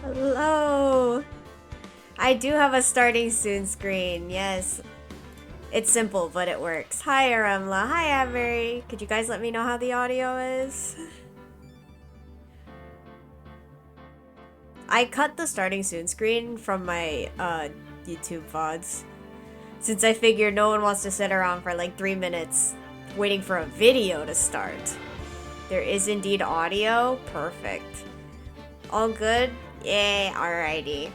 Hello. I do have a starting soon screen, yes. It's simple, but it works. Hi, Aremla. Hi, Avery. Could you guys let me know how the audio is? I cut the starting soon screen from my YouTube VODs. Since I figured no one wants to sit around for like 3 minutes waiting for a video to start. There is indeed audio. Perfect. All good? Yay, alrighty.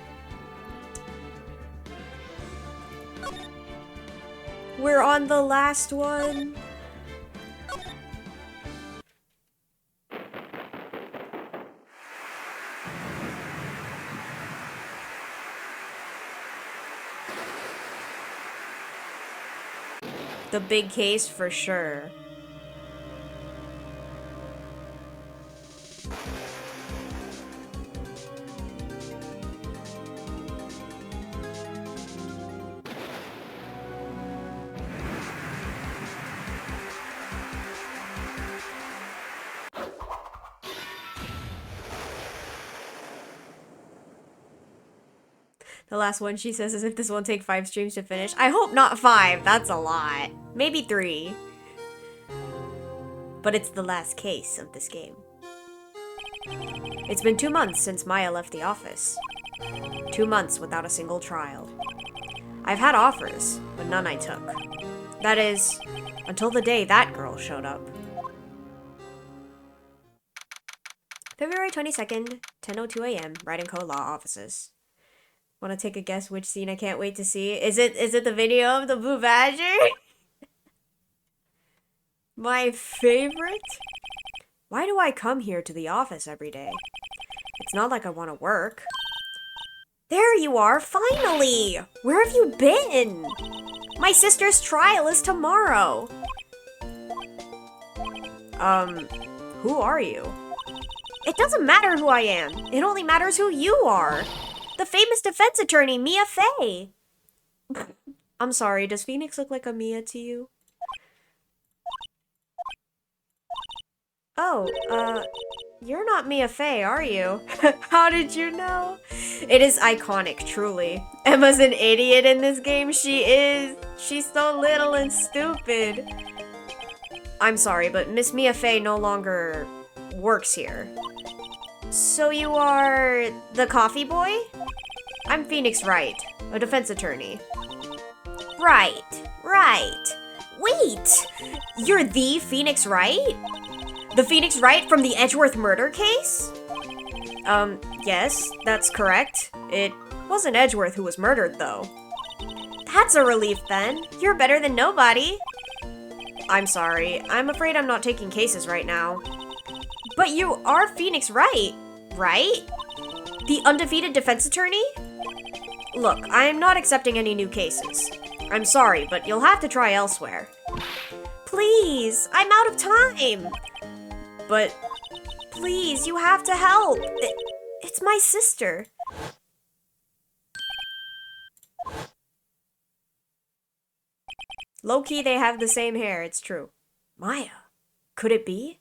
We're on the last one. The big case for sure. The last one she says is if this won't take 5 streams to finish. I hope not 5, that's a lot. Maybe 3. But it's the last case of this game. It's been 2 months since Maya left the office. 2 months without a single trial. I've had offers, but none I took. That is, until the day that girl showed up. February 22nd, 10:02 a.m., Wright & Co. Law Offices. Want to take a guess which scene I can't wait to see? Is it the video of the Blue Badger? My favorite? Why do I come here to the office every day? It's not like I want to work. There you are, finally! Where have you been? My sister's trial is tomorrow. Who are you? It doesn't matter who I am. It only matters who you are. The famous defense attorney, Mia Fey. I'm sorry, does Phoenix look like a Mia to you? Oh, you're not Mia Fey, are you? How did you know? It is iconic, truly. Emma's an idiot in this game, she is. She's so little and stupid. I'm sorry, but Miss Mia Fey no longer works here. So you are the coffee boy? I'm Phoenix Wright, a defense attorney. Right. Wait! You're the Phoenix Wright? The Phoenix Wright from the Edgeworth murder case? Yes, that's correct. It wasn't Edgeworth who was murdered, though. That's a relief, then. You're better than nobody. I'm sorry. I'm afraid I'm not taking cases right now. But you are Phoenix Wright, right? The undefeated defense attorney? Look, I'm not accepting any new cases. I'm sorry, but you'll have to try elsewhere. Please, I'm out of time. But, please, you have to help. It's my sister. Low-key, they have the same hair, it's true. Maya, could it be?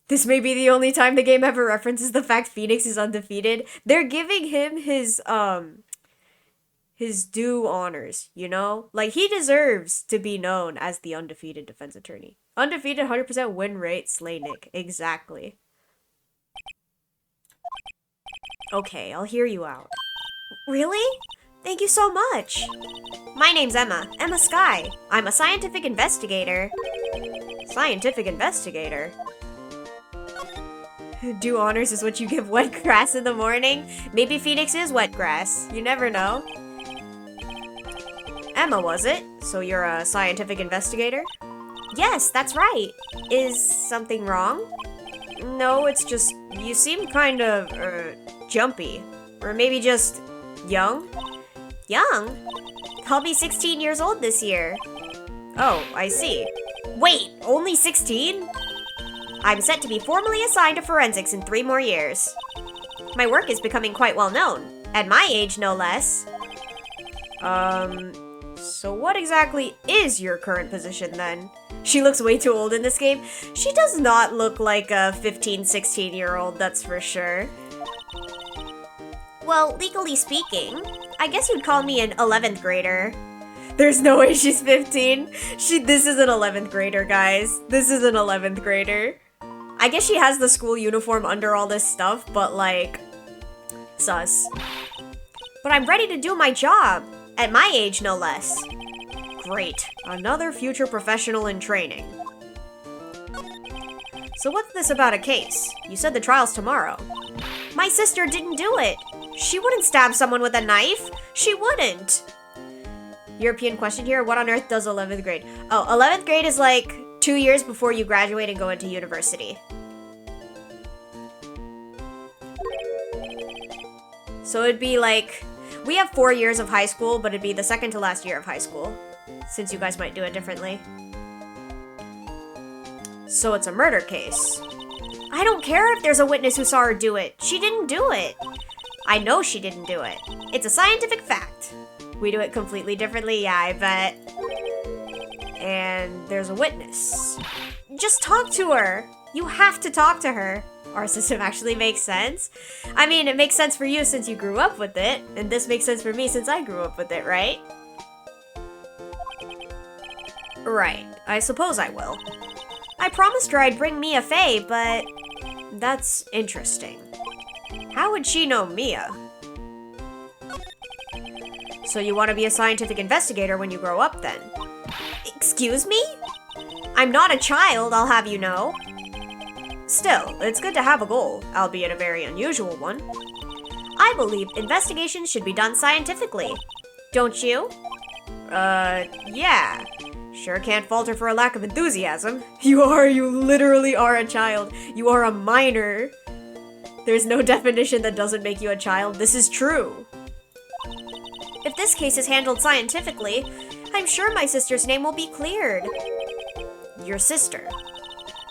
This may be the only time the game ever references the fact Phoenix is undefeated. They're giving him his due honors, you know? Like, he deserves to be known as the undefeated defense attorney. Undefeated 100% win rate, Slaynick. Exactly. Okay, I'll hear you out. Really? Thank you so much. My name's Emma Sky. I'm a scientific investigator. Scientific investigator? Due honors is what you give wet grass in the morning? Maybe Phoenix is wet grass. You never know. Emma, was it? So you're a scientific investigator? Yes, that's right. Is something wrong? No, it's just you seem kind of, jumpy. Or maybe just young? Young? I'll be 16 years old this year. Oh, I see. Wait, only 16? I'm set to be formally assigned to forensics in 3 more years. My work is becoming quite well known. At my age, no less. So what exactly is your current position then? She looks way too old in this game. She does not look like a 15, 16-year-old, that's for sure. well, legally speaking, I guess you'd call me an 11th grader. There's no way she's 15. This is an 11th grader, guys. This is an 11th grader. I guess she has the school uniform under all this stuff, but like, sus. But I'm ready to do my job. At my age, no less. Great. Another future professional in training. So what's this about a case? You said the trial's tomorrow. My sister didn't do it. She wouldn't stab someone with a knife. She wouldn't. European question here. What on earth does 11th grade? Oh, 11th grade is like 2 years before you graduate and go into university. So it'd be like, we have 4 years of high school, but it'd be the second to last year of high school, since you guys might do it differently. So it's a murder case. I don't care if there's a witness who saw her do it. She didn't do it. I know she didn't do it. It's a scientific fact. We do it completely differently, yeah, I bet. And there's a witness. Just talk to her. You have to talk to her. Our system actually makes sense. I mean, it makes sense for you since you grew up with it, and this makes sense for me since I grew up with it, right? Right, I suppose I will. I promised her I'd bring Mia Fey, but that's interesting. How would she know Mia? So you want to be a scientific investigator when you grow up, then? Excuse me? I'm not a child, I'll have you know. Still, it's good to have a goal, albeit a very unusual one. I believe investigations should be done scientifically. Don't you? Yeah. Sure can't falter for a lack of enthusiasm. You literally are a child. You are a minor. There's no definition that doesn't make you a child. This is true. If this case is handled scientifically, I'm sure my sister's name will be cleared. Your sister.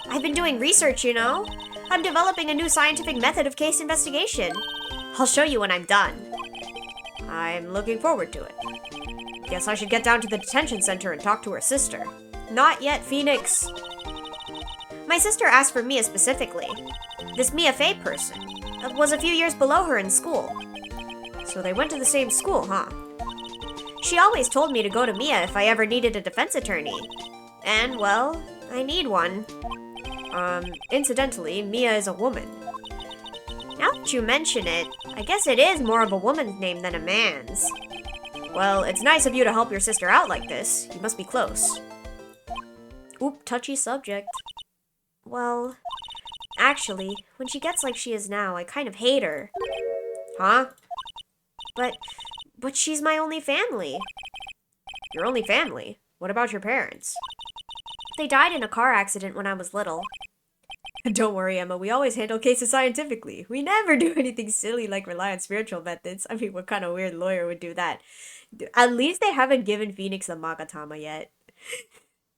I've been doing research, you know. I'm developing a new scientific method of case investigation. I'll show you when I'm done. I'm looking forward to it. Guess I should get down to the detention center and talk to her sister. Not yet, Phoenix. My sister asked for Mia specifically. This Mia Fey person was a few years below her in school. So they went to the same school, huh? She always told me to go to Mia if I ever needed a defense attorney. And, well, I need one. Incidentally, Mia is a woman. Now that you mention it, I guess it is more of a woman's name than a man's. Well, it's nice of you to help your sister out like this. You must be close. Oop, touchy subject. Well, actually, when she gets like she is now, I kind of hate her. Huh? But she's my only family. Your only family? What about your parents? They died in a car accident when I was little. Don't worry, Emma. We always handle cases scientifically. We never do anything silly like rely on spiritual methods. I mean, what kind of weird lawyer would do that? At least they haven't given Phoenix a Magatama yet.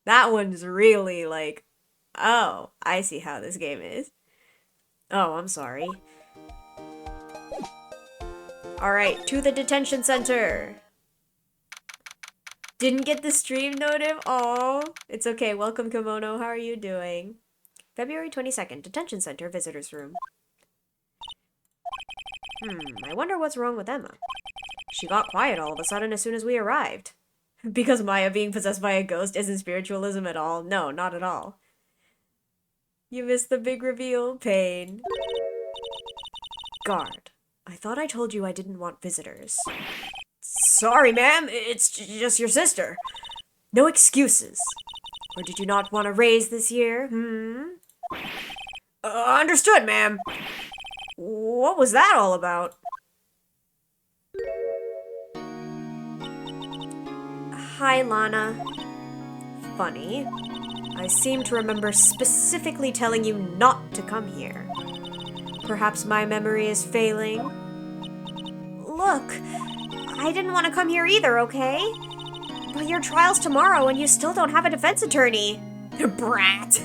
That one's really like, oh, I see how this game is. Oh, I'm sorry. Alright, to the detention center. Didn't get the stream notif? Oh, it's okay. Welcome, Kimono. How are you doing? February 22nd, detention center, visitor's room. I wonder what's wrong with Emma. She got quiet all of a sudden as soon as we arrived. Because Maya being possessed by a ghost isn't spiritualism at all. No, not at all. You missed the big reveal. Pain. Guard. I thought I told you I didn't want visitors. Sorry, ma'am. It's just your sister. No excuses. Or did you not want a raise this year? Understood, ma'am. What was that all about? Hi, Lana. Funny. I seem to remember specifically telling you not to come here. Perhaps my memory is failing? Look, I didn't want to come here either, okay? But your trial's tomorrow and you still don't have a defense attorney. Brat.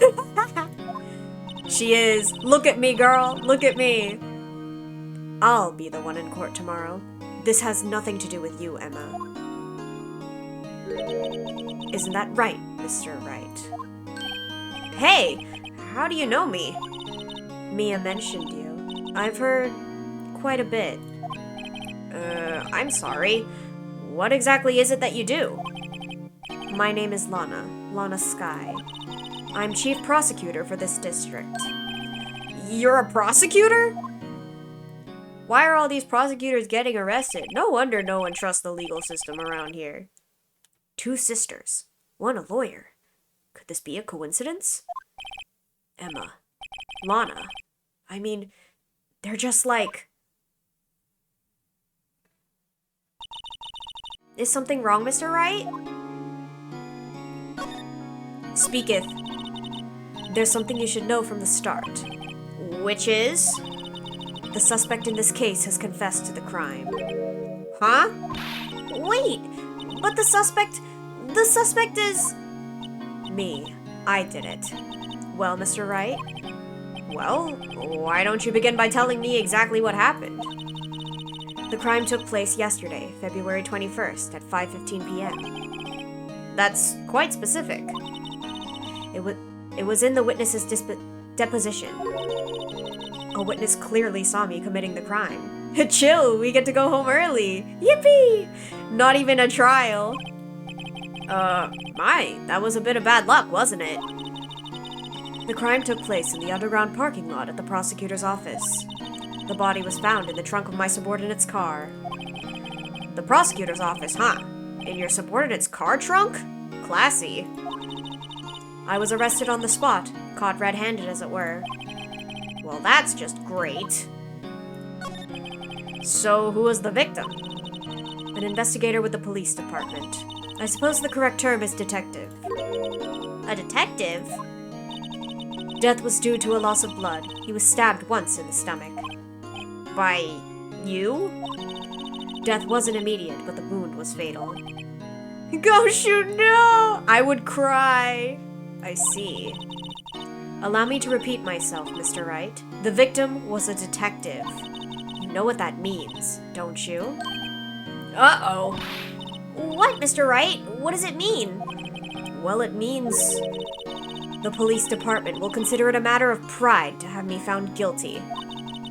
She is. Look at me, girl. Look at me. I'll be the one in court tomorrow. This has nothing to do with you, Emma. Isn't that right, Mr. Wright? Hey, how do you know me? Mia mentioned you. I've heard quite a bit. I'm sorry. What exactly is it that you do? My name is Lana Sky. I'm chief prosecutor for this district. You're a prosecutor? Why are all these prosecutors getting arrested? No wonder no one trusts the legal system around here. 2 sisters, one a lawyer. Could this be a coincidence? Emma, Lana, I mean, they're just like... Is something wrong, Mr. Wright? Speaketh. There's something you should know from the start. Which is? The suspect in this case has confessed to the crime. Huh? Wait, but the suspect is... Me. I did it. Well, Mr. Wright? Well, why don't you begin by telling me exactly what happened? The crime took place yesterday, February 21st at 5:15 p.m. That's quite specific. It was in the witness's deposition. A witness clearly saw me committing the crime. Chill, we get to go home early. Yippee! Not even a trial. That was a bit of bad luck, wasn't it? The crime took place in the underground parking lot at the prosecutor's office. The body was found in the trunk of my subordinate's car. The prosecutor's office, huh? In your subordinate's car trunk? Classy. I was arrested on the spot, caught red-handed as it were. Well, that's just great. So, who was the victim? An investigator with the police department. I suppose the correct term is detective. A detective? Death was due to a loss of blood. He was stabbed once in the stomach. By you? Death wasn't immediate, but the wound was fatal. Gumshoe, no! I would cry. I see. Allow me to repeat myself, Mr. Wright. The victim was a detective. You know what that means, don't you? Uh-oh. What, Mr. Wright? What does it mean? Well, it means... the police department will consider it a matter of pride to have me found guilty.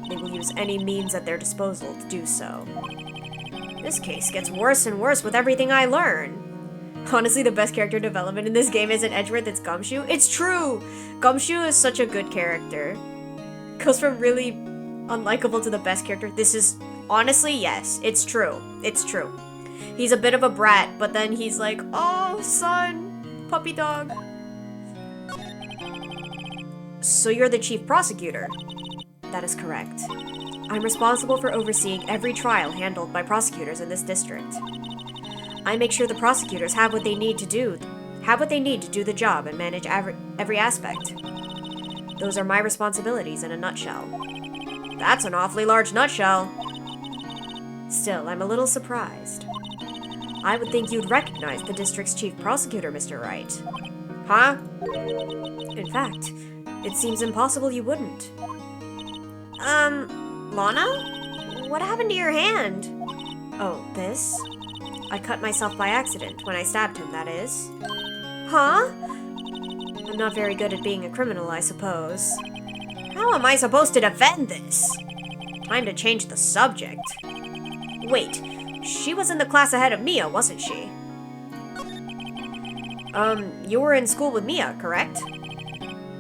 They will use any means at their disposal to do so. This case gets worse and worse with everything I learn. Honestly, the best character development in this game isn't Edgeworth, it's Gumshoe. It's true! Gumshoe is such a good character. Goes from really unlikable to the best character. This is... honestly, yes. It's true. It's true. He's a bit of a brat, but then he's like, oh, son, puppy dog. So you're the chief prosecutor? That is correct. I'm responsible for overseeing every trial handled by prosecutors in this district. I make sure the prosecutors have what they need to do the job and manage every aspect. Those are my responsibilities in a nutshell. That's an awfully large nutshell. Still, I'm a little surprised. I would think you'd recognize the district's chief prosecutor, Mr. Wright. Huh? In fact, it seems impossible you wouldn't. Lana? What happened to your hand? Oh, this? I cut myself by accident when I stabbed him, that is. Huh? I'm not very good at being a criminal, I suppose. How am I supposed to defend this? Time to change the subject. Wait, she was in the class ahead of Mia, wasn't she? You were in school with Mia, correct?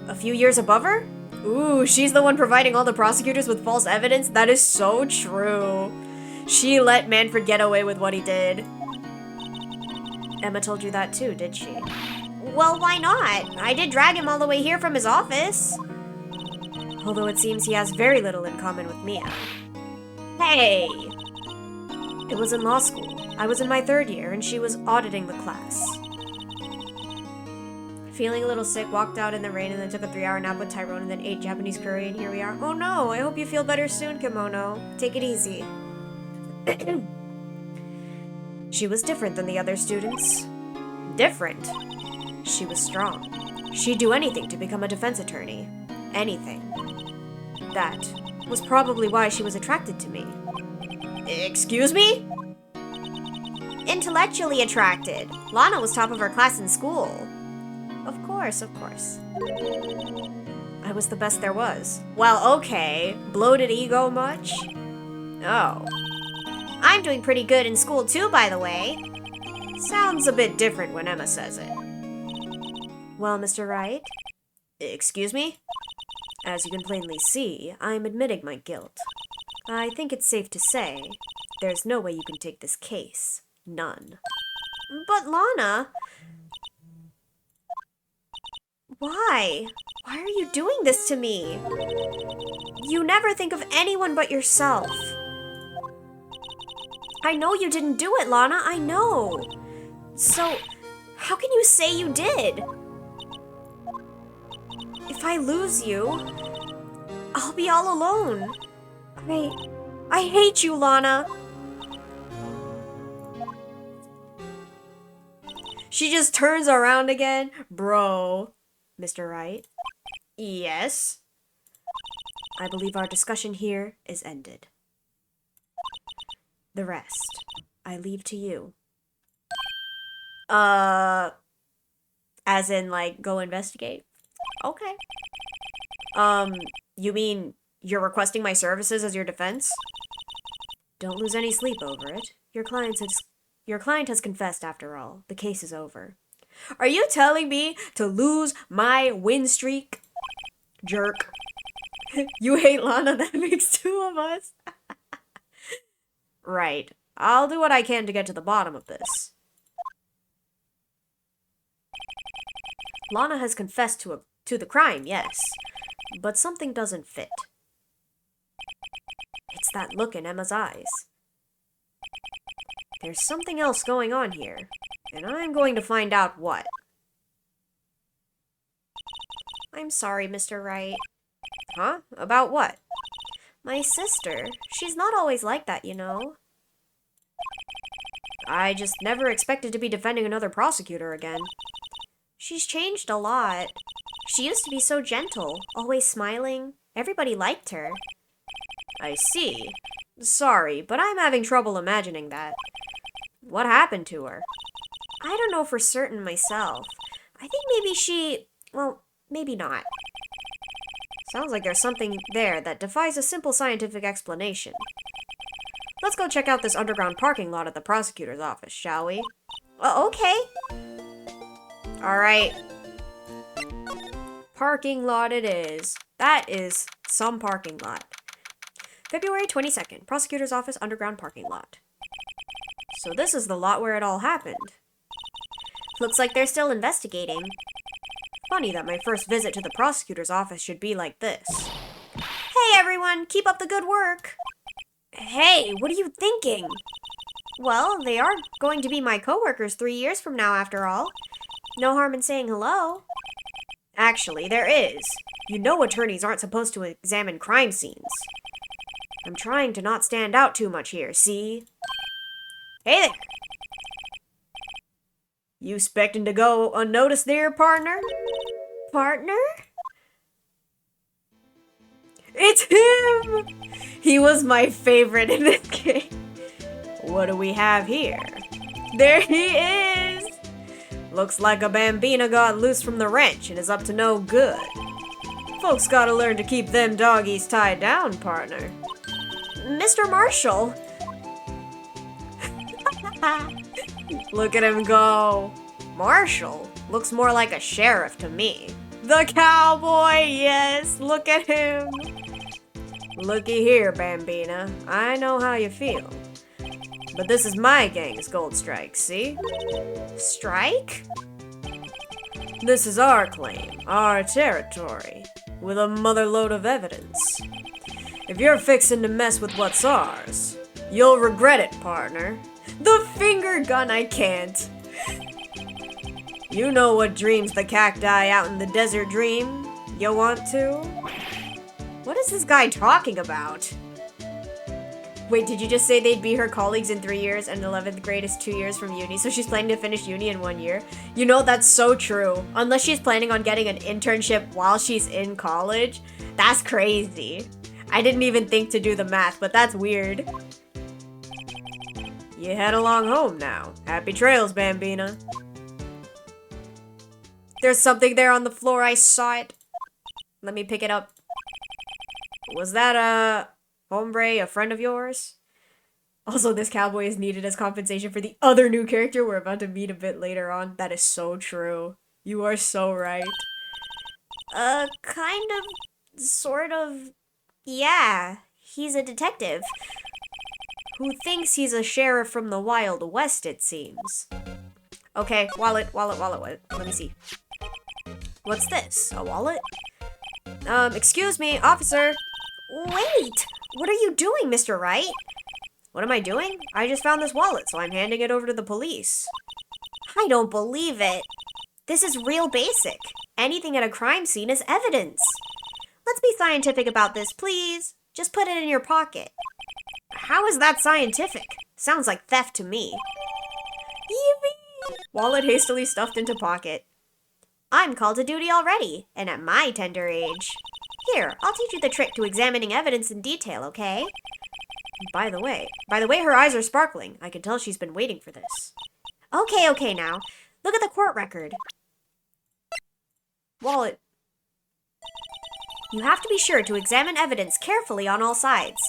A few years above her? Ooh, she's the one providing all the prosecutors with false evidence? That is so true. She let Manfred get away with what he did. Emma told you that too, did she? Well, why not? I did drag him all the way here from his office. Although it seems he has very little in common with Mia. Hey! It was in law school. I was in my 3rd year, and she was auditing the class. Feeling a little sick, walked out in the rain, and then took a 3-hour nap with Tyrone, and then ate Japanese curry, and here we are. Oh no, I hope you feel better soon, Kimono. Take it easy. She was different than the other students. Different? She was strong. She'd do anything to become a defense attorney. Anything. That was probably why she was attracted to me. Excuse me? Intellectually attracted. Lana was top of her class in school. Of course, of course. I was the best there was. Well, okay. Bloated ego much? Oh. I'm doing pretty good in school too, by the way. Sounds a bit different when Emma says it. Well, Mr. Wright? Excuse me? As you can plainly see, I'm admitting my guilt. I think it's safe to say there's no way you can take this case. None. But Lana... Why? Why are you doing this to me? You never think of anyone but yourself. I know you didn't do it, Lana, I know. So, how can you say you did? If I lose you, I'll be all alone. I hate you, Lana. She just turns around again. Bro. Mr. Wright? Yes? I believe our discussion here is ended. The rest, I leave to you. As in, like, go investigate? Okay. You mean you're requesting my services as your defense? Don't lose any sleep over it. Your client has confessed after all. The case is over. Are you telling me to lose my win streak? Jerk. You hate Lana, that makes two of us. Right. I'll do what I can to get to the bottom of this. Lana has confessed to the crime, yes. But something doesn't fit. It's that look in Emma's eyes. There's something else going on here, and I'm going to find out what. I'm sorry, Mr. Wright. Huh? About what? My sister. She's not always like that, you know. I just never expected to be defending another prosecutor again. She's changed a lot. She used to be so gentle, always smiling. Everybody liked her. I see. Sorry, but I'm having trouble imagining that. What happened to her? I don't know for certain myself. I think maybe she... well, maybe not. Sounds like there's something there that defies a simple scientific explanation. Let's go check out this underground parking lot at the prosecutor's office, shall we? Okay. Alright. Parking lot it is. That is some parking lot. February 22nd, prosecutor's office underground parking lot. So this is the lot where it all happened. Looks like they're still investigating. Funny that my first visit to the prosecutor's office should be like this. Hey everyone, keep up the good work. Hey, what are you thinking? Well, they are going to be my coworkers 3 years from now after all. No harm in saying hello. Actually, there is. You know attorneys aren't supposed to examine crime scenes. I'm trying to not stand out too much here, see? Hey there. You expecting to go unnoticed there, partner? Partner? It's him! He was my favorite in this game. What do we have here? There he is! Looks like a bambina got loose from the wrench and is up to no good. Folks gotta learn to keep them doggies tied down, partner. Mr. Marshall. Look at him go. Marshall looks more like a sheriff to me. The cowboy, yes, look at him. Looky here, Bambina. I know how you feel. But this is my gang's gold strike, see? Strike? This is our claim, our territory, with a motherload of evidence. If you're fixing to mess with what's ours, you'll regret it, partner. The finger gun, I can't. You know what dreams the cacti out in the desert dream? You want to? What is this guy talking about? Wait, did you just say they'd be her colleagues in 3 years and 11th grade is 2 years from uni, so she's planning to finish uni in 1 year? You know, that's so true. Unless she's planning on getting an internship while she's in college. That's crazy. I didn't even think to do the math, but that's weird. You head along home now. Happy trails, Bambina. There's something there on the floor, I saw it. Let me pick it up. Was that a hombre, a friend of yours? Also, this cowboy is needed as compensation for the other new character we're about to meet a bit later on. That is so true. You are so right. Kind of, sort of, yeah. He's a detective. Who thinks he's a sheriff from the Wild West, it seems. Okay, wallet. Let me see. What's this? A wallet? Excuse me, officer. Wait! What are you doing, Mr. Wright? What am I doing? I just found this wallet, so I'm handing it over to the police. I don't believe it. This is real basic. Anything at a crime scene is evidence. Let's be scientific about this, please. Just put it in your pocket. How is that scientific? Sounds like theft to me. Yippee! Wallet hastily stuffed into pocket. I'm called to duty already, and at my tender age. Here, I'll teach you the trick to examining evidence in detail, okay? By the way, her eyes are sparkling. I can tell she's been waiting for this. Okay now. Look at the court record. Wallet. You have to be sure to examine evidence carefully on all sides.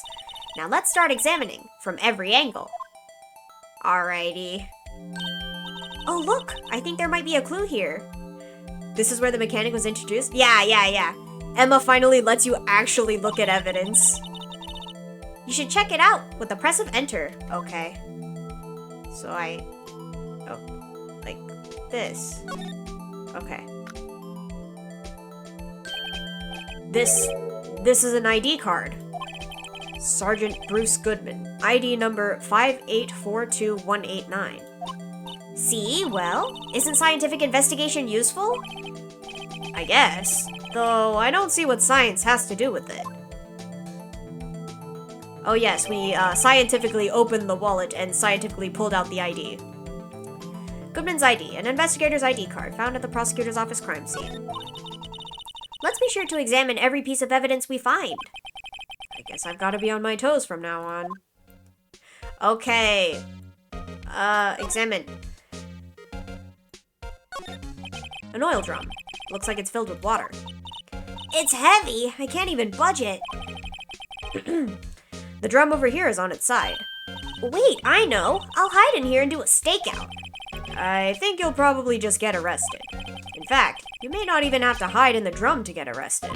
Now let's start examining from every angle. Alrighty. Oh look, I think there might be a clue here. This is where the mechanic was introduced? Yeah. Emma finally lets you actually look at evidence. You should check it out with the press of enter. Okay. So like this. Okay. This is an ID card. Sergeant Bruce Goodman. ID number 5842189. See? Well, isn't scientific investigation useful? I guess. Though I don't see what science has to do with it. Oh yes, we scientifically opened the wallet and scientifically pulled out the ID. Goodman's ID, an investigator's ID card found at the prosecutor's office crime scene. Let's be sure to examine every piece of evidence we find. I guess I've got to be on my toes from now on. Okay. Examine. An oil drum. Looks like it's filled with water. It's heavy. I can't even budge it. The drum over here is on its side. Wait, I know. I'll hide in here and do a stakeout. I think you'll probably just get arrested. In fact, you may not even have to hide in the drum to get arrested.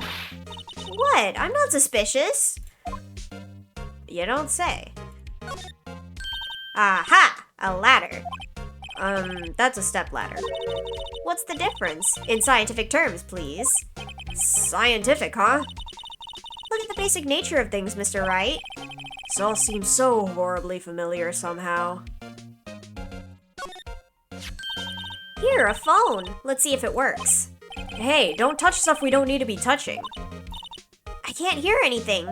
What? I'm not suspicious. You don't say. Aha! A ladder. That's a step ladder. What's the difference? In scientific terms, please. Scientific, huh? Look at the basic nature of things, Mr. Wright. This all seems so horribly familiar somehow. Here, a phone. Let's see if it works. Hey, don't touch stuff we don't need to be touching. I can't hear anything.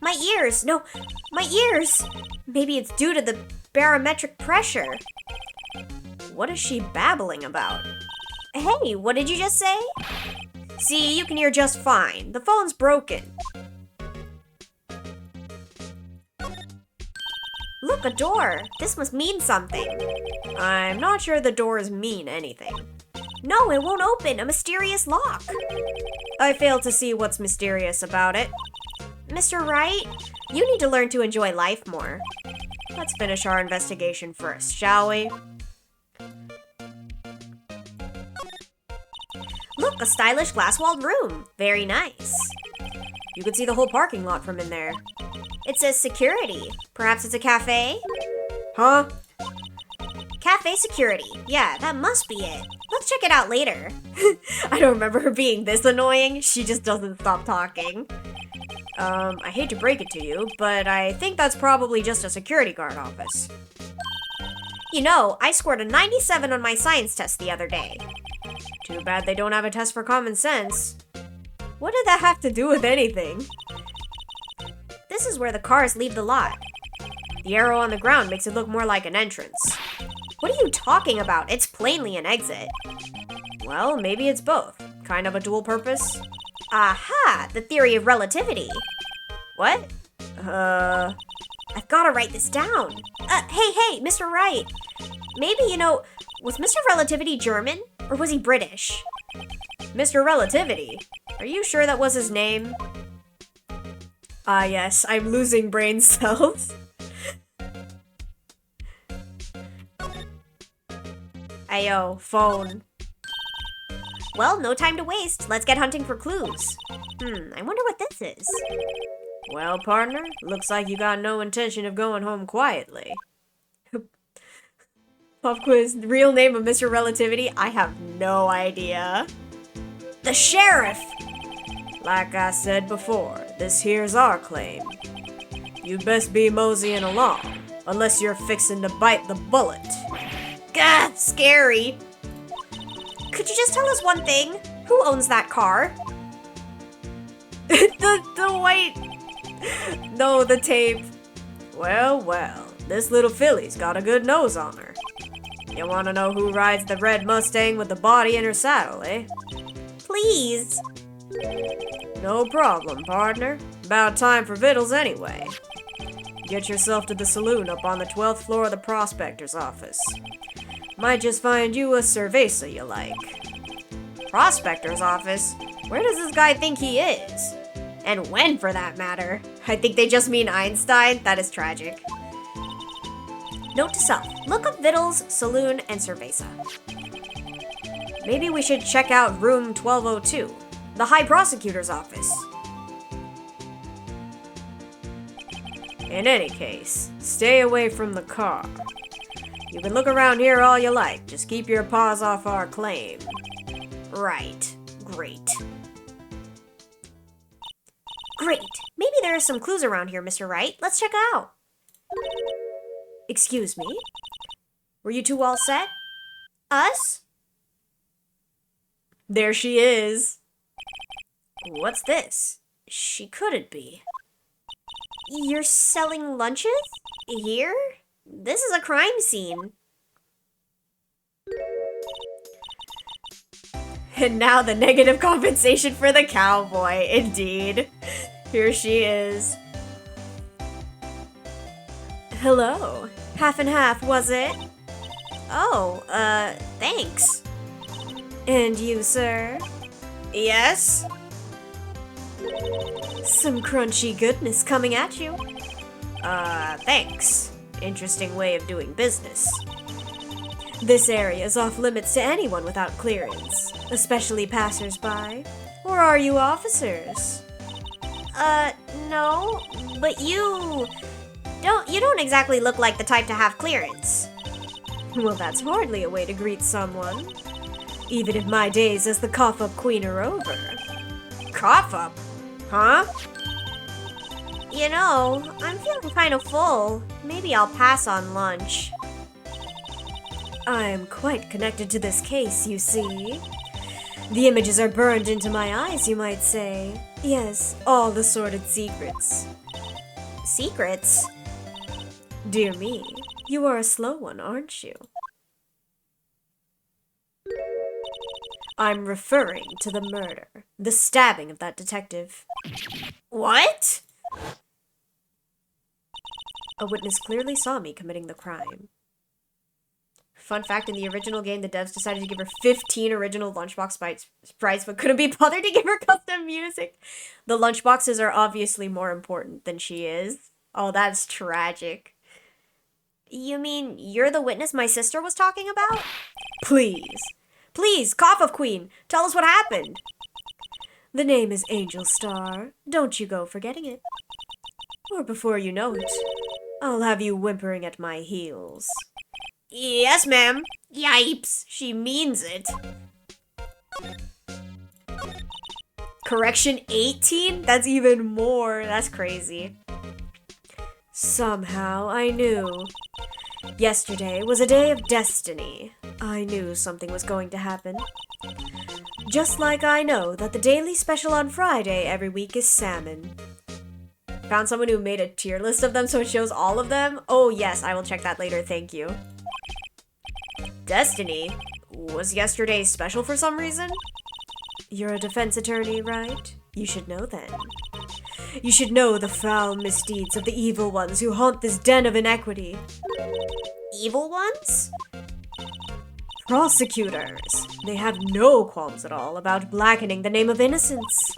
My ears. No, my ears. Maybe it's due to the barometric pressure. What is she babbling about? Hey, what did you just say? See, you can hear just fine. The phone's broken. Look, a door. This must mean something. I'm not sure the doors mean anything. No, it won't open. A mysterious lock. I fail to see what's mysterious about it. Mr. Wright, you need to learn to enjoy life more. Let's finish our investigation first, shall we? Look, a stylish glass-walled room. Very nice. You can see the whole parking lot from in there. It says security. Perhaps it's a cafe? Huh? Cafe security. Yeah, that must be it. Let's check it out later. I don't remember her being this annoying. She just doesn't stop talking. I hate to break it to you, but I think that's probably just a security guard office. You know, I scored a 97 on my science test the other day. Too bad they don't have a test for common sense. What did that have to do with anything? This is where the cars leave the lot. The arrow on the ground makes it look more like an entrance. What are you talking about? It's plainly an exit. Well, maybe it's both. Kind of a dual purpose. Aha! The theory of relativity. What? I've gotta write this down. Hey, Mr. Wright. Maybe, was Mr. Relativity German? Or was he British? Mr. Relativity? Are you sure that was his name? Ah, yes, I'm losing brain cells. Ayo, phone. Well, no time to waste. Let's get hunting for clues. I wonder what this is. Well, partner, looks like you got no intention of going home quietly. Pop quiz, real name of Mr. Relativity? I have no idea. The sheriff! Like I said before, this here's our claim. You'd best be moseying along, unless you're fixing to bite the bullet. Gah, scary. Could you just tell us one thing? Who owns that car? the white... No, the tape. Well, this little filly's got a good nose on her. You wanna know who rides the red Mustang with the body in her saddle, eh? Please. No problem, partner. About time for victuals anyway. Get yourself to the saloon up on the 12th floor of the prospector's office. Might just find you a cerveza you like. Prospector's office? Where does this guy think he is? And when, for that matter? I think they just mean Einstein. That is tragic. Note to self, look up Vittles, Saloon, and Cerveza. Maybe we should check out room 1202, the High Prosecutor's office. In any case, stay away from the car. You can look around here all you like, just keep your paws off our claim. Right. Great. Great. Maybe there are some clues around here, Mr. Wright. Let's check it out. Excuse me? Were you two all set? Us? There she is. What's this? She couldn't be. You're selling lunches? Here? This is a crime scene. And now the negative compensation for the cowboy, indeed. Here she is. Hello. Half and half, was it? Oh, thanks. And you, sir? Yes? Some crunchy goodness coming at you. Thanks. Interesting way of doing business. This area is off limits to anyone without clearance, especially passers-by. Or are you officers? No, but you don't exactly look like the type to have clearance. Well, that's hardly a way to greet someone. Even if my days as the cough-up queen are over. Cough-up? Huh? You know, I'm feeling kind of full. Maybe I'll pass on lunch. I'm quite connected to this case, you see. The images are burned into my eyes, you might say. Yes, all the sordid secrets. Secrets? Dear me, you are a slow one, aren't you? I'm referring to the murder, the stabbing of that detective. What? A witness clearly saw me committing the crime. Fun fact, in the original game, the devs decided to give her 15 original lunchbox sprites, but couldn't be bothered to give her custom music. The lunchboxes are obviously more important than she is. Oh, that's tragic. You mean you're the witness my sister was talking about? Please. Please, Cough-Up Queen, tell us what happened. The name is Angel Star. Don't you go forgetting it. Or before you know it, I'll have you whimpering at my heels. Yes, ma'am. Yipes, she means it. Correction 18? That's even more. That's crazy. Somehow I knew. Yesterday was a day of destiny. I knew something was going to happen. Just like I know that the daily special on Friday every week is salmon. Found someone who made a tier list of them so it shows all of them? Oh yes, I will check that later, thank you. Destiny? Was yesterday special for some reason? You're a defense attorney, right? You should know then. You should know the foul misdeeds of the evil ones who haunt this den of inequity. Evil ones? Prosecutors. They have no qualms at all about blackening the name of innocence.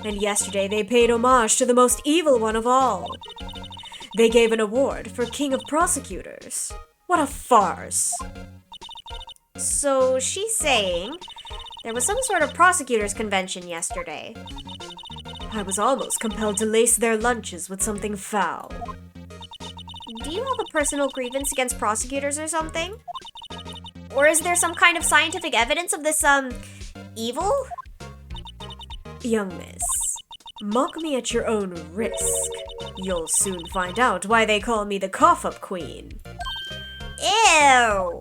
And yesterday they paid homage to the most evil one of all. They gave an award for King of Prosecutors. What a farce. So she's saying there was some sort of prosecutors' convention yesterday. I was almost compelled to lace their lunches with something foul. Do you have a personal grievance against prosecutors or something? Or is there some kind of scientific evidence of this, evil? Young miss, mock me at your own risk. You'll soon find out why they call me the cough-up queen. Ew!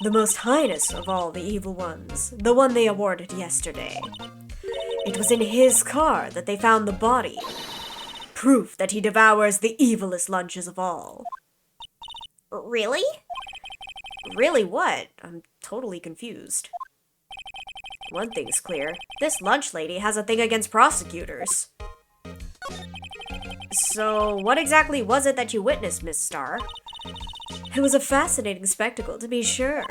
The most heinous of all the evil ones, the one they awarded yesterday. It was in his car that they found the body. Proof that he devours the evilest lunches of all. Really? Really what? I'm totally confused. One thing's clear. This lunch lady has a thing against prosecutors. So, what exactly was it that you witnessed, Miss Starr? It was a fascinating spectacle, to be sure.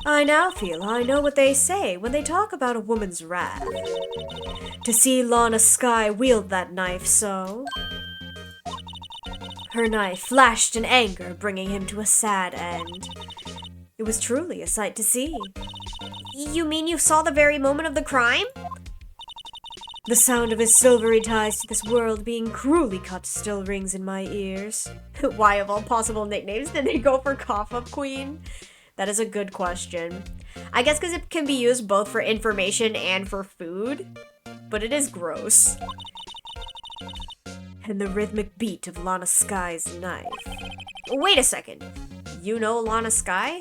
I now feel I know what they say when they talk about a woman's wrath. To see Lana Skye wield that knife so. Her knife flashed in anger, bringing him to a sad end. It was truly a sight to see. You mean you saw the very moment of the crime? The sound of his silvery ties to this world being cruelly cut still rings in my ears. Why, of all possible nicknames, did they go for Cough-Up Queen? That is a good question. I guess because it can be used both for information and for food, but it is gross. And the rhythmic beat of Lana Skye's knife. Wait a second. You know Lana Skye?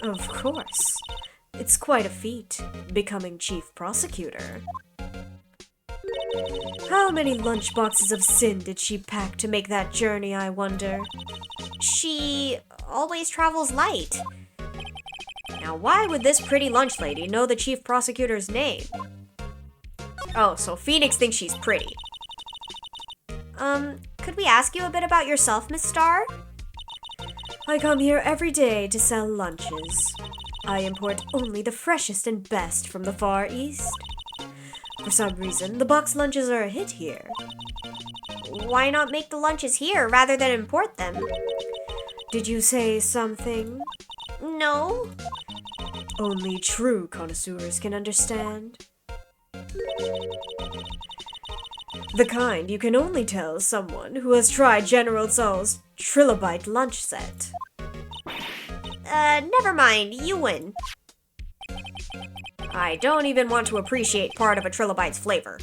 Of course. It's quite a feat, becoming chief prosecutor. How many lunchboxes of sin did she pack to make that journey, I wonder? She always travels light. Now, why would this pretty lunch lady know the chief prosecutor's name? Oh, so Phoenix thinks she's pretty. Could we ask you a bit about yourself, Miss Starr? I come here every day to sell lunches. I import only the freshest and best from the Far East. For some reason, the box lunches are a hit here. Why not make the lunches here rather than import them? Did you say something? No. Only true connoisseurs can understand. The kind you can only tell someone who has tried General Tso's trilobite lunch set. Never mind, you win. I don't even want to appreciate part of a trilobite's flavor.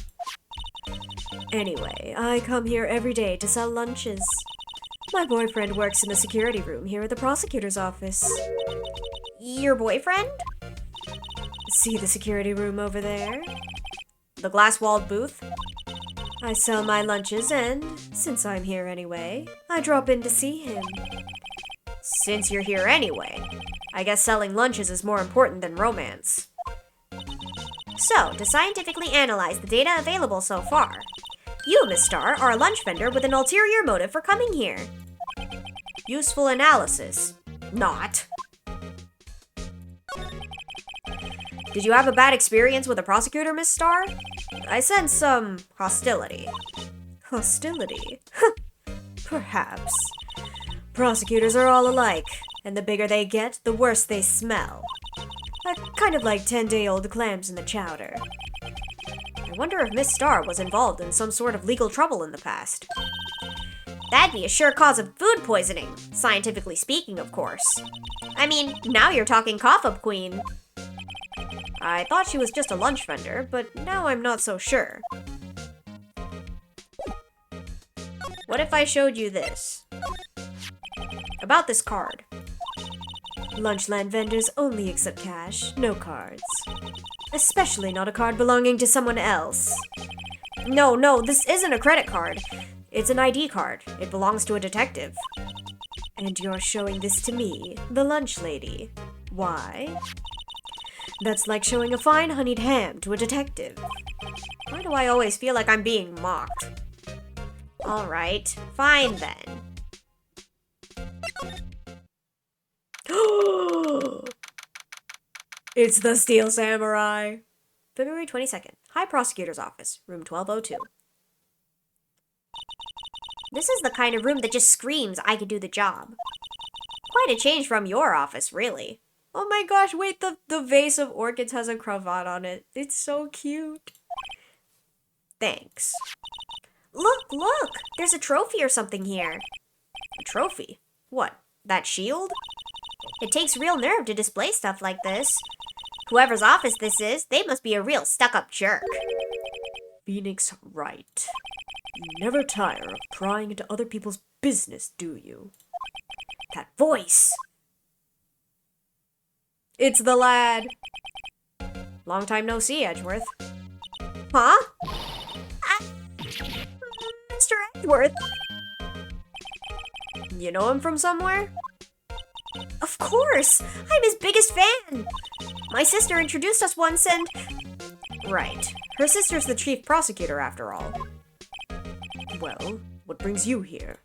Anyway, I come here every day to sell lunches. My boyfriend works in the security room here at the prosecutor's office. Your boyfriend? See the security room over there? The glass-walled booth? I sell my lunches and, since I'm here anyway, I drop in to see him. Since you're here anyway, I guess selling lunches is more important than romance. So, to scientifically analyze the data available so far, you, Miss Starr, are a lunch vendor with an ulterior motive for coming here. Useful analysis. Not. Did you have a bad experience with a prosecutor, Miss Starr? I sense some hostility. Hostility? Perhaps. Prosecutors are all alike, and the bigger they get, the worse they smell. Kind of like 10-day-old clams in the chowder. I wonder if Miss Starr was involved in some sort of legal trouble in the past. That'd be a sure cause of food poisoning, scientifically speaking, of course. I mean, now you're talking Cough-Up Queen. I thought she was just a lunch vendor, but now I'm not so sure. What if I showed you this? About this card. Lunchland vendors only accept cash, no cards. Especially not a card belonging to someone else. No, this isn't a credit card. It's an ID card. It belongs to a detective. And you're showing this to me, the lunch lady. Why? That's like showing a fine honeyed ham to a detective. Why do I always feel like I'm being mocked? Alright, fine then. It's the Steel Samurai. February 22nd. High Prosecutor's Office, room 1202. This is the kind of room that just screams I could do the job. Quite a change from your office, really. Oh my gosh, wait, the vase of orchids has a cravat on it. It's so cute. Thanks. Look! There's a trophy or something here. A trophy? What, that shield? It takes real nerve to display stuff like this. Whoever's office this is, they must be a real stuck-up jerk. Phoenix Wright. You never tire of prying into other people's business, do you? That voice! It's the lad. Long time no see, Edgeworth. Huh? Mr. Edgeworth? You know him from somewhere? Of course! I'm his biggest fan! My sister introduced us once and... Right. Her sister's the chief prosecutor, after all. Well, what brings you here?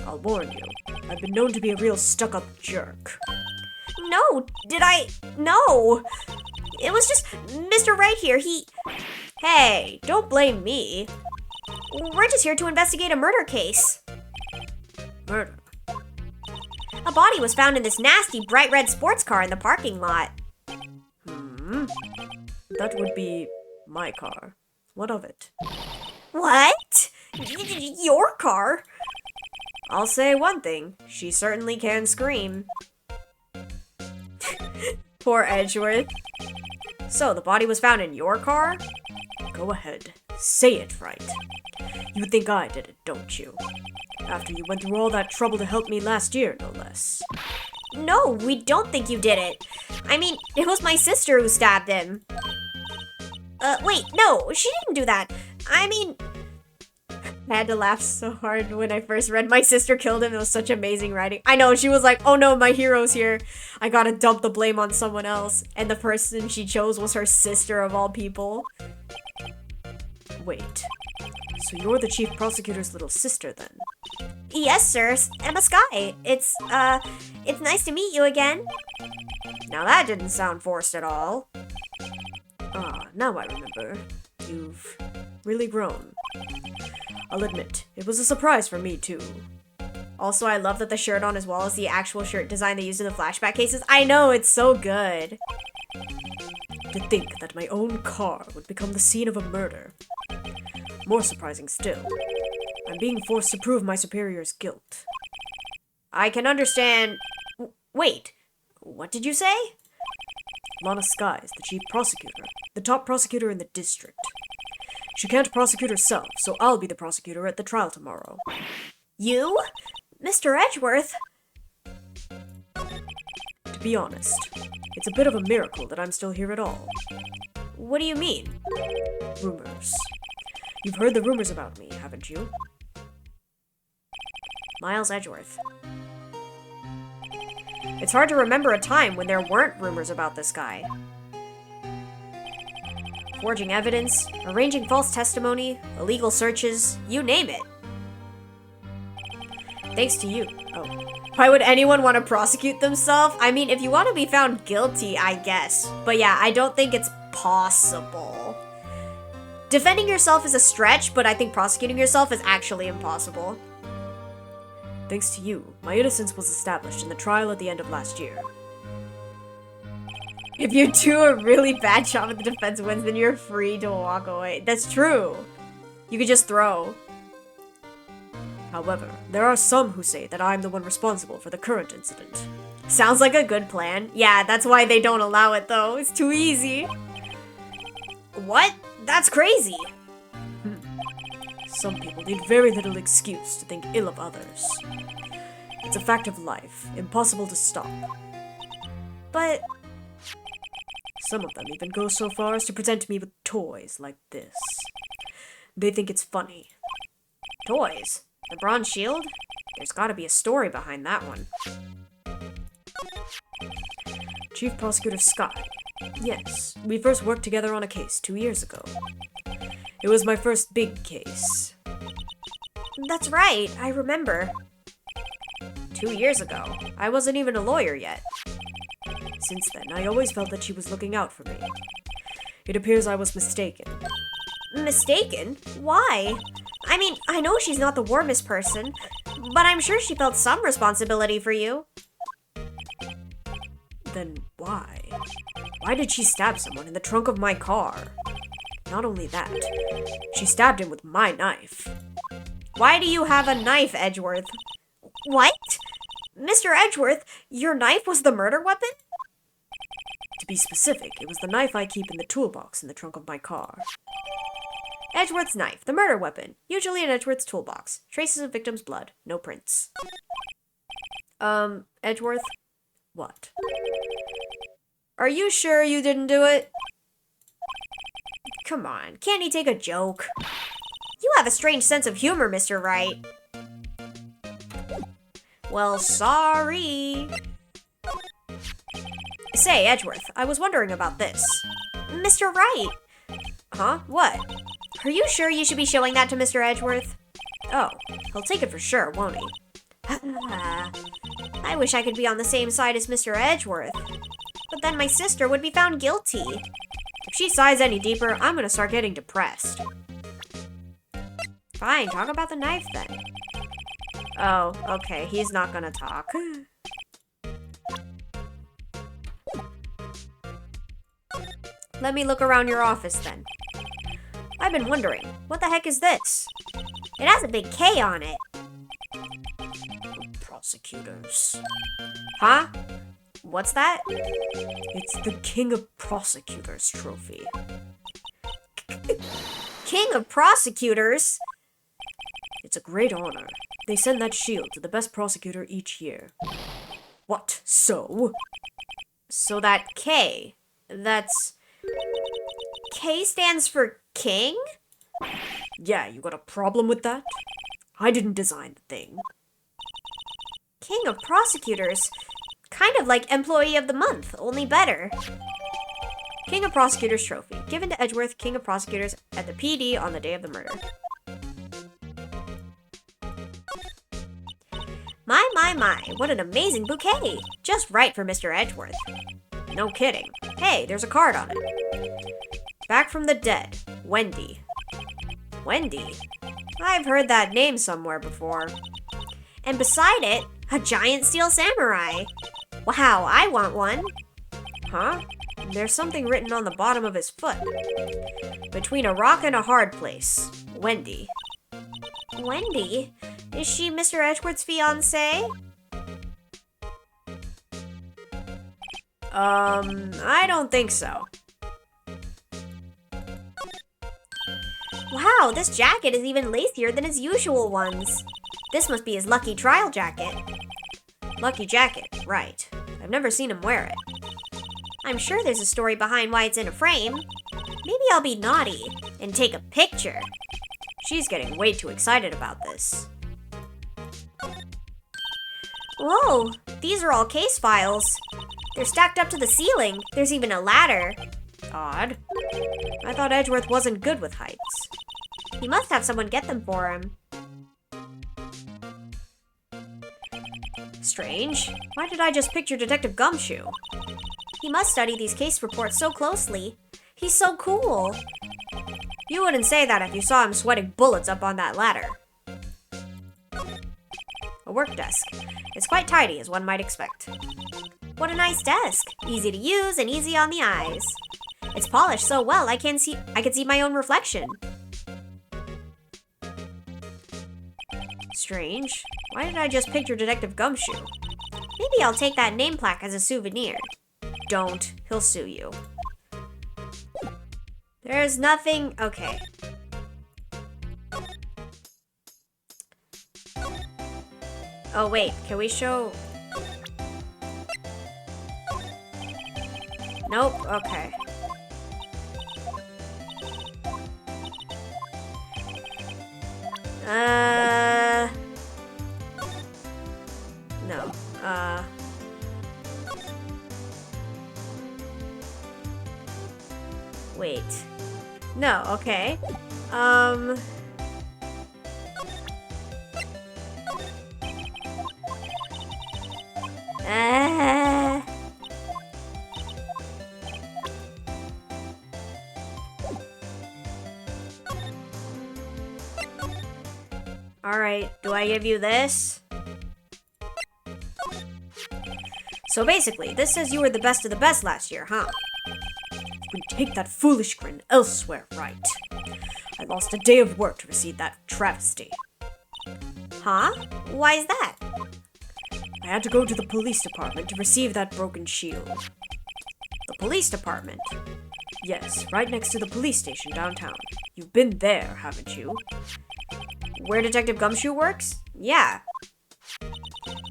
I'll warn you, I've been known to be a real stuck-up jerk. No! No! It was just Mr. Wright here, Hey, don't blame me. We're just here to investigate a murder case. Murder? A body was found in this nasty bright red sports car in the parking lot. That would be my car. What of it? What? Your car? I'll say one thing, she certainly can scream. Poor Edgeworth. So, the body was found in your car? Go ahead, say it right. You think I did it, don't you? After you went through all that trouble to help me last year, no less. No, we don't think you did it. I mean, it was my sister who stabbed him. Wait, no, she didn't do that. I mean... I had to laugh so hard when I first read My Sister Killed Him. It was such amazing writing. I know, she was like, oh no, my hero's here. I gotta dump the blame on someone else. And the person she chose was her sister of all people. Wait, so you're the chief prosecutor's little sister then? Yes, sir. Emma Sky. It's nice to meet you again. Now that didn't sound forced at all. Ah, now I remember. You've really grown. I'll admit, it was a surprise for me too. Also, I love that the shirt on his wall is the actual shirt design they used in the flashback cases. I know, it's so good. To think that my own car would become the scene of a murder. More surprising still, I'm being forced to prove my superior's guilt. I can understand... Wait, what did you say? Lana Sky is the chief prosecutor, the top prosecutor in the district. She can't prosecute herself, so I'll be the prosecutor at the trial tomorrow. You? Mr. Edgeworth? To be honest, it's a bit of a miracle that I'm still here at all. What do you mean? Rumors. You've heard the rumors about me, haven't you? Miles Edgeworth. It's hard to remember a time when there weren't rumors about this guy. Forging evidence, arranging false testimony, illegal searches, you name it. Thanks to you. Oh. Why would anyone want to prosecute themselves? I mean, if you want to be found guilty, I guess. But yeah, I don't think it's possible. Defending yourself is a stretch, but I think prosecuting yourself is actually impossible. Thanks to you, my innocence was established in the trial at the end of last year. If you do a really bad job and the defense wins, then you're free to walk away. That's true. You could just throw. However, there are some who say that I'm the one responsible for the current incident. Sounds like a good plan. Yeah, that's why they don't allow it though. It's too easy. What? That's crazy. Some people need very little excuse to think ill of others. It's a fact of life, impossible to stop. But... some of them even go so far as to present me with toys like this. They think it's funny. Toys? The bronze shield? There's gotta be a story behind that one. Chief Prosecutor Scott. Yes, we first worked together on a case 2 years ago. It was my first big case. That's right, I remember. 2 years ago. I wasn't even a lawyer yet. Since then, I always felt that she was looking out for me. It appears I was mistaken. Mistaken? Why? I mean, I know she's not the warmest person, but I'm sure she felt some responsibility for you. Then why? Why did she stab someone in the trunk of my car? Not only that, she stabbed him with my knife. Why do you have a knife, Edgeworth? What? Mr. Edgeworth, your knife was the murder weapon? To be specific, it was the knife I keep in the toolbox in the trunk of my car. Edgeworth's knife, the murder weapon, usually in Edgeworth's toolbox. Traces of victim's blood, no prints. Edgeworth? What? Are you sure you didn't do it? Come on, can't he take a joke? You have a strange sense of humor, Mr. Wright. Well, sorry. Say, Edgeworth, I was wondering about this. Mr. Wright! Huh? What? Are you sure you should be showing that to Mr. Edgeworth? Oh, he'll take it for sure, won't he? I wish I could be on the same side as Mr. Edgeworth. But then my sister would be found guilty. If she sighs any deeper, I'm gonna start getting depressed. Fine, talk about the knife then. Oh, okay, he's not gonna talk. Let me look around your office then. I've been wondering, what the heck is this? It has a big K on it. Prosecutors. Huh? What's that? It's the King of Prosecutors trophy. King of Prosecutors? It's a great honor. They send that shield to the best prosecutor each year. What, so? So that K, that's... K stands for king? Yeah, you got a problem with that? I didn't design the thing. King of Prosecutors? Kind of like Employee of the Month, only better. King of Prosecutors trophy, given to Edgeworth, King of Prosecutors, at the PD on the day of the murder. My, what an amazing bouquet! Just right for Mr. Edgeworth. No kidding. Hey, there's a card on it. Back from the dead, Wendy. Wendy? I've heard that name somewhere before. And beside it, a giant steel samurai. Wow, I want one. Huh? There's something written on the bottom of his foot. Between a rock and a hard place, Wendy. Wendy? Is she Mr. Edgeworth's fiancée? I don't think so. Wow, this jacket is even lacier than his usual ones. This must be his lucky trial jacket. Lucky jacket, right. I've never seen him wear it. I'm sure there's a story behind why it's in a frame. Maybe I'll be naughty and take a picture. She's getting way too excited about this. Whoa, these are all case files. They're stacked up to the ceiling. There's even a ladder. Odd. I thought Edgeworth wasn't good with heights. He must have someone get them for him. Strange. Why did I just picture Detective Gumshoe? He must study these case reports so closely. He's so cool. You wouldn't say that if you saw him sweating bullets up on that ladder. A work desk. It's quite tidy, as one might expect. What a nice desk. Easy to use and easy on the eyes. It's polished so well I can see my own reflection. Strange. Why did I just picture Detective Gumshoe? Maybe I'll take that name plaque as a souvenir. Don't. He'll sue you. There's nothing... Okay. Oh, wait. Can we show... Nope. Okay. No. Wait. No, okay. Alright, do I give you this? So basically, this says you were the best of the best last year, huh? We take that foolish grin elsewhere, right? I lost a day of work to receive that travesty. Huh? Why is that? I had to go to the police department to receive that broken shield. The police department? Yes, right next to the police station downtown. You've been there, haven't you? Where Detective Gumshoe works? Yeah.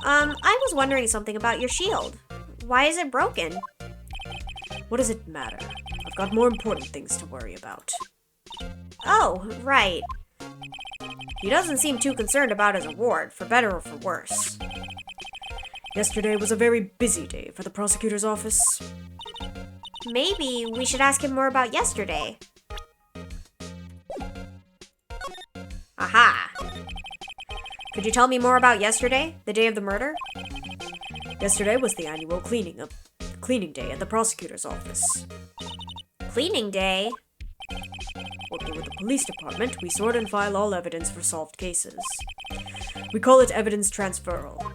I was wondering something about your shield. Why is it broken? What does it matter? I've got more important things to worry about. Oh, right. He doesn't seem too concerned about his award, for better or for worse. Yesterday was a very busy day for the prosecutor's office. Maybe we should ask him more about yesterday. Aha! Could you tell me more about yesterday, the day of the murder? Yesterday was the annual cleaning day at the prosecutor's office. Cleaning day? Working with the police department, we sort and file all evidence for solved cases. We call it evidence transferal.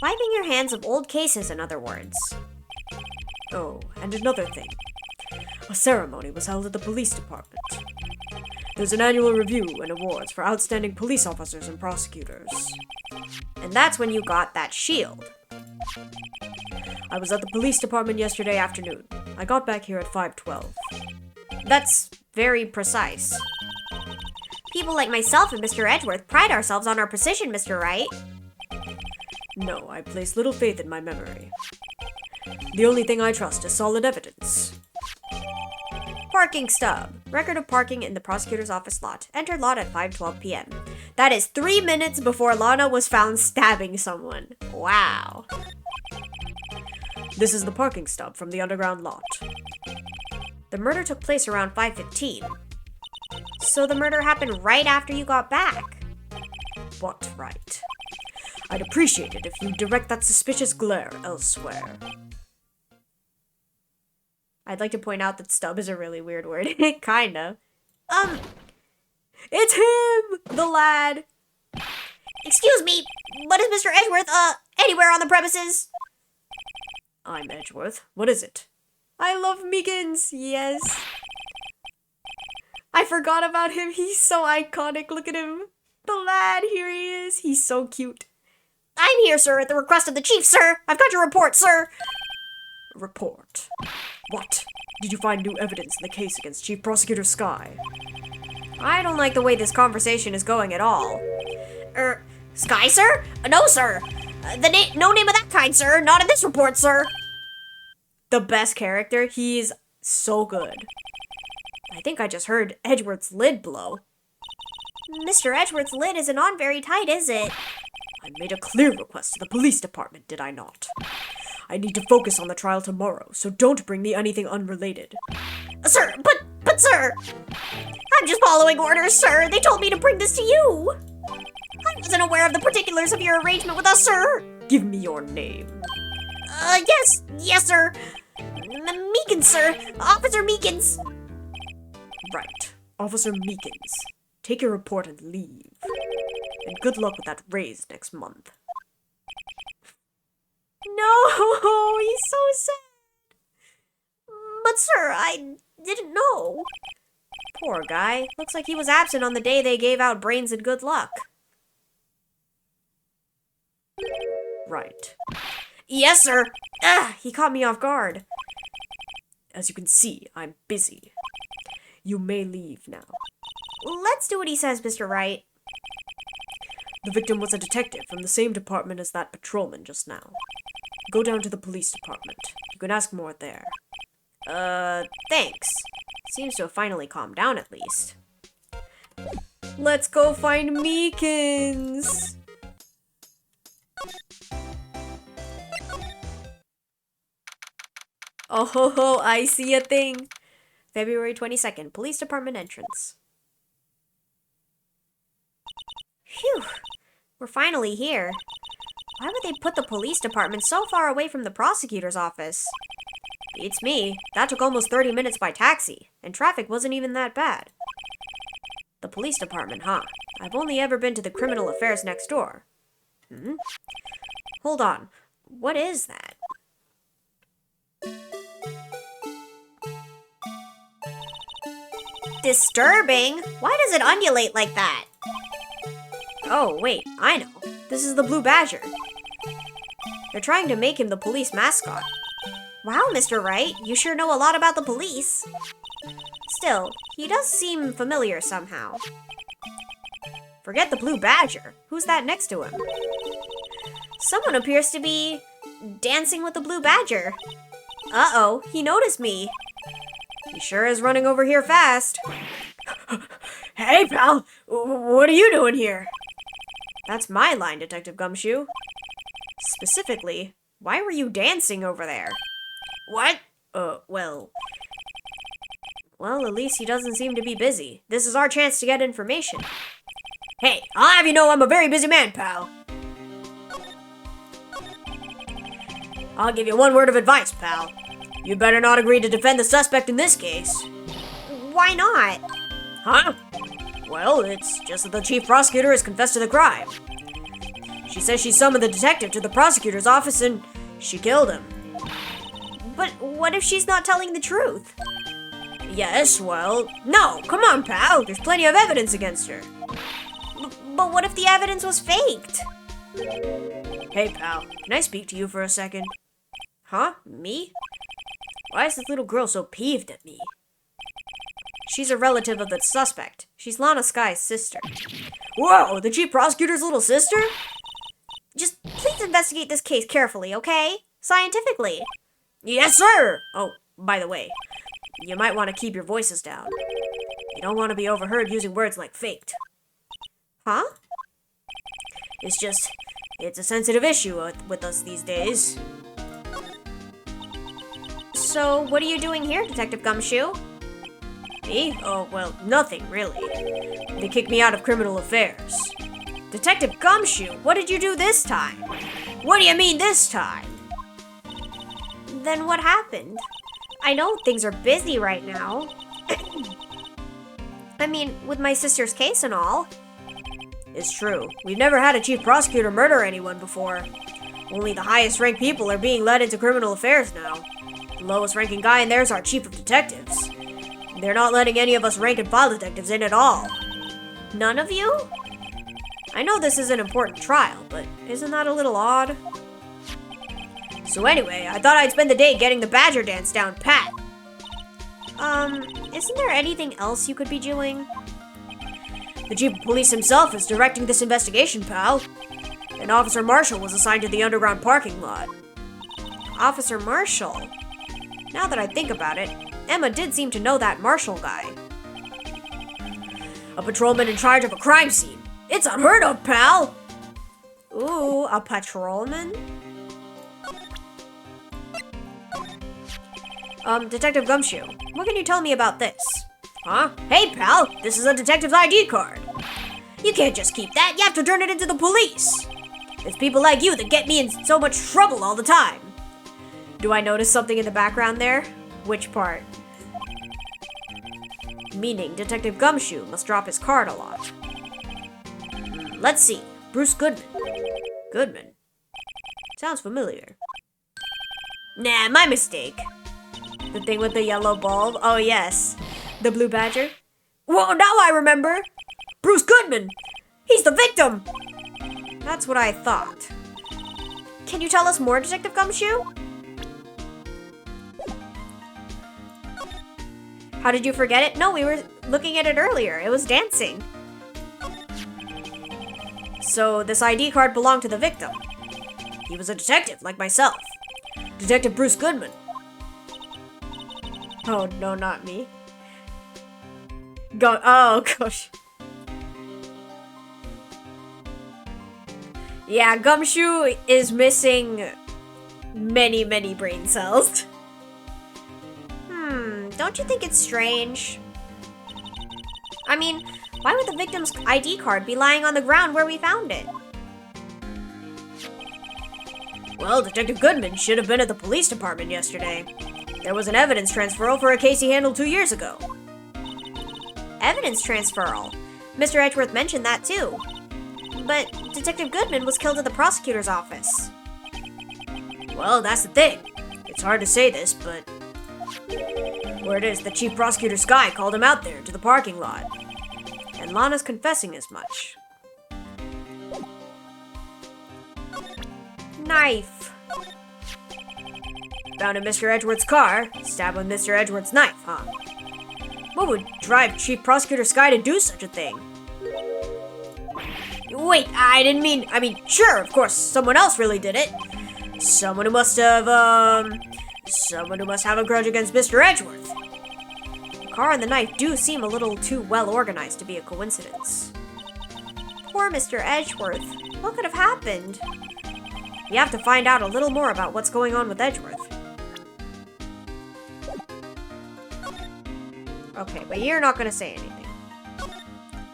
Wiping your hands of old cases, in other words. Oh, and another thing. A ceremony was held at the police department. There's an annual review and awards for outstanding police officers and prosecutors. And that's when you got that shield. I was at the police department yesterday afternoon. I got back here at 5:12. That's very precise. People like myself and Mr. Edgeworth pride ourselves on our precision, Mr. Wright. No, I place little faith in my memory. The only thing I trust is solid evidence. Parking stub. Record of parking in the prosecutor's office lot. Entered lot at 5:12 p.m. That is 3 minutes before Lana was found stabbing someone. Wow. This is the parking stub from the underground lot. The murder took place around 5:15. So the murder happened right after you got back. What right? I'd appreciate it if you direct that suspicious glare elsewhere. I'd like to point out that stub is a really weird word. Kinda. It's him! The lad! Excuse me, but is Mr. Edgeworth, anywhere on the premises? I'm Edgeworth. What is it? I love Meekins, yes. I forgot about him. He's so iconic. Look at him. The lad, here he is. He's so cute. I'm here, sir, at the request of the chief, sir. I've got your report, sir. Report? What? Did you find new evidence in the case against Chief Prosecutor Sky? I don't like the way this conversation is going at all. Sky, sir? No, sir. No name of that kind, sir. Not in this report, sir. The best character. He's so good. I think I just heard Edgeworth's lid blow. Mr. Edgeworth's lid isn't on very tight, is it? I made a clear request to the police department, did I not? I need to focus on the trial tomorrow, so don't bring me anything unrelated. Sir, but sir! I'm just following orders, sir. They told me to bring this to you. I wasn't aware of the particulars of your arrangement with us, sir. Give me your name. Yes, sir. Meekins, sir. Officer Meekins. Right. Officer Meekins. Take your report and leave. And good luck with that raise next month. No, he's so sad. But sir, I didn't know. Poor guy. Looks like he was absent on the day they gave out brains and good luck. Right. Yes, sir. He caught me off guard. As you can see, I'm busy. You may leave now. Let's do what he says, Mr. Wright. The victim was a detective from the same department as that patrolman just now. Go down to the police department. You can ask more there. Thanks. Seems to have finally calmed down at least. Let's go find Meekins! Oh ho ho, I see a thing! February 22nd, police department entrance. Phew, we're finally here. Why would they put the police department so far away from the prosecutor's office? Beats me. That took almost 30 minutes by taxi, and traffic wasn't even that bad. The police department, huh? I've only ever been to the criminal affairs next door. Hold on. What is that? Disturbing? Why does it undulate like that? Oh, wait, I know. This is the Blue Badger. They're trying to make him the police mascot. Wow, Mr. Wright, you sure know a lot about the police. Still, he does seem familiar somehow. Forget the Blue Badger. Who's that next to him? Someone appears to be dancing with the Blue Badger. Uh-oh, he noticed me. He sure is running over here fast. Hey, pal, what are you doing here? That's my line, Detective Gumshoe. Specifically, why were you dancing over there? What? Well, at least he doesn't seem to be busy. This is our chance to get information. Hey, I'll have you know I'm a very busy man, pal. I'll give you one word of advice, pal. You better not agree to defend the suspect in this case. Why not? Huh? Well, it's just that the chief prosecutor has confessed to the crime. She says she summoned the detective to the prosecutor's office and she killed him. But what if she's not telling the truth? Yes, well, no, come on, pal. There's plenty of evidence against her. But what if the evidence was faked? Hey, pal, can I speak to you for a second? Huh? Me? Why is this little girl so peeved at me? She's a relative of the suspect. She's Lana Sky's sister. Whoa, the chief prosecutor's little sister? Just please investigate this case carefully, okay? Scientifically. Yes, sir! Oh, by the way, you might want to keep your voices down. You don't want to be overheard using words like faked. Huh? It's a sensitive issue with us these days. So, what are you doing here, Detective Gumshoe? Me? Oh, well, nothing, really. They kicked me out of criminal affairs. Detective Gumshoe, what did you do this time? What do you mean this time? Then what happened? I know things are busy right now. I mean, with my sister's case and all. It's true. We've never had a chief prosecutor murder anyone before. Only the highest ranked people are being led into criminal affairs now. The lowest ranking guy in there is our chief of detectives. They're not letting any of us rank and file detectives in at all. None of you? I know this is an important trial, but isn't that a little odd? So anyway, I thought I'd spend the day getting the Badger dance down pat. Isn't there anything else you could be doing? The chief of police himself is directing this investigation, pal. And Officer Marshall was assigned to the underground parking lot. Officer Marshall? Now that I think about it, Emma did seem to know that Marshall guy. A patrolman in charge of a crime scene. It's unheard of, pal! Ooh, a patrolman? Detective Gumshoe, what can you tell me about this? Huh? Hey, pal, this is a detective's ID card. You can't just keep that, you have to turn it into the police. It's people like you that get me in so much trouble all the time. Do I notice something in the background there? Which part? Meaning Detective Gumshoe must drop his card a lot. Let's see. Bruce Goodman. Goodman? Sounds familiar. Nah, my mistake. The thing with the yellow bulb? Oh, yes. The Blue Badger? Whoa, now I remember! Bruce Goodman! He's the victim! That's what I thought. Can you tell us more, Detective Gumshoe? How did you forget it? No, we were looking at it earlier. It was dancing. So, this ID card belonged to the victim. He was a detective, like myself. Detective Bruce Goodman. Oh, no, not me. Oh, gosh. Yeah, Gumshoe is missing many, many brain cells. Don't you think it's strange? I mean, why would the victim's ID card be lying on the ground where we found it? Well, Detective Goodman should have been at the police department yesterday. There was an evidence transferal for a case he handled 2 years ago. Evidence transferal? Mr. Edgeworth mentioned that too. But Detective Goodman was killed at the prosecutor's office. Well, that's the thing. It's hard to say this, but word is the chief prosecutor Sky called him out there to the parking lot. And Lana's confessing as much. Knife. Found in Mr. Edgeworth's car, stabbed with Mr. Edgeworth's knife, huh? What would drive Chief Prosecutor Sky to do such a thing? Wait, I mean, sure, of course, someone else really did it. Someone who must have a grudge against Mr. Edgeworth. The car and the knife do seem a little too well organized to be a coincidence. Poor Mr. Edgeworth. What could have happened? We have to find out a little more about what's going on with Edgeworth. Okay, but you're not gonna say anything.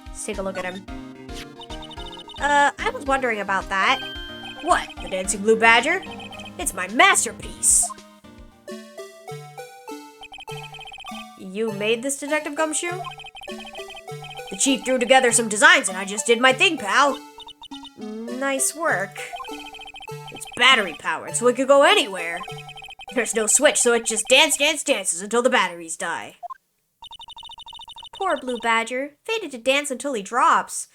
Let's take a look at him. I was wondering about that. What, the Dancing Blue Badger? It's my masterpiece! You made this, Detective Gumshoe? The chief threw together some designs and I just did my thing, pal. Nice work. It's battery powered, so it could go anywhere. There's no switch, so it just dances until the batteries die. Poor Blue Badger. Fated to dance until he drops.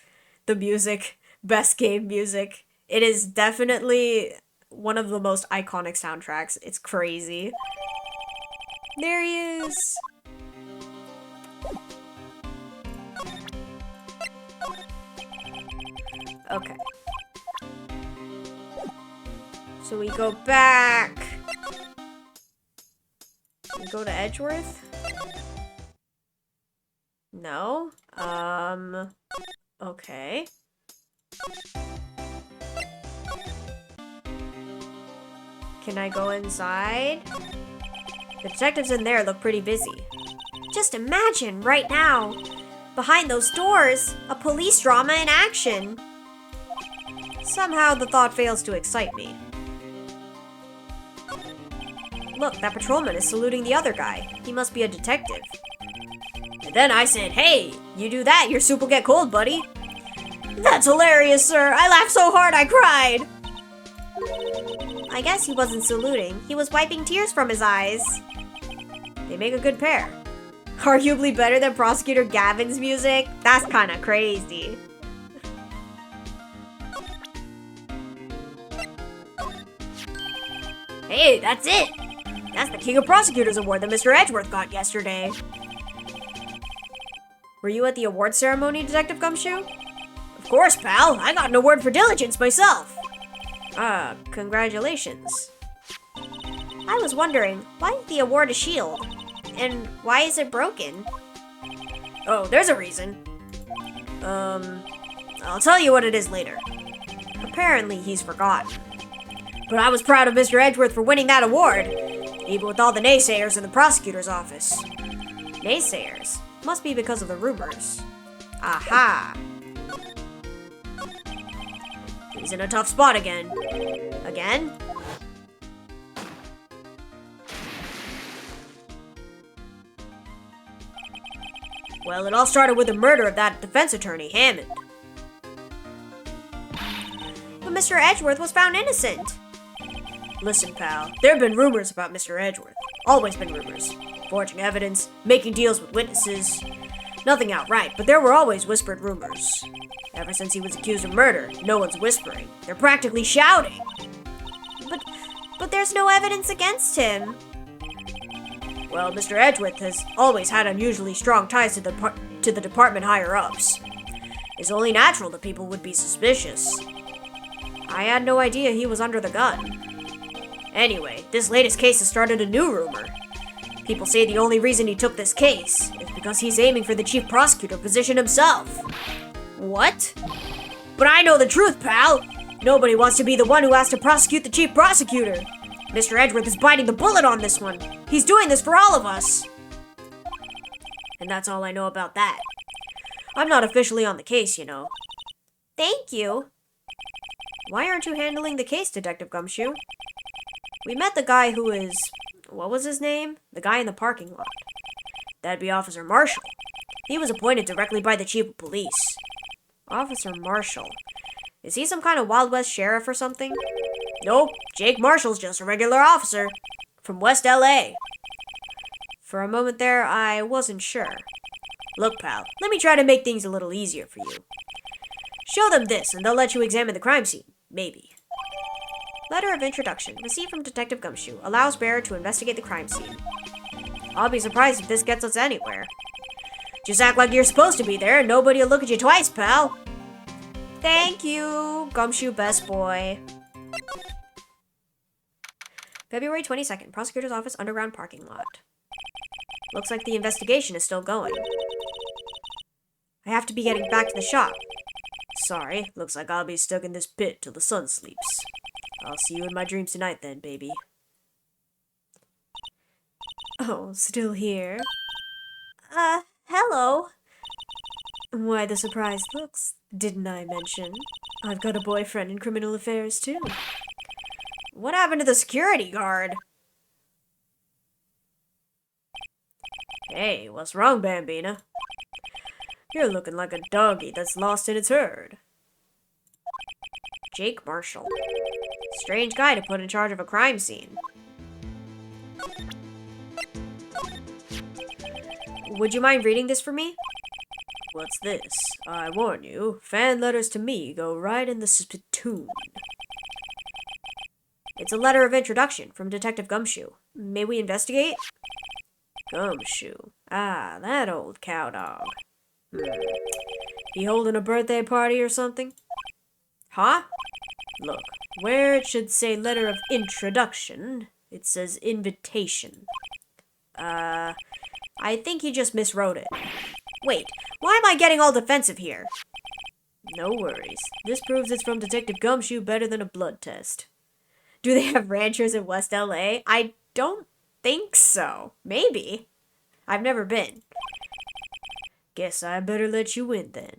The music. Best game music. It is definitely one of the most iconic soundtracks. It's crazy. There he is. Okay. So we go back. We go to Edgeworth? No? Okay. Can I go inside? The detectives in there look pretty busy. Just imagine, right now, behind those doors, a police drama in action. Somehow the thought fails to excite me. Look, that patrolman is saluting the other guy. He must be a detective. And then I said, hey, you do that, your soup will get cold, buddy. That's hilarious, sir. I laughed so hard I cried. I guess he wasn't saluting. He was wiping tears from his eyes. They make a good pair. Arguably better than Prosecutor Gavin's music? That's kinda crazy. Hey, that's it! That's the King of Prosecutors Award that Mr. Edgeworth got yesterday. Were you at the award ceremony, Detective Gumshoe? Of course, pal. I got an award for diligence myself. Congratulations. I was wondering, why is the award a shield? And why is it broken? Oh, there's a reason. I'll tell you what it is later. Apparently, he's forgotten. But I was proud of Mr. Edgeworth for winning that award, even with all the naysayers in the prosecutor's office. Naysayers? Must be because of the rumors. Aha! He's in a tough spot again. Again? Well, it all started with the murder of that defense attorney, Hammond. But Mr. Edgeworth was found innocent. Listen, pal, there have been rumors about Mr. Edgeworth. Always been rumors. Forging evidence, making deals with witnesses. Nothing outright, but there were always whispered rumors. Ever since he was accused of murder, no one's whispering. They're practically shouting. But there's no evidence against him. Well, Mr. Edgeworth has always had unusually strong ties to the department higher-ups. It's only natural that people would be suspicious. I had no idea he was under the gun. Anyway, this latest case has started a new rumor. People say the only reason he took this case is because he's aiming for the chief prosecutor position himself. What? But I know the truth, pal! Nobody wants to be the one who has to prosecute the chief prosecutor. Mr. Edgeworth is biting the bullet on this one. He's doing this for all of us. And that's all I know about that. I'm not officially on the case, you know. Thank you. Why aren't you handling the case, Detective Gumshoe? We met the guy who is... what was his name? The guy in the parking lot. That'd be Officer Marshall. He was appointed directly by the chief of police. Officer Marshall. Is he some kind of Wild West sheriff or something? Nope, Jake Marshall's just a regular officer. From West LA. For a moment there, I wasn't sure. Look, pal, let me try to make things a little easier for you. Show them this, and they'll let you examine the crime scene. Maybe. Letter of introduction, received from Detective Gumshoe, allows bearer to investigate the crime scene. I'll be surprised if this gets us anywhere. Just act like you're supposed to be there, and nobody'll look at you twice, pal. Thank you, Gumshoe best boy. February 22nd, Prosecutor's Office underground parking lot. Looks like the investigation is still going. I have to be getting back to the shop. Sorry, looks like I'll be stuck in this pit till the sun sleeps. I'll see you in my dreams tonight then, baby. Oh, still here? Hello. Why the surprised looks? Didn't I mention? I've got a boyfriend in criminal affairs, too. What happened to the security guard? Hey, what's wrong, Bambina? You're looking like a doggy that's lost in its herd. Jake Marshall. Strange guy to put in charge of a crime scene. Would you mind reading this for me? What's this? I warn you, fan letters to me go right in the spittoon. It's a letter of introduction from Detective Gumshoe. May we investigate? Gumshoe. Ah, that old cowdog. He holding a birthday party or something? Huh? Look, where it should say letter of introduction, it says invitation. I think he just miswrote it. Wait, why am I getting all defensive here? No worries. This proves it's from Detective Gumshoe better than a blood test. Do they have ranchers in West LA? I don't think so. Maybe. I've never been. Guess I better let you in then.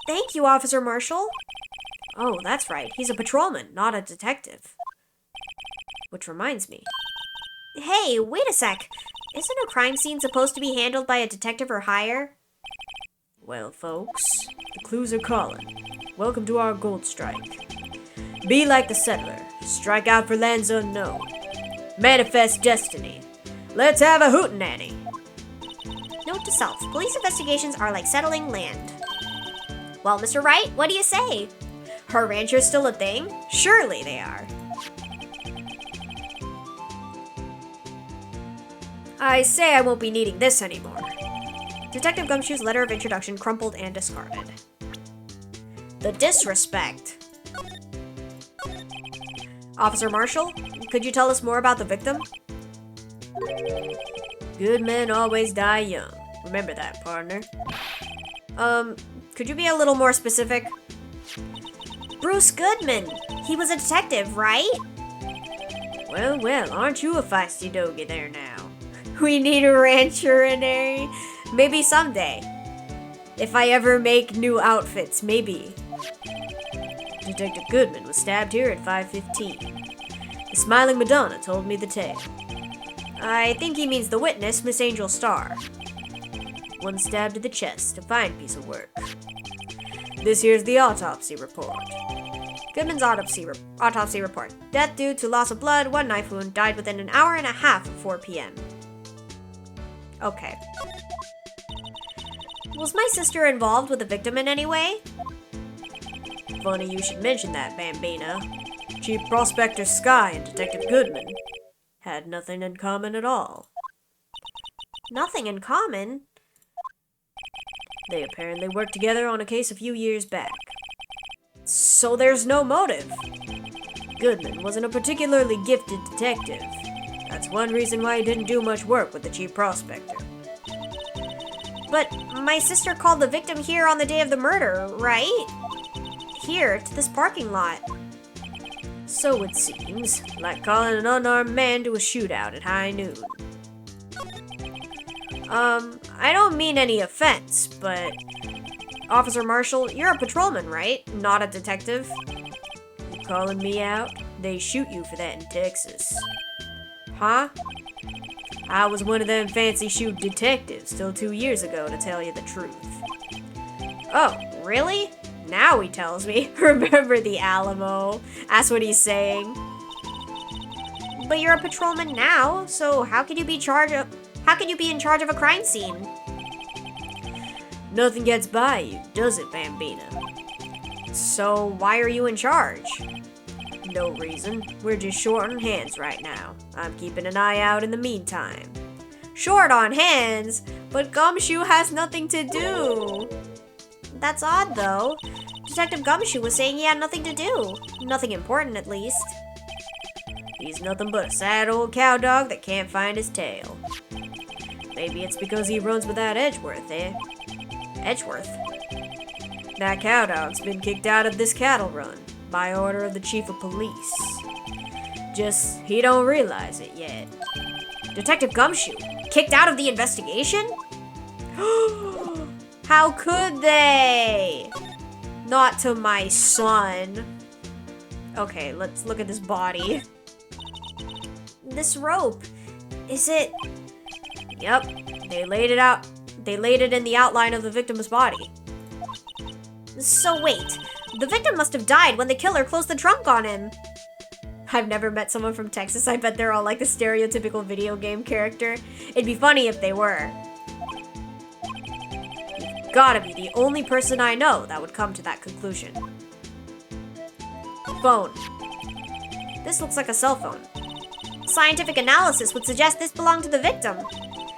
Thank you, Officer Marshall. Oh, that's right. He's a patrolman, not a detective. Which reminds me. Hey, wait a sec. Isn't a crime scene supposed to be handled by a detective or higher? Well, folks, the clues are calling. Welcome to our gold strike. Be like the settler. Strike out for lands unknown. Manifest destiny. Let's have a hootenanny. Note to self. Police investigations are like settling land. Well, Mr. Wright, what do you say? Are ranchers still a thing? Surely they are. I say I won't be needing this anymore. Detective Gumshoe's letter of introduction crumpled and discarded. The disrespect. Officer Marshall, could you tell us more about the victim? Good men always die young. Remember that, partner. Could you be a little more specific? Bruce Goodman. He was a detective, right? Well, aren't you a feisty doggy there now? We need a rancher in there. Maybe someday. If I ever make new outfits, maybe. Detective Goodman was stabbed here at 5:15. The Smiling Madonna told me the tale. I think he means the witness, Miss Angel Starr. One stab to the chest, a fine piece of work. This here's the autopsy report. Goodman's autopsy report. Death due to loss of blood, one knife wound, died within an hour and a half of 4 p.m. Okay. Was my sister involved with the victim in any way? Funny you should mention that, Bambina. Chief Prospector Sky and Detective Goodman had nothing in common at all. Nothing in common? They apparently worked together on a case a few years back. So there's no motive. Goodman wasn't a particularly gifted detective. That's one reason why he didn't do much work with the Chief Prospector. But my sister called the victim here on the day of the murder, right? Here, to this parking lot. So it seems, like calling an unarmed man to a shootout at high noon. I don't mean any offense, but... Officer Marshall, you're a patrolman, right? Not a detective? You calling me out? They shoot you for that in Texas. Huh? I was one of them fancy shoot detectives till 2 years ago, to tell you the truth. Oh, really? Now he tells me. Remember the Alamo. That's what he's saying. But you're a patrolman now, so how can you be in charge of a crime scene? Nothing gets by you, does it, Bambina? So why are you in charge? No reason. We're just short on hands right now. I'm keeping an eye out in the meantime. Short on hands? But Gumshoe has nothing to do. That's odd, though. Detective Gumshoe was saying he had nothing to do. Nothing important, at least. He's nothing but a sad old cowdog that can't find his tail. Maybe it's because he runs without Edgeworth, eh? Edgeworth? That cowdog's been kicked out of this cattle run by order of the chief of police. Just, he don't realize it yet. Detective Gumshoe? Kicked out of the investigation? How could they? Not to my son. Okay, let's look at this body. This rope, is it? Yep, they laid it out. They laid it in the outline of the victim's body. So wait, the victim must have died when the killer closed the trunk on him. I've never met someone from Texas. I bet they're all like the stereotypical video game character. It'd be funny if they were. You've gotta be the only person I know that would come to that conclusion. Phone. This looks like a cell phone. Scientific analysis would suggest this belonged to the victim.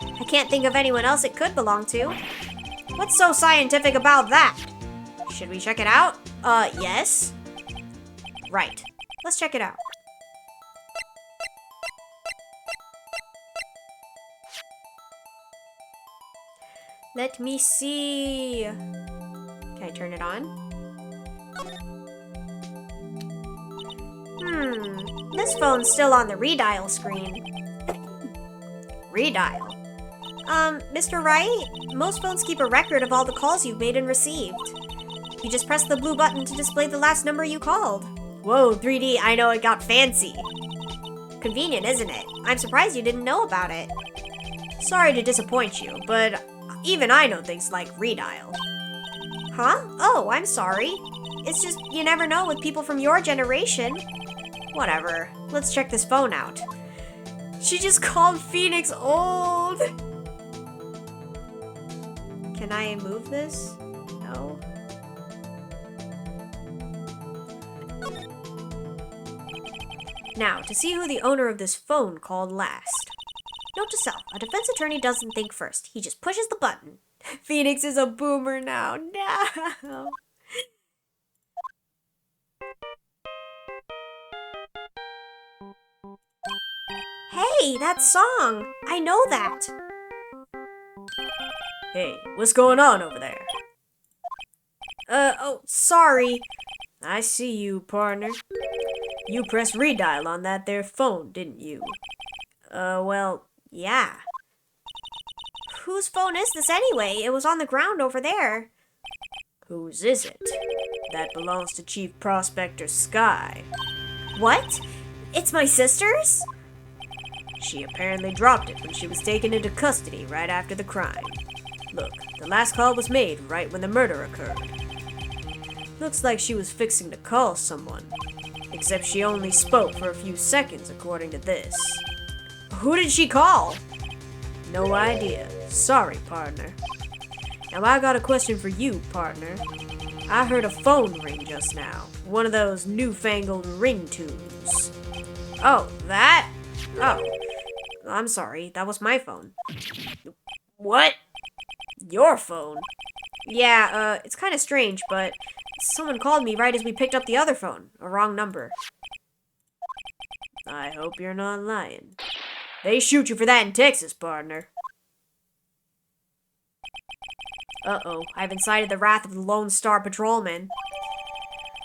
I can't think of anyone else it could belong to. What's so scientific about that? Should we check it out? Yes. Right. Let's check it out. Let me see. Can I turn it on? This phone's still on the redial screen. Redial? Mr. Wright? Most phones keep a record of all the calls you've made and received. You just press the blue button to display the last number you called. Whoa, 3D, I know it got fancy. Convenient, isn't it? I'm surprised you didn't know about it. Sorry to disappoint you, but even I know things like redial. Huh? Oh, I'm sorry. It's just, you never know with people from your generation. Whatever. Let's check this phone out. She just called Phoenix old. Can I move this? No. Now, to see who the owner of this phone called last. Note to self, a defense attorney doesn't think first. He just pushes the button. Phoenix is a boomer now. No. Hey, that song! I know that! Hey, what's going on over there? Oh, sorry. I see you, partner. You pressed redial on that there phone, didn't you? Well, yeah. Whose phone is this anyway? It was on the ground over there. Whose is it? That belongs to Chief Prospector Sky. What? It's my sister's? She apparently dropped it when she was taken into custody right after the crime. Look, the last call was made right when the murder occurred. Looks like she was fixing to call someone. Except she only spoke for a few seconds, according to this. Who did she call? No idea. Sorry, partner. Now I got a question for you, partner. I heard a phone ring just now. One of those newfangled ringtones. Oh, that? Oh. I'm sorry, that was my phone. What? Your phone? Yeah, it's kind of strange, but someone called me right as we picked up the other phone. A wrong number. I hope you're not lying. They shoot you for that in Texas, partner. Uh-oh, I've incited the wrath of the Lone Star Patrolman.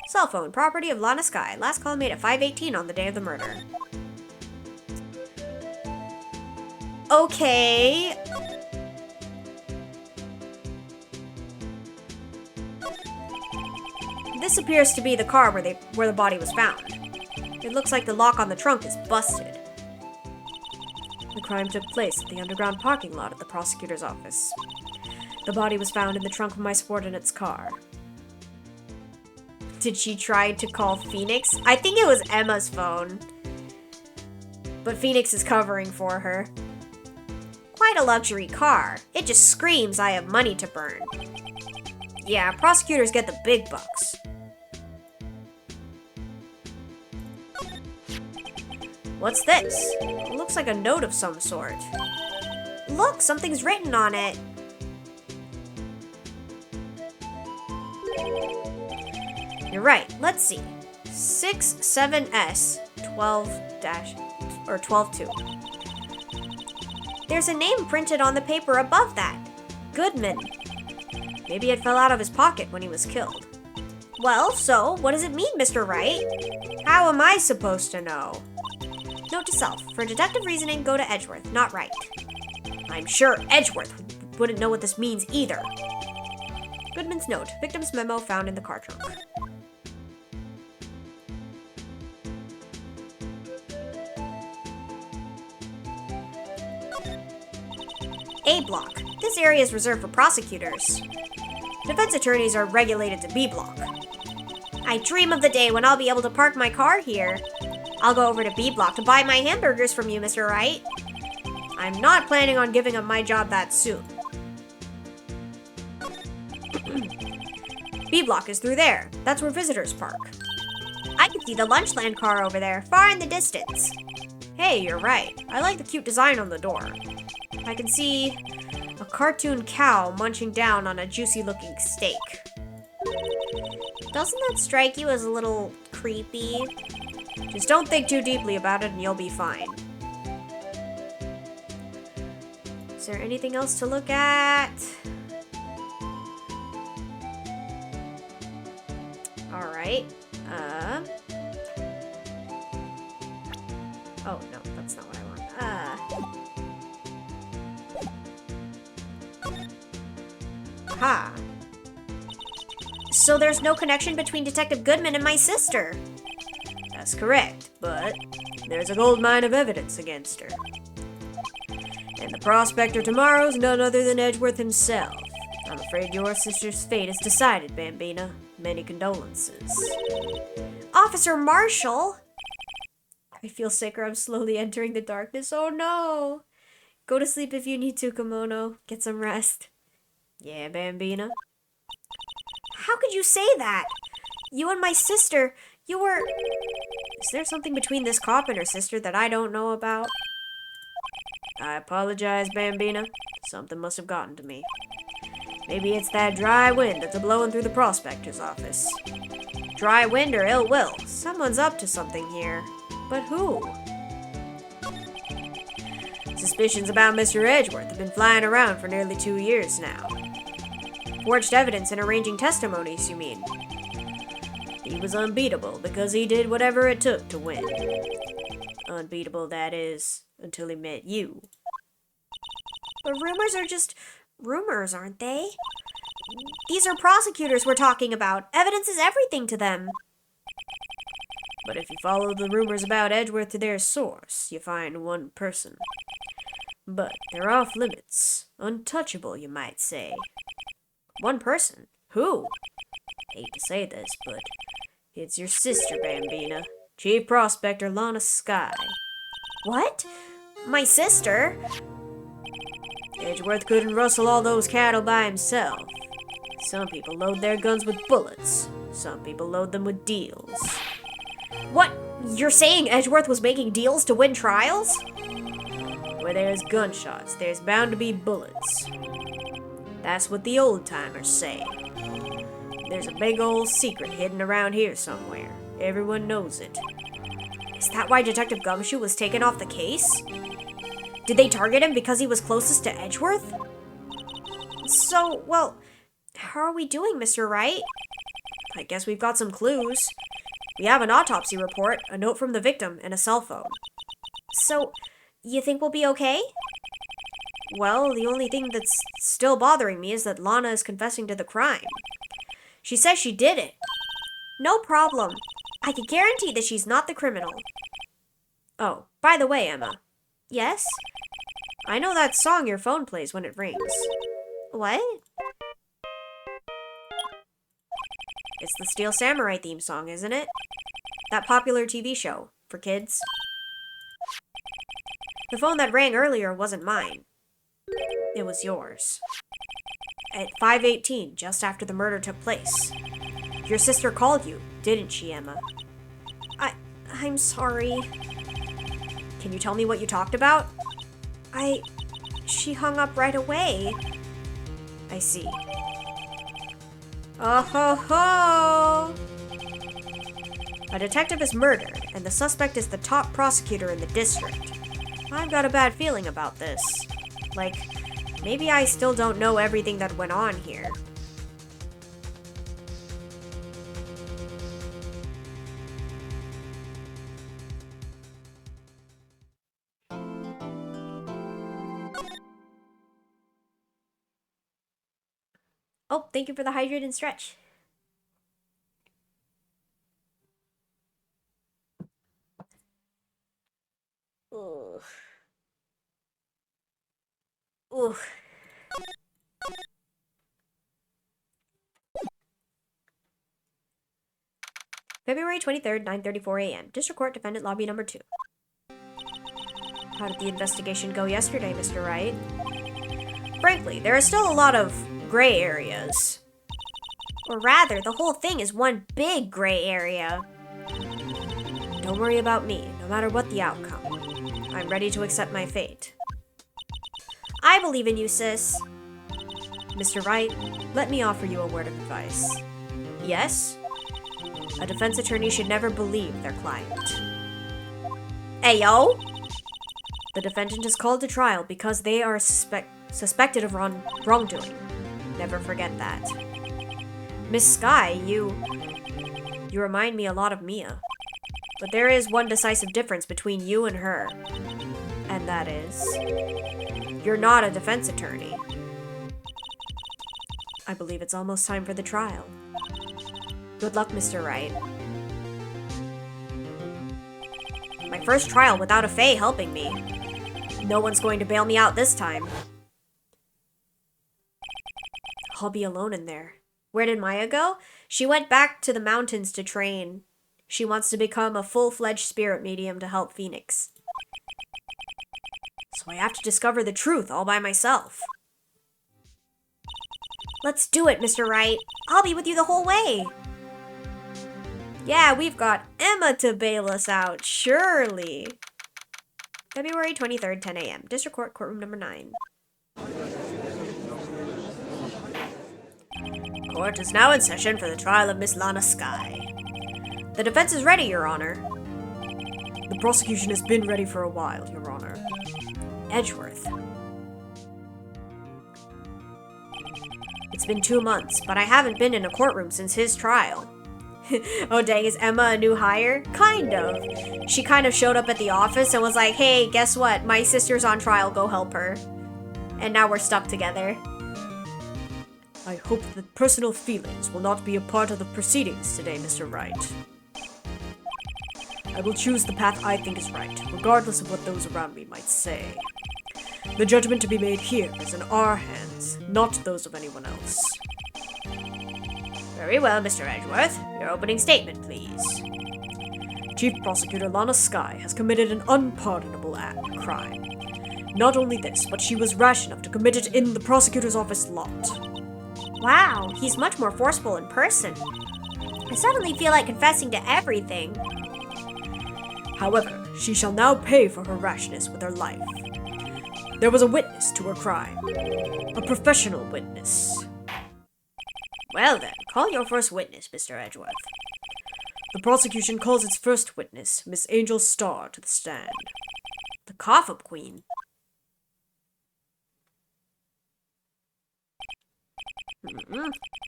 Cell phone, property of Lana Sky. Last call made at 5:18 on the day of the murder. Okay. This appears to be the car where the body was found. It looks like the lock on the trunk is busted. The crime took place at the underground parking lot at the prosecutor's office. The body was found in the trunk of my subordinate's car. Did she try to call Phoenix? I think it was Emma's phone. But Phoenix is covering for her. Quite a luxury car. It just screams I have money to burn. Yeah, prosecutors get the big bucks. What's this? It looks like a note of some sort. Look, something's written on it. You're right, let's see. 67S 12-2. There's a name printed on the paper above that. Goodman. Maybe it fell out of his pocket when he was killed. Well, so, what does it mean, Mr. Wright? How am I supposed to know? Note to self, for deductive reasoning, go to Edgeworth, not Wright. I'm sure Edgeworth wouldn't know what this means either. Goodman's note, victim's memo found in the car trunk. A block. This area is reserved for prosecutors. Defense attorneys are regulated to B block. I dream of the day when I'll be able to park my car here. I'll go over to B block to buy my hamburgers from you, Mr. Wright. I'm not planning on giving up my job that soon. B block is through there. That's where visitors park. I can see the Lunchland car over there, far in the distance. Hey, you're right. I like the cute design on the door. I can see a cartoon cow munching down on a juicy-looking steak. Doesn't that strike you as a little creepy? Just don't think too deeply about it and you'll be fine. Is there anything else to look at? Alright. Oh, no, that's not what I want. Ha. So there's no connection between Detective Goodman and my sister. That's correct, but there's a gold mine of evidence against her. And the prospector tomorrow's none other than Edgeworth himself. I'm afraid your sister's fate is decided, Bambina. Many condolences. Officer Marshall! I feel sick or I'm slowly entering the darkness. Oh no! Go to sleep if you need to, Kimono. Get some rest. Yeah, Bambina? How could you say that? You and my sister, you were... Is there something between this cop and her sister that I don't know about? I apologize, Bambina. Something must have gotten to me. Maybe it's that dry wind that's a-blowing through the prospector's office. Dry wind or ill will. Someone's up to something here. But who? Suspicions about Mr. Edgeworth have been flying around for nearly 2 years now. Forged evidence and arranging testimonies, you mean? He was unbeatable because he did whatever it took to win. Unbeatable, that is, until he met you. But rumors are just rumors, aren't they? These are prosecutors we're talking about. Evidence is everything to them. But if you follow the rumors about Edgeworth to their source, you find one person. But they're off limits. Untouchable, you might say. One person? Who? Hate to say this, but it's your sister, Bambina. Chief Prospector Lana Skye. What? My sister? Edgeworth couldn't rustle all those cattle by himself. Some people load their guns with bullets. Some people load them with deals. What? You're saying Edgeworth was making deals to win trials? Where there's gunshots, there's bound to be bullets. That's what the old-timers say. There's a big old secret hidden around here somewhere. Everyone knows it. Is that why Detective Gumshoe was taken off the case? Did they target him because he was closest to Edgeworth? So, well, how are we doing, Mr. Wright? I guess we've got some clues. We have an autopsy report, a note from the victim, and a cell phone. So, you think we'll be okay? Well, the only thing that's still bothering me is that Lana is confessing to the crime. She says she did it. No problem. I can guarantee that she's not the criminal. Oh, by the way, Emma. Yes? I know that song your phone plays when it rings. What? It's the Steel Samurai theme song, isn't it? That popular TV show for kids. The phone that rang earlier wasn't mine. It was yours. At 5:18, just after the murder took place. Your sister called you, didn't she, Emma? I'm sorry. Can you tell me what you talked about? She hung up right away. I see. Oh ho ho! A detective is murdered, and the suspect is the top prosecutor in the district. I've got a bad feeling about this. Like, maybe I still don't know everything that went on here. Oh, thank you for the hydrate and stretch. Ugh. Ugh. February 23rd, 9:34 a.m. District Court, Defendant Lobby Number 2. How did the investigation go yesterday, Mr. Wright? Frankly, there are still a lot of gray areas. Or rather, the whole thing is one big gray area. Don't worry about me, no matter what the outcome. I'm ready to accept my fate. I believe in you, sis. Mr. Wright, let me offer you a word of advice. Yes? A defense attorney should never believe their client. Ayo! The defendant is called to trial because they are suspected of wrongdoing. Never forget that. Miss Sky, you remind me a lot of Mia. But there is one decisive difference between you and her. And that is, you're not a defense attorney. I believe it's almost time for the trial. Good luck, Mr. Wright. My first trial without a Fae helping me. No one's going to bail me out this time. I'll be alone in there. Where did Maya go? She went back to the mountains to train. She wants to become a full-fledged spirit medium to help Phoenix. So I have to discover the truth all by myself. Let's do it, Mr. Wright. I'll be with you the whole way. Yeah, we've got Emma to bail us out, surely. February 23rd, 10 a.m. District Court, Courtroom Number 9. Court is now in session for the trial of Miss Lana Sky. The defense is ready, Your Honor. The prosecution has been ready for a while, Your Honor. Edgeworth. It's been 2 months, but I haven't been in a courtroom since his trial. Oh dang, is Emma a new hire? Kind of. She kind of showed up at the office and was like, hey, guess what? My sister's on trial, go help her. And now we're stuck together. I hope that personal feelings will not be a part of the proceedings today, Mr. Wright. I will choose the path I think is right, regardless of what those around me might say. The judgment to be made here is in our hands, not those of anyone else. Very well, Mr. Edgeworth. Your opening statement, please. Chief Prosecutor Lana Sky has committed an unpardonable crime. Not only this, but she was rash enough to commit it in the prosecutor's office lot. Wow, he's much more forceful in person. I suddenly feel like confessing to everything. However, she shall now pay for her rashness with her life. There was a witness to her crime. A professional witness. Well then, call your first witness, Mr. Edgeworth. The prosecution calls its first witness, Miss Angel Starr, to the stand. The cough-up queen.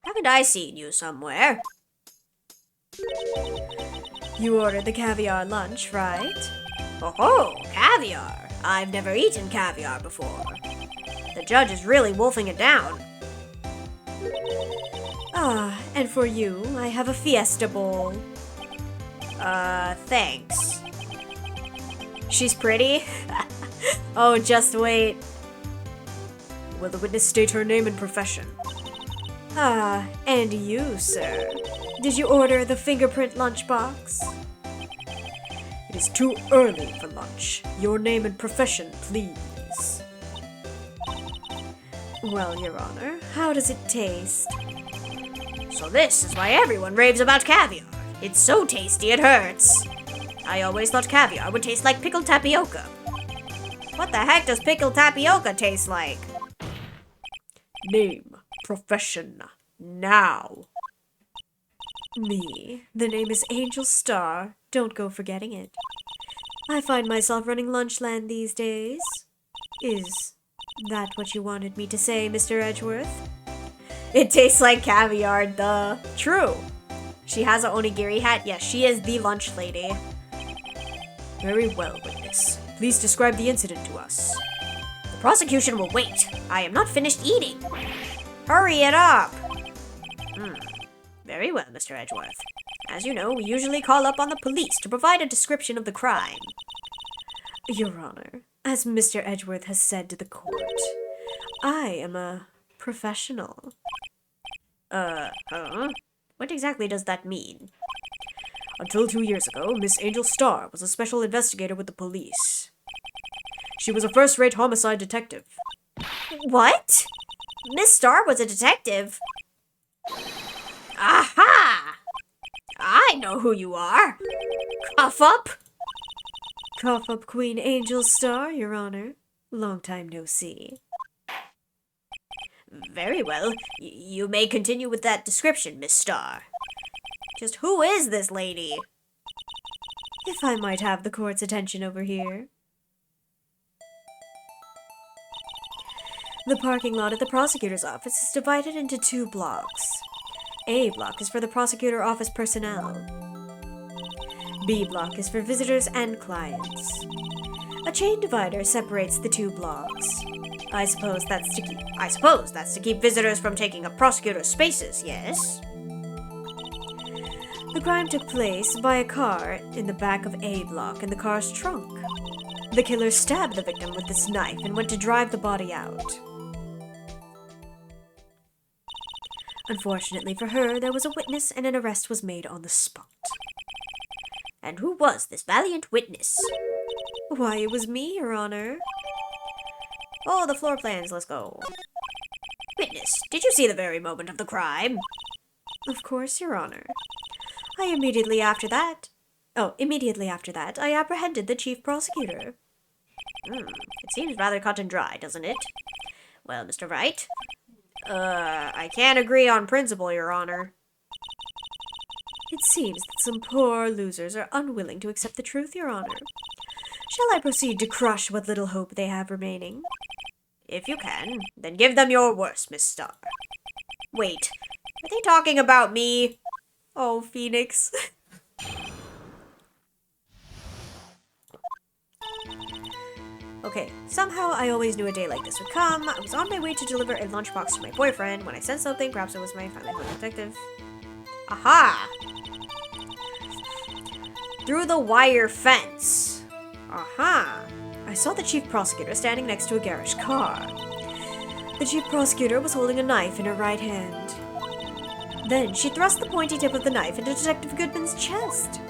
Haven't I seen you somewhere? You ordered the caviar lunch, right? Oh, caviar! I've never eaten caviar before. The judge is really wolfing it down. Ah, and for you, I have a fiesta bowl. Thanks. She's pretty? Oh, just wait. Will the witness state her name and profession? Ah, and you, sir. Did you order the fingerprint lunchbox? It is too early for lunch. Your name and profession, please. Well, Your Honor, how does it taste? So this is why everyone raves about caviar. It's so tasty it hurts. I always thought caviar would taste like pickled tapioca. What the heck does pickled tapioca taste like? Name, profession, now. Me. The name is Angel Star. Don't go forgetting it. I find myself running Lunchland these days. Is that what you wanted me to say, Mr. Edgeworth? It tastes like caviar, duh. True. She has an onigiri hat. Yes, she is the lunch lady. Very well, witness. Please describe the incident to us. The prosecution will wait. I am not finished eating. Hurry it up. Very well, Mr. Edgeworth. As you know, we usually call up on the police to provide a description of the crime. Your Honor, as Mr. Edgeworth has said to the court, I am a professional. What exactly does that mean? Until 2 years ago, Miss Angel Starr was a special investigator with the police. She was a first-rate homicide detective. What? Miss Starr was a detective? Aha! I know who you are. Cough up. Cough up Queen Angel Star, Your Honor. Long time no see. Very well. You may continue with that description, Miss Starr. Just who is this lady? If I might have the court's attention over here. The parking lot at the prosecutor's office is divided into 2 blocks. A block is for the prosecutor office personnel. B block is for visitors and clients. A chain divider separates the 2 blocks. I suppose that's to keep visitors from taking up prosecutor's spaces, yes? The crime took place by a car in the back of A block in the car's trunk. The killer stabbed the victim with this knife and went to drive the body out. Unfortunately for her, there was a witness and an arrest was made on the spot. And who was this valiant witness? Why, it was me, Your Honor. Oh, the floor plans, let's go. Witness, did you see the very moment of the crime? Of course, Your Honor. Immediately after that, I apprehended the chief prosecutor. It seems rather cut and dry, doesn't it? Well, Mr. Wright, I can't agree on principle, Your Honor. It seems that some poor losers are unwilling to accept the truth, Your Honor. Shall I proceed to crush what little hope they have remaining? If you can, then give them your worst, Miss Starr. Wait, are they talking about me? Oh, Phoenix. Okay, somehow I always knew a day like this would come. I was on my way to deliver a lunchbox to my boyfriend when I sensed something. Perhaps it was my family detective. Aha! Through the wire fence. Aha! I saw the chief prosecutor standing next to a garish car. The chief prosecutor was holding a knife in her right hand. Then she thrust the pointy tip of the knife into Detective Goodman's chest.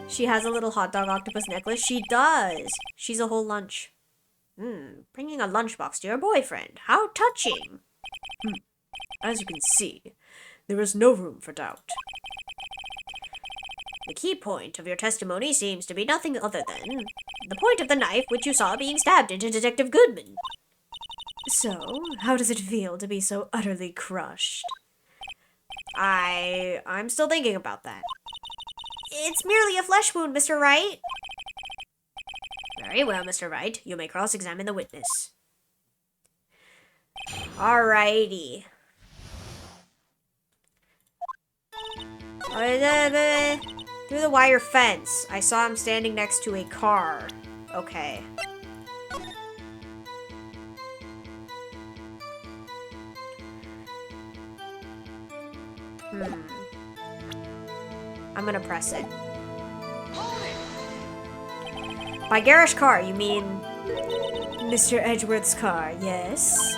She has a little hot dog octopus necklace. She does. She's a whole lunch. Bringing a lunchbox to your boyfriend. How touching. As you can see, there is no room for doubt. The key point of your testimony seems to be nothing other than the point of the knife which you saw being stabbed into Detective Goodman. So, how does it feel to be so utterly crushed? I'm still thinking about that. It's merely a flesh wound, Mr. Wright. Very well, Mr. Wright. You may cross-examine the witness. Alrighty. Through the wire fence. I saw him standing next to a car. Okay. I'm gonna press it. By garish car, you mean Mr. Edgeworth's car, yes?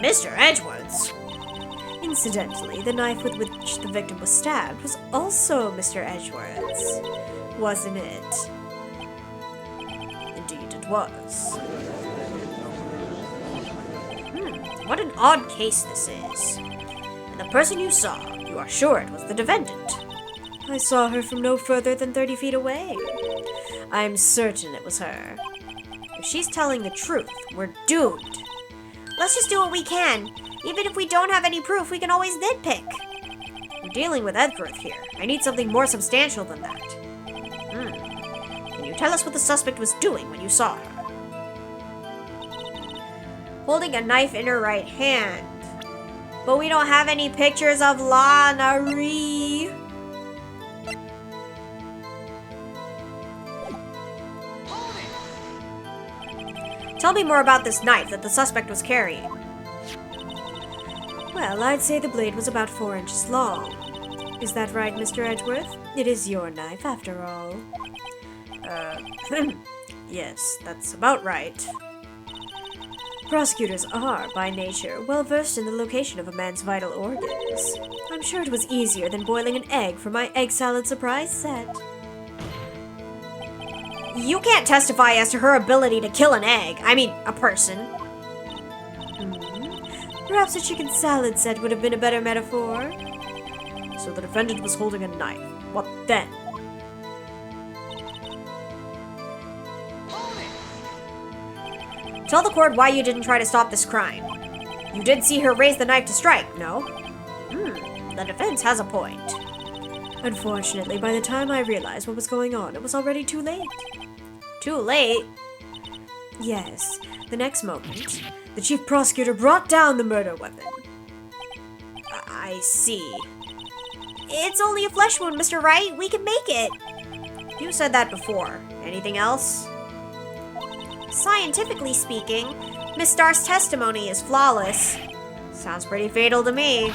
Mr. Edgeworth's? In Incidentally, the knife with which the victim was stabbed was also Mr. Edgeworth's, wasn't it? Indeed it was. What an odd case this is. And the person you saw, you are sure it was the defendant? I saw her from no further than 30 feet away. I'm certain it was her. If she's telling the truth, we're doomed. Let's just do what we can. Even if we don't have any proof, we can always nitpick. We're dealing with Edgeworth here. I need something more substantial than that. Can you tell us what the suspect was doing when you saw her? Holding a knife in her right hand. But we don't have any pictures of Lana Ree. Tell me more about this knife that the suspect was carrying. Well, I'd say the blade was about 4 inches long. Is that right, Mr. Edgeworth? It is your knife, after all. Yes, that's about right. Prosecutors are, by nature, well versed in the location of a man's vital organs. I'm sure it was easier than boiling an egg for my egg salad surprise set. You can't testify as to her ability to kill an egg. I mean, a person. Perhaps a chicken salad set would have been a better metaphor. So the defendant was holding a knife. What then? Tell the court why you didn't try to stop this crime. You did see her raise the knife to strike, no? The defense has a point. Unfortunately, by the time I realized what was going on, it was already too late. Too late? Yes. The next moment, the chief prosecutor brought down the murder weapon. I see. It's only a flesh wound, Mr. Wright. We can make it. You said that before. Anything else? Scientifically speaking, Miss Starr's testimony is flawless. Sounds pretty fatal to me.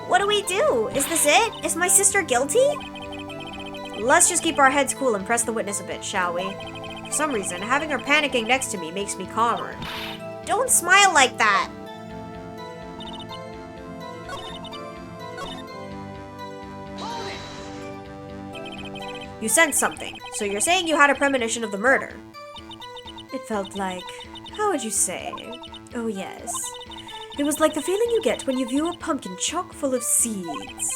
What do we do? Is this it? Is my sister guilty? Let's just keep our heads cool and press the witness a bit, shall we? For some reason, having her panicking next to me makes me calmer. Don't smile like that! You sensed something, so you're saying you had a premonition of the murder. It felt like, how would you say? Oh yes. It was like the feeling you get when you view a pumpkin chock full of seeds.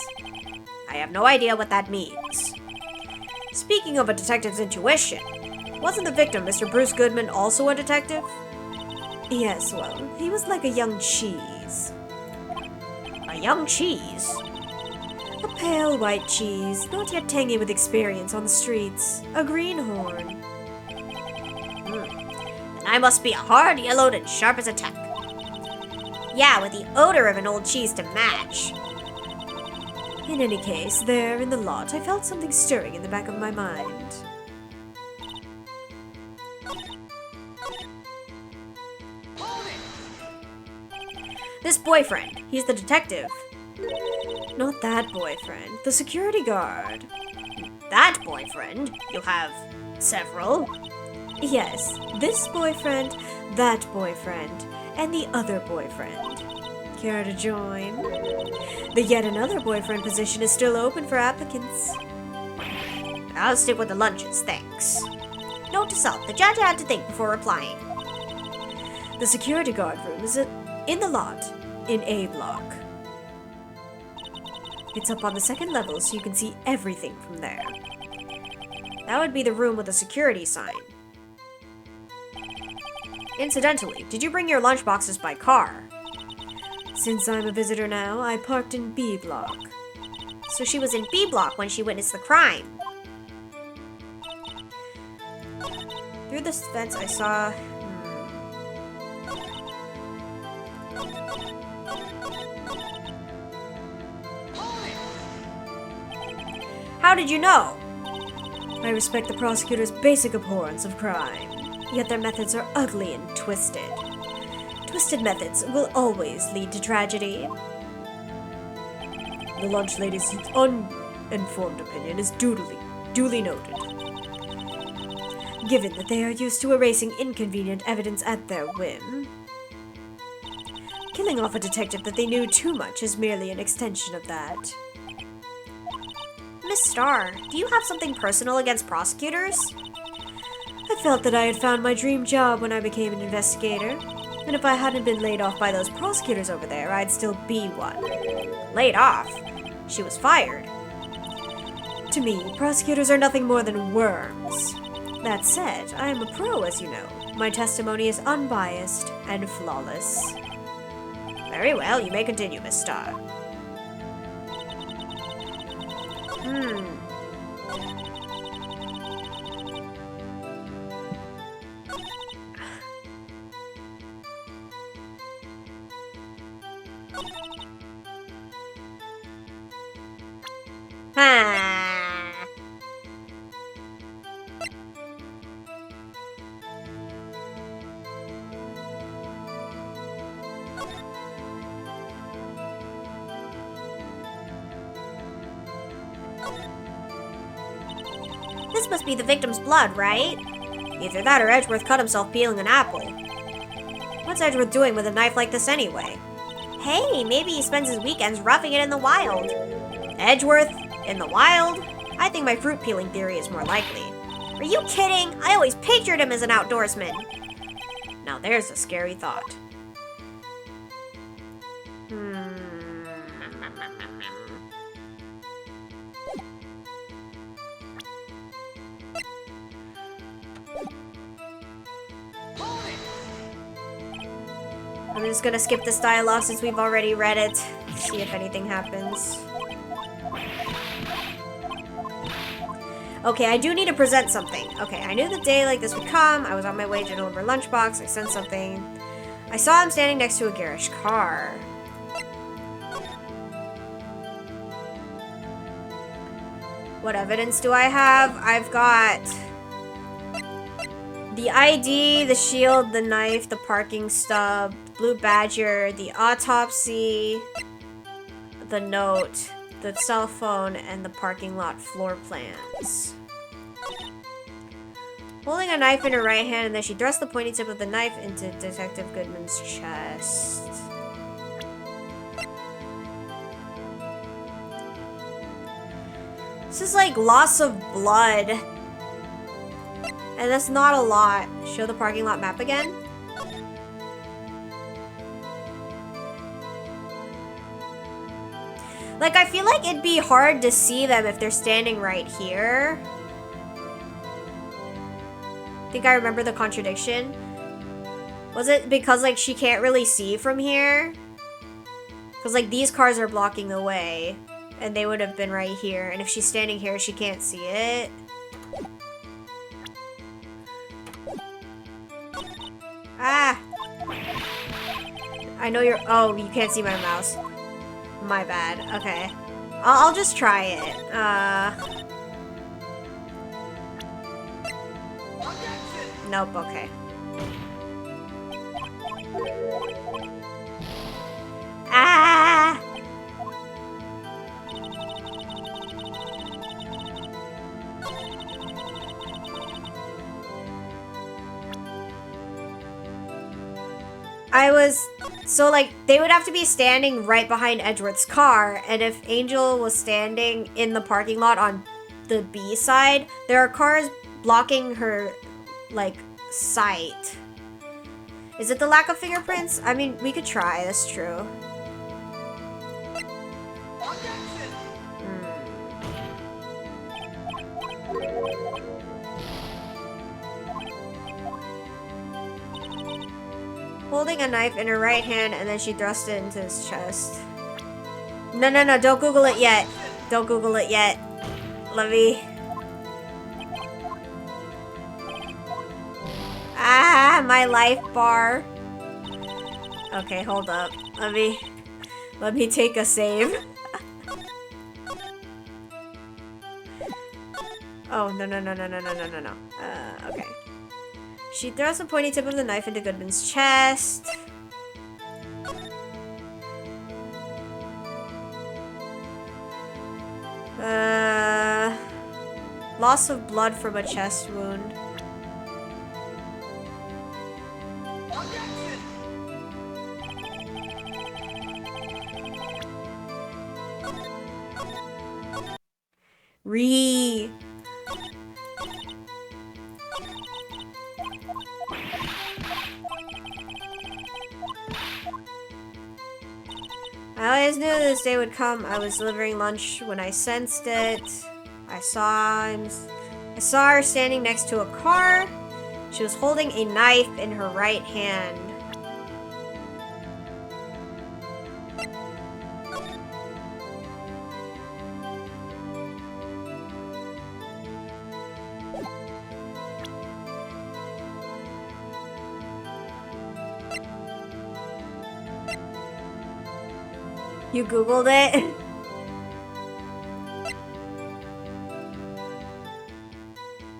I have no idea what that means. Speaking of a detective's intuition, wasn't the victim, Mr. Bruce Goodman, also a detective? Yes, well, he was like a young cheese. A young cheese? A pale white cheese, not yet tangy with experience on the streets. A greenhorn. Then I must be hard-yellowed and sharp as a tack. Yeah, with the odor of an old cheese to match. In any case, there in the lot, I felt something stirring in the back of my mind. This boyfriend, he's the detective. Not that boyfriend, the security guard. That boyfriend? You have several? Yes, this boyfriend, that boyfriend, and the other boyfriend. Care to join? The yet another boyfriend position is still open for applicants. I'll stick with the lunches, thanks. Note to self, the judge had to think before replying. The security guard room is in the lot, in A block. It's up on the second level, so you can see everything from there. That would be the room with the security sign. Incidentally, did you bring your lunchboxes by car? Since I'm a visitor now, I parked in B block. So she was in B block when she witnessed the crime. Through this fence I saw... How did you know? I respect the prosecutor's basic abhorrence of crime, yet their methods are ugly and twisted. Twisted methods will always lead to tragedy. The lunch lady's uninformed opinion is duly noted. Given that they are used to erasing inconvenient evidence at their whim. killing off a detective that they knew too much is merely an extension of that. Miss Starr, do you have something personal against prosecutors? I felt that I had found my dream job when I became an investigator. And if I hadn't been laid off by those prosecutors over there, I'd still be one. Laid off? She was fired. To me, prosecutors are nothing more than worms. That said, I am a pro, as you know. My testimony is unbiased and flawless. Very well, you may continue, Miss Starr. This must be the victim's blood, right? Either that or Edgeworth cut himself peeling an apple. What's Edgeworth doing with a knife like this anyway? Hey, maybe he spends his weekends roughing it in the wild. Edgeworth? In the wild? I think my fruit peeling theory is more likely. Are you kidding? I always pictured him as an outdoorsman. Now there's a scary thought. I'm just gonna skip this dialogue since we've already read it. See if anything happens. Okay, I do need to present something. Okay, I knew the day like this would come. I was on my way to deliver lunchbox. I sent something. I saw him standing next to a garish car. What evidence do I have? I've got the ID, the shield, the knife, the parking stub, blue badger, the autopsy, the note, the cell phone, and the parking lot floor plans. Holding a knife in her right hand, and then she thrust the pointy tip of the knife into Detective Goodman's chest. This is like loss of blood. And that's not a lot. Show the parking lot map again. Like, I feel like it'd be hard to see them if they're standing right here. I think I remember the contradiction. Was it because, like, she can't really see from here? Because, like, these cars are blocking the way. And they would have been right here. And if she's standing here, she can't see it. Ah! I know you're... Oh, you can't see my mouse. My bad. Okay. I'll just try it. Nope, okay. Ah! So, like, they would have to be standing right behind Edgeworth's car, and if Angel was standing in the parking lot on the B side, there are cars blocking her, like, sight. Is it the lack of fingerprints? I mean, we could try, that's true. Holding a knife in her right hand, and then she thrust it into his chest. No, don't Google it yet. Don't Google it yet. Let me... Ah, my life bar. Okay, hold up. Let me take a save. Oh, no. Okay. She throws the pointy tip of the knife into Goodman's chest. Loss of blood from a chest wound. Ree. I always knew this day would come. I was delivering lunch when I sensed it. I saw her standing next to a car. She was holding a knife in her right hand. You Googled it?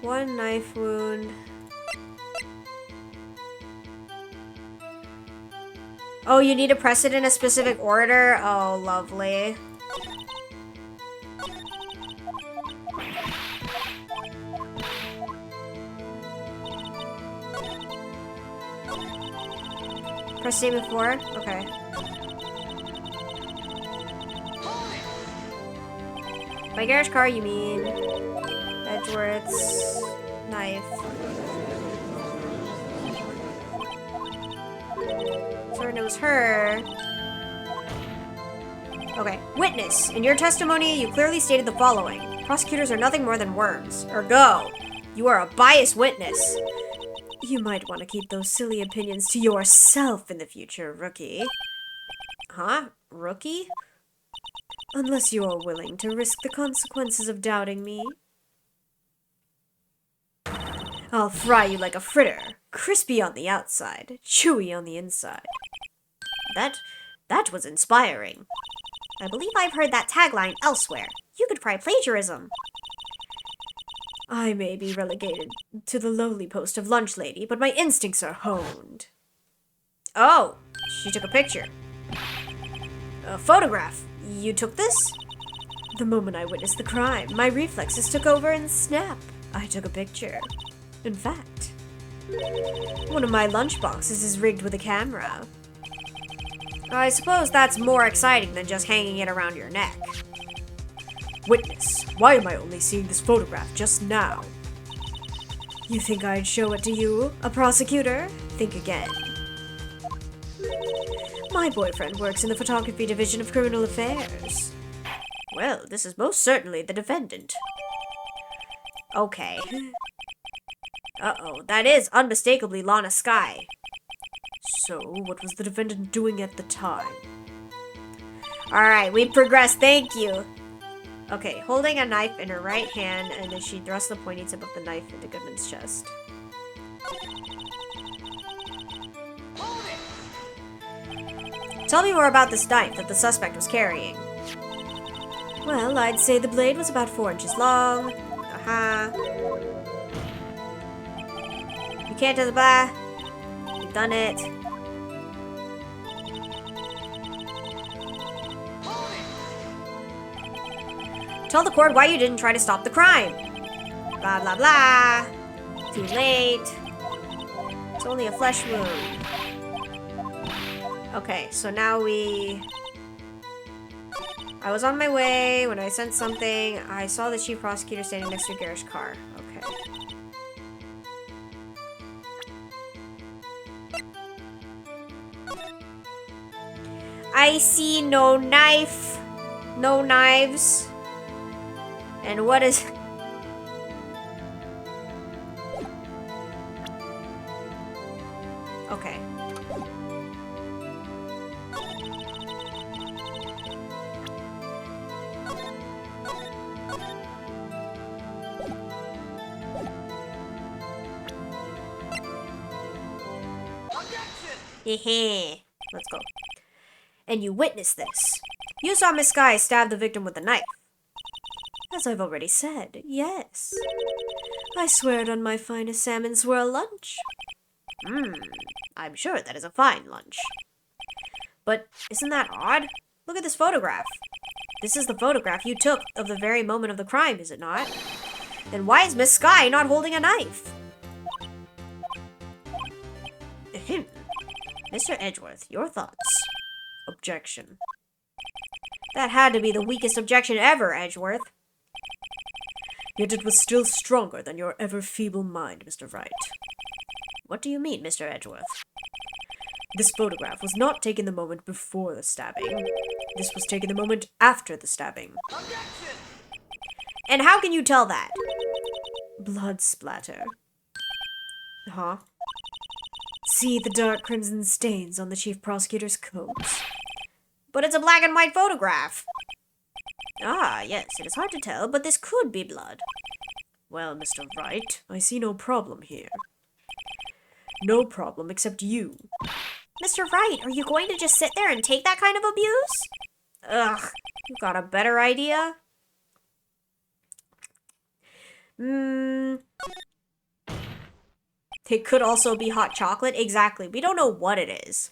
One knife wound. Oh, you need to press it in a specific order? Oh, lovely. Press statement 4? Okay. By garage car, you mean Edgeworth's knife. Certain it was her. Okay. Witness. In your testimony, you clearly stated the following. Prosecutors are nothing more than worms. Ergo, you are a biased witness. You might want to keep those silly opinions to yourself in the future, rookie. Huh? Rookie? Unless you are willing to risk the consequences of doubting me. I'll fry you like a fritter. Crispy on the outside, chewy on the inside. That was inspiring. I believe I've heard that tagline elsewhere. You could try plagiarism. I may be relegated to the lowly post of lunch lady, but my instincts are honed. Oh, she took a picture. A photograph. You took this? The moment I witnessed the crime, my reflexes took over and snap. I took a picture. In fact, one of my lunch boxes is rigged with a camera. I suppose that's more exciting than just hanging it around your neck. Witness, why am I only seeing this photograph just now? You think I'd show it to you, a prosecutor? Think again. My boyfriend works in the photography division of criminal affairs. Well, this is most certainly the defendant. Okay. Uh-oh, that is unmistakably Lana Skye. So, what was the defendant doing at the time? Alright, we progressed, thank you. Okay, holding a knife in her right hand, and then she thrusts the pointy tip of the knife into Goodman's chest. Tell me more about this knife that the suspect was carrying. Well, I'd say the blade was about 4 inches long. Aha. You can't do the blah. You've done it. Tell the court why you didn't try to stop the crime. Blah, blah, blah. Too late. It's only a flesh wound. Okay, so now I was on my way when I sensed something. I saw the chief prosecutor standing next to a garage car. Okay. I see no knife. No knives. And what is... Okay. Hehe. Let's go. And you witnessed this. You saw Miss Skye stab the victim with a knife. As I've already said, yes. I swear it on my finest salmon swirl lunch. I'm sure that is a fine lunch. But isn't that odd? Look at this photograph. This is the photograph you took of the very moment of the crime, is it not? Then why is Miss Skye not holding a knife? Ahem. Mr. Edgeworth, your thoughts? Objection. That had to be the weakest objection ever, Edgeworth. Yet it was still stronger than your ever-feeble mind, Mr. Wright. What do you mean, Mr. Edgeworth? This photograph was not taken the moment before the stabbing. This was taken the moment after the stabbing. And how can you tell that? Blood splatter. Huh? See the dark crimson stains on the chief prosecutor's coat. But it's a black and white photograph. Ah, yes, it is hard to tell, but this could be blood. Well, Mr. Wright, I see no problem here. No problem except you. Mr. Wright, are you going to just sit there and take that kind of abuse? Ugh, you got a better idea? It could also be hot chocolate. Exactly. We don't know what it is.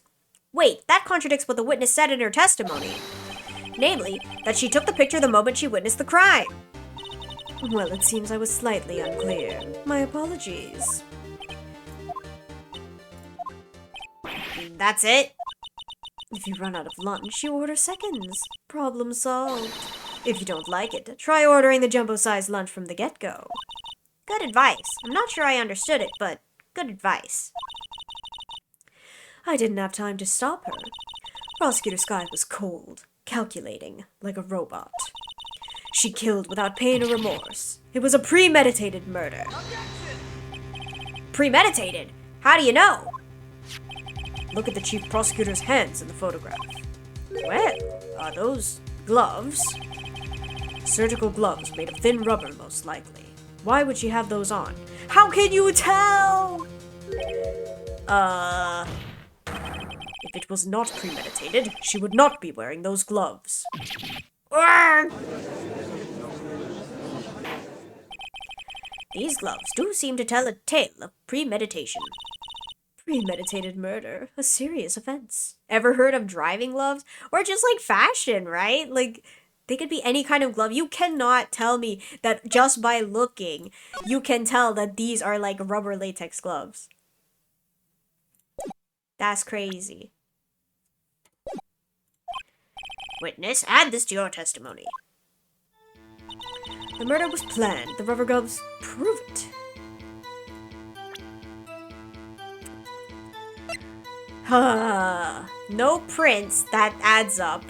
Wait, that contradicts what the witness said in her testimony. Namely, that she took the picture the moment she witnessed the crime. Well, it seems I was slightly unclear. My apologies. That's it? If you run out of lunch, you order seconds. Problem solved. If you don't like it, try ordering the jumbo-sized lunch from the get-go. Good advice. I'm not sure I understood it, but good advice. I didn't have time to stop her. Prosecutor Skye was cold, calculating, like a robot. She killed without pain or remorse. It was a premeditated murder. Premeditated? How do you know? Look at the chief prosecutor's hands in the photograph. Well, are those gloves? Surgical gloves made of thin rubber, most likely. Why would she have those on? How can you tell? If it was not premeditated, she would not be wearing those gloves. These gloves do seem to tell a tale of premeditation. Premeditated murder, a serious offense. Ever heard of driving gloves? Or just like fashion, right? Like, they could be any kind of glove. You cannot tell me that just by looking, you can tell that these are like rubber latex gloves. That's crazy. Witness, add this to your testimony. The murder was planned. The rubber gloves prove it. No prints. That adds up.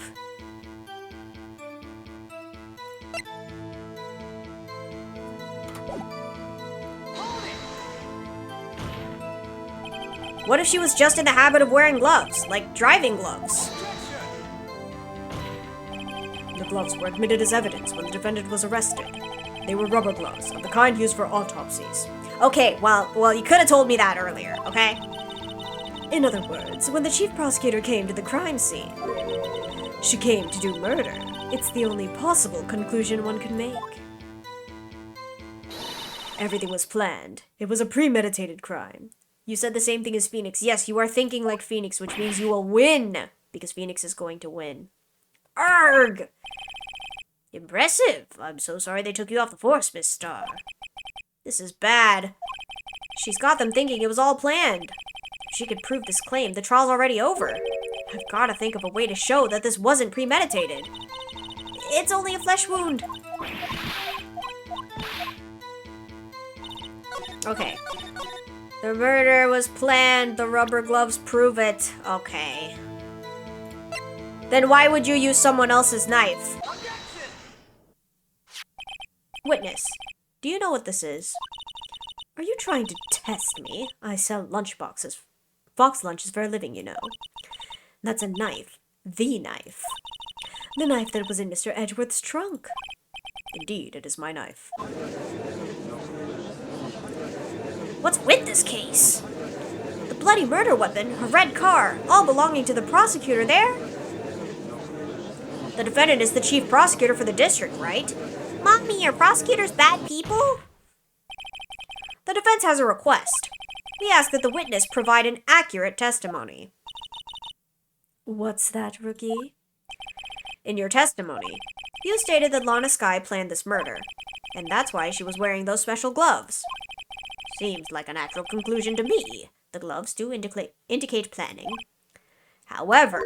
What if she was just in the habit of wearing gloves, like driving gloves? The gloves were admitted as evidence when the defendant was arrested. They were rubber gloves, of the kind used for autopsies. Okay, well, you could have told me that earlier, okay? In other words, when the chief prosecutor came to the crime scene, she came to do murder. It's the only possible conclusion one can make. Everything was planned. It was a premeditated crime. You said the same thing as Phoenix. Yes, you are thinking like Phoenix, which means you will win, because Phoenix is going to win. Arg! Impressive. I'm so sorry they took you off the force, Miss Starr. This is bad. She's got them thinking it was all planned. If she could prove this claim, the trial's already over. I've got to think of a way to show that this wasn't premeditated. It's only a flesh wound. Okay. The murder was planned. The rubber gloves prove it. Okay. Then why would you use someone else's knife? Witness, do you know what this is? Are you trying to test me? I sell lunch boxes. Box lunches for a living, you know. That's a knife. The knife. The knife that was in Mr. Edgeworth's trunk. Indeed, it is my knife. What's with this case? The bloody murder weapon, a red car, all belonging to the prosecutor there? The defendant is the chief prosecutor for the district, right? Mommy, are prosecutors bad people? The defense has a request. We ask that the witness provide an accurate testimony. What's that, rookie? In your testimony, you stated that Lana Skye planned this murder, and that's why she was wearing those special gloves. Seems like a natural conclusion to me. The gloves do indicate planning. However,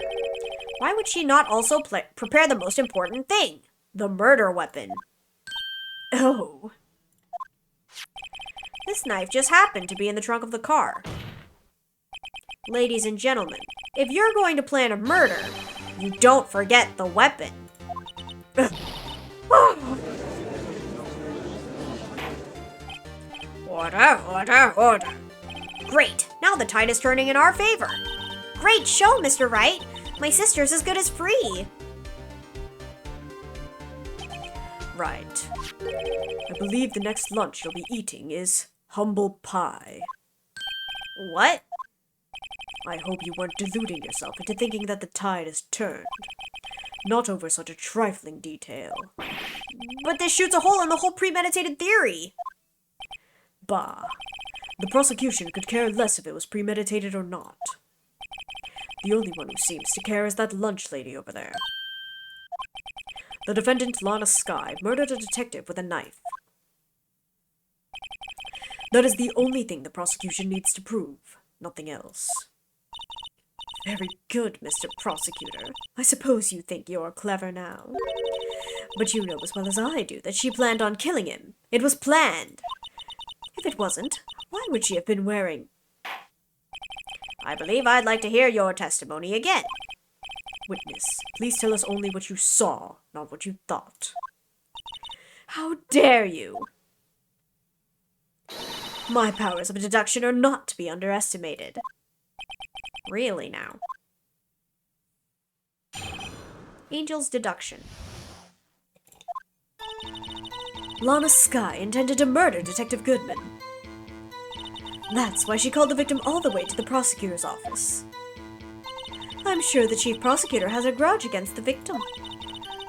why would she not also prepare the most important thing? The murder weapon. Oh, This knife just happened to be in the trunk of the car. Ladies and gentlemen, if you're going to plan a murder, you don't forget the weapon. Order. Great, now the tide is turning in our favor. Great show, Mr. Wright. My sister's as good as free. Right. I believe the next lunch you'll be eating is humble pie. What? I hope you weren't deluding yourself into thinking that the tide has turned. Not over such a trifling detail. But this shoots a hole in the whole premeditated theory. Bah. The prosecution could care less if it was premeditated or not. The only one who seems to care is that lunch lady over there. The defendant, Lana Skye, murdered a detective with a knife. That is the only thing the prosecution needs to prove, nothing else. Very good, Mr. Prosecutor. I suppose you think you're clever now. But you know as well as I do that she planned on killing him. It was planned. If it wasn't, why would she have been wearing... I believe I'd like to hear your testimony again. Witness, please tell us only what you saw, not what you thought. How dare you? My powers of deduction are not to be underestimated. Really now. Angel's deduction. Lana Skye intended to murder Detective Goodman. That's why she called the victim all the way to the prosecutor's office. I'm sure the chief prosecutor has a grudge against the victim.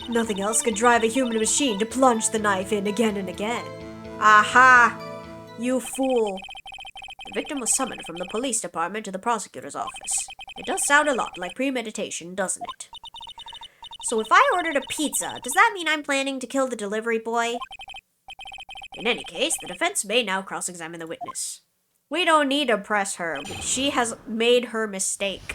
Nothing else could drive a human machine to plunge the knife in again and again. Aha! You fool. The victim was summoned from the police department to the prosecutor's office. It does sound a lot like premeditation, doesn't it? So if I ordered a pizza, does that mean I'm planning to kill the delivery boy? In any case, the defense may now cross-examine the witness. We don't need to press her. She has made her mistake.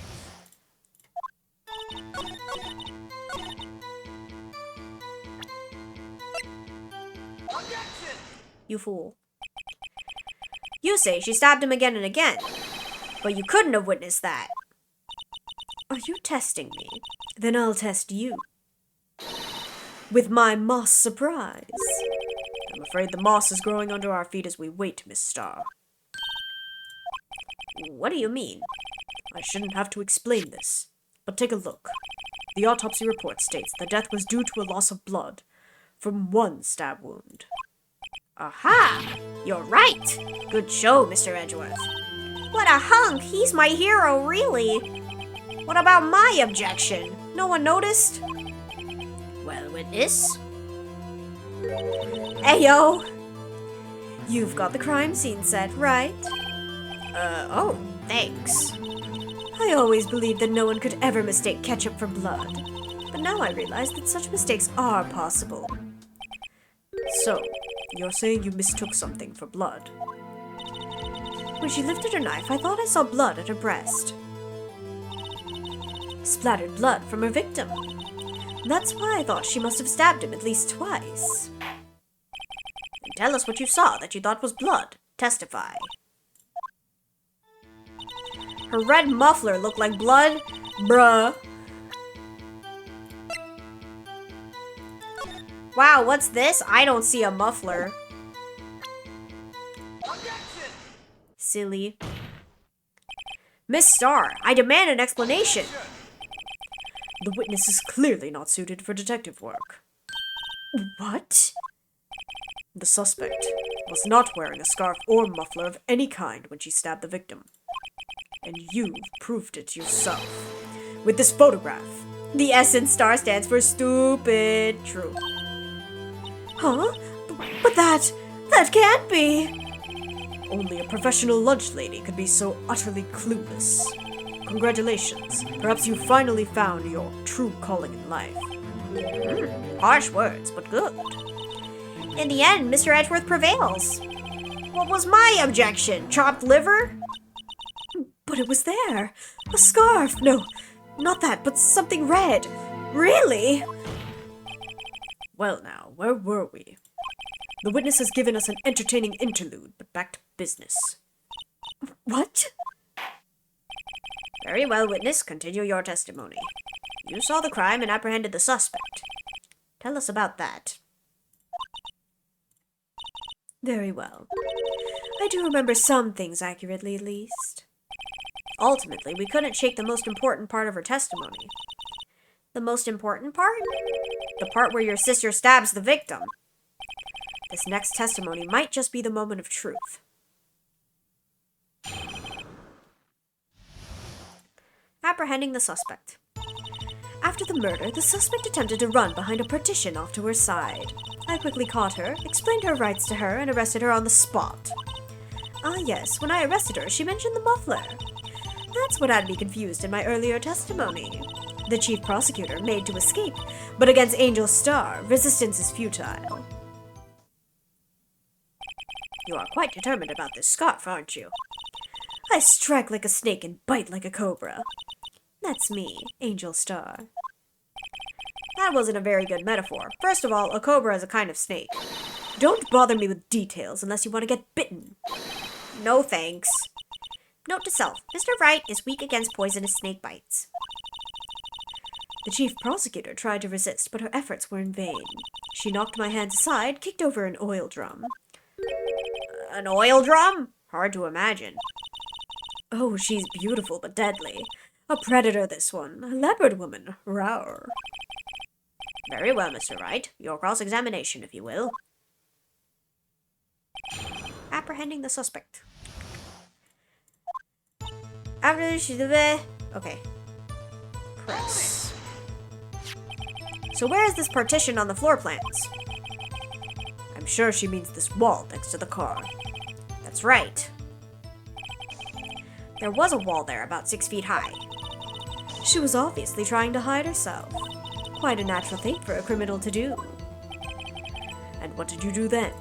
You fool. You say she stabbed him again and again, but you couldn't have witnessed that. Are you testing me? Then I'll test you. With my moss surprise. I'm afraid the moss is growing under our feet as we wait, Miss Starr. What do you mean? I shouldn't have to explain this, but take a look. The autopsy report states the death was due to a loss of blood from one stab wound. Aha! You're right! Good show, Mr. Edgeworth. What a hunk! He's my hero, really! What about my objection? No one noticed? Well, witness? Ayo! You've got the crime scene set, right? Oh, thanks. I always believed that no one could ever mistake ketchup for blood. But now I realize that such mistakes are possible. So, you're saying you mistook something for blood? When she lifted her knife, I thought I saw blood at her breast. Splattered blood from her victim. That's why I thought she must have stabbed him at least twice. Tell us what you saw that you thought was blood. Testify. Her red muffler looked like blood? Bruh. Wow, what's this? I don't see a muffler. Objection! Silly. Miss Starr, I demand an explanation. The witness is clearly not suited for detective work. What? The suspect was not wearing a scarf or muffler of any kind when she stabbed the victim. And you've proved it yourself. With this photograph. The S in Star stands for stupid. True. Huh? But that can't be! Only a professional lunch lady could be so utterly clueless. Congratulations. Perhaps you finally found your true calling in life. Harsh words, but good. In the end, Mr. Edgeworth prevails. What was my objection? Chopped liver? But it was there. A scarf. No, not that, but something red. Really? Well now, where were we? The witness has given us an entertaining interlude, but back to business. What? Very well, witness. Continue your testimony. You saw the crime and apprehended the suspect. Tell us about that. Very well. I do remember some things accurately, at least. Ultimately, we couldn't shake the most important part of her testimony. The most important part? The part where your sister stabs the victim. This next testimony might just be the moment of truth. Apprehending the suspect. After the murder, the suspect attempted to run behind a partition off to her side. I quickly caught her, explained her rights to her, and arrested her on the spot. Ah yes, when I arrested her, she mentioned the muffler. That's what had me confused in my earlier testimony. The chief prosecutor made to escape, but against Angel Star, resistance is futile. You are quite determined about this scarf, aren't you? I strike like a snake and bite like a cobra. That's me, Angel Star. That wasn't a very good metaphor. First of all, a cobra is a kind of snake. Don't bother me with details unless you want to get bitten. No thanks. Note to self, Mr. Wright is weak against poisonous snake bites. The chief prosecutor tried to resist, but her efforts were in vain. She knocked my hands aside, kicked over an oil drum. An oil drum? Hard to imagine. Oh, she's beautiful but deadly. A predator, this one. A leopard woman. Rawr. Very well, Mr. Wright. Your cross-examination, if you will. Apprehending the suspect. After she... Okay. Press. So where is this partition on the floor plans? I'm sure she means this wall next to the car. That's right. There was a wall there about 6 feet high. She was obviously trying to hide herself. Quite a natural thing for a criminal to do. And what did you do then?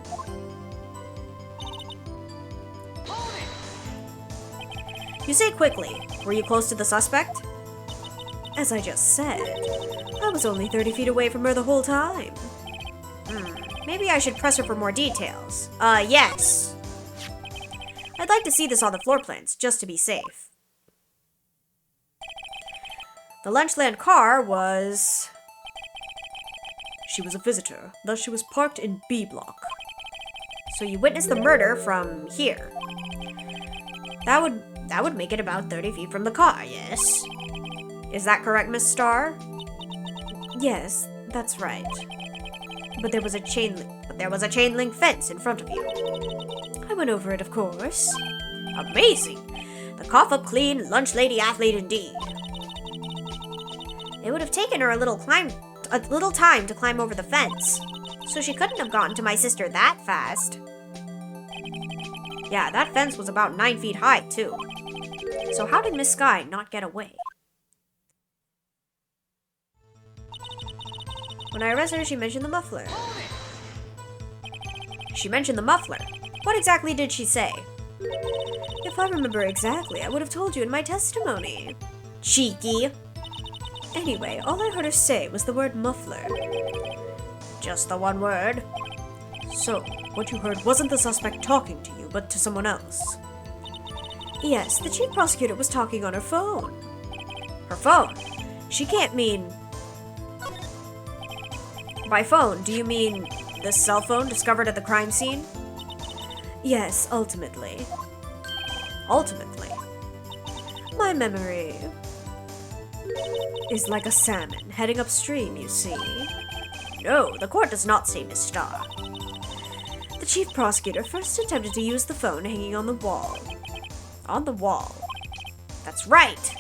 You say quickly. Were you close to the suspect? As I just said, I was only 30 feet away from her the whole time. Maybe I should press her for more details. Yes. I'd like to see this on the floor plans, just to be safe. The Lunchland car was... She was a visitor, thus she was parked in B block. So you witnessed the murder from here. That would make it about 30 feet from the car, yes? Is that correct, Miss Starr? Yes, that's right. But there was a chain link fence in front of you. I went over it, of course. Amazing! The cough-up clean lunch lady athlete indeed. It would have taken her a little time to climb over the fence, so she couldn't have gotten to my sister that fast. Yeah, that fence was about 9 feet high, too. So how did Miss Sky not get away? When I arrested her, she mentioned the muffler. She mentioned the muffler. What exactly did she say? If I remember exactly, I would have told you in my testimony. Cheeky. Anyway, all I heard her say was the word muffler. Just the one word. So, what you heard wasn't the suspect talking to you, but to someone else. Yes, the chief prosecutor was talking on her phone. Her phone? She can't mean... By phone, do you mean the cell phone discovered at the crime scene? Yes, ultimately. Ultimately? My memory is like a salmon heading upstream, you see. No, the court does not say, Miss Starr. The chief prosecutor first attempted to use the phone hanging on the wall. On the wall? That's right!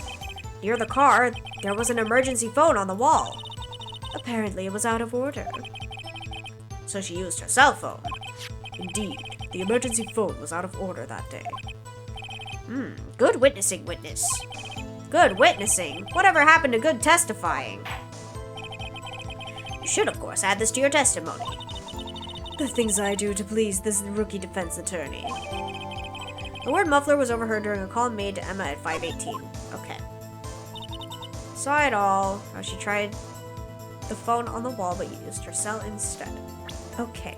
Near the car, there was an emergency phone on the wall. Apparently it was out of order. So she used her cell phone. Indeed, the emergency phone was out of order that day. Good witnessing, witness. Good witnessing? Whatever happened to good testifying? You should, of course, add this to your testimony. The things I do to please this rookie defense attorney. The word muffler was overheard during a call made to Emma at 5:18. Okay. Saw it all. How she tried the phone on the wall but used her cell instead. Okay.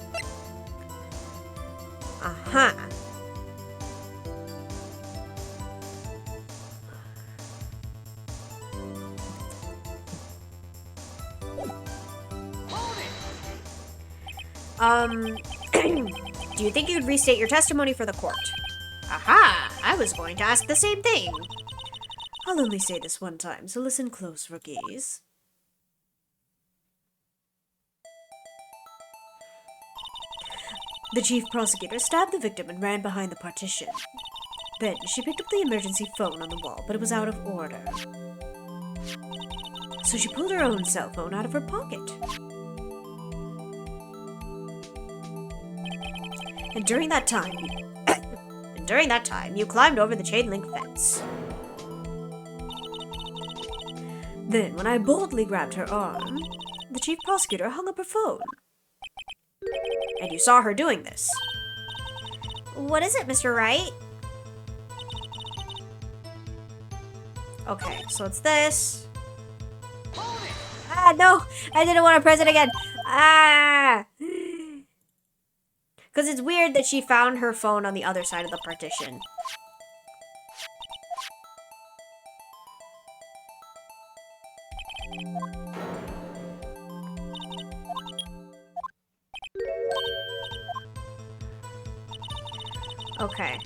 Uh-huh. Do you think you'd restate your testimony for the court? Aha! I was going to ask the same thing. I'll only say this one time, so listen close, rookies. The chief prosecutor stabbed the victim and ran behind the partition. Then she picked up the emergency phone on the wall, but it was out of order. So she pulled her own cell phone out of her pocket. And during that time, you climbed over the chain link fence. Then, when I boldly grabbed her arm, the chief prosecutor hung up her phone. And you saw her doing this. What is it, Mr. Wright? Okay, so it's this. Ah, no! I didn't want to press it again! Ah! Because it's weird that she found her phone on the other side of the partition. Okay.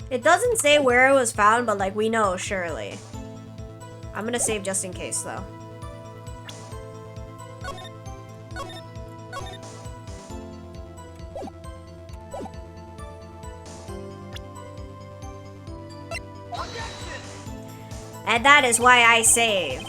It doesn't say where it was found, but like we know, surely. I'm gonna save just in case, though. And that is why I save.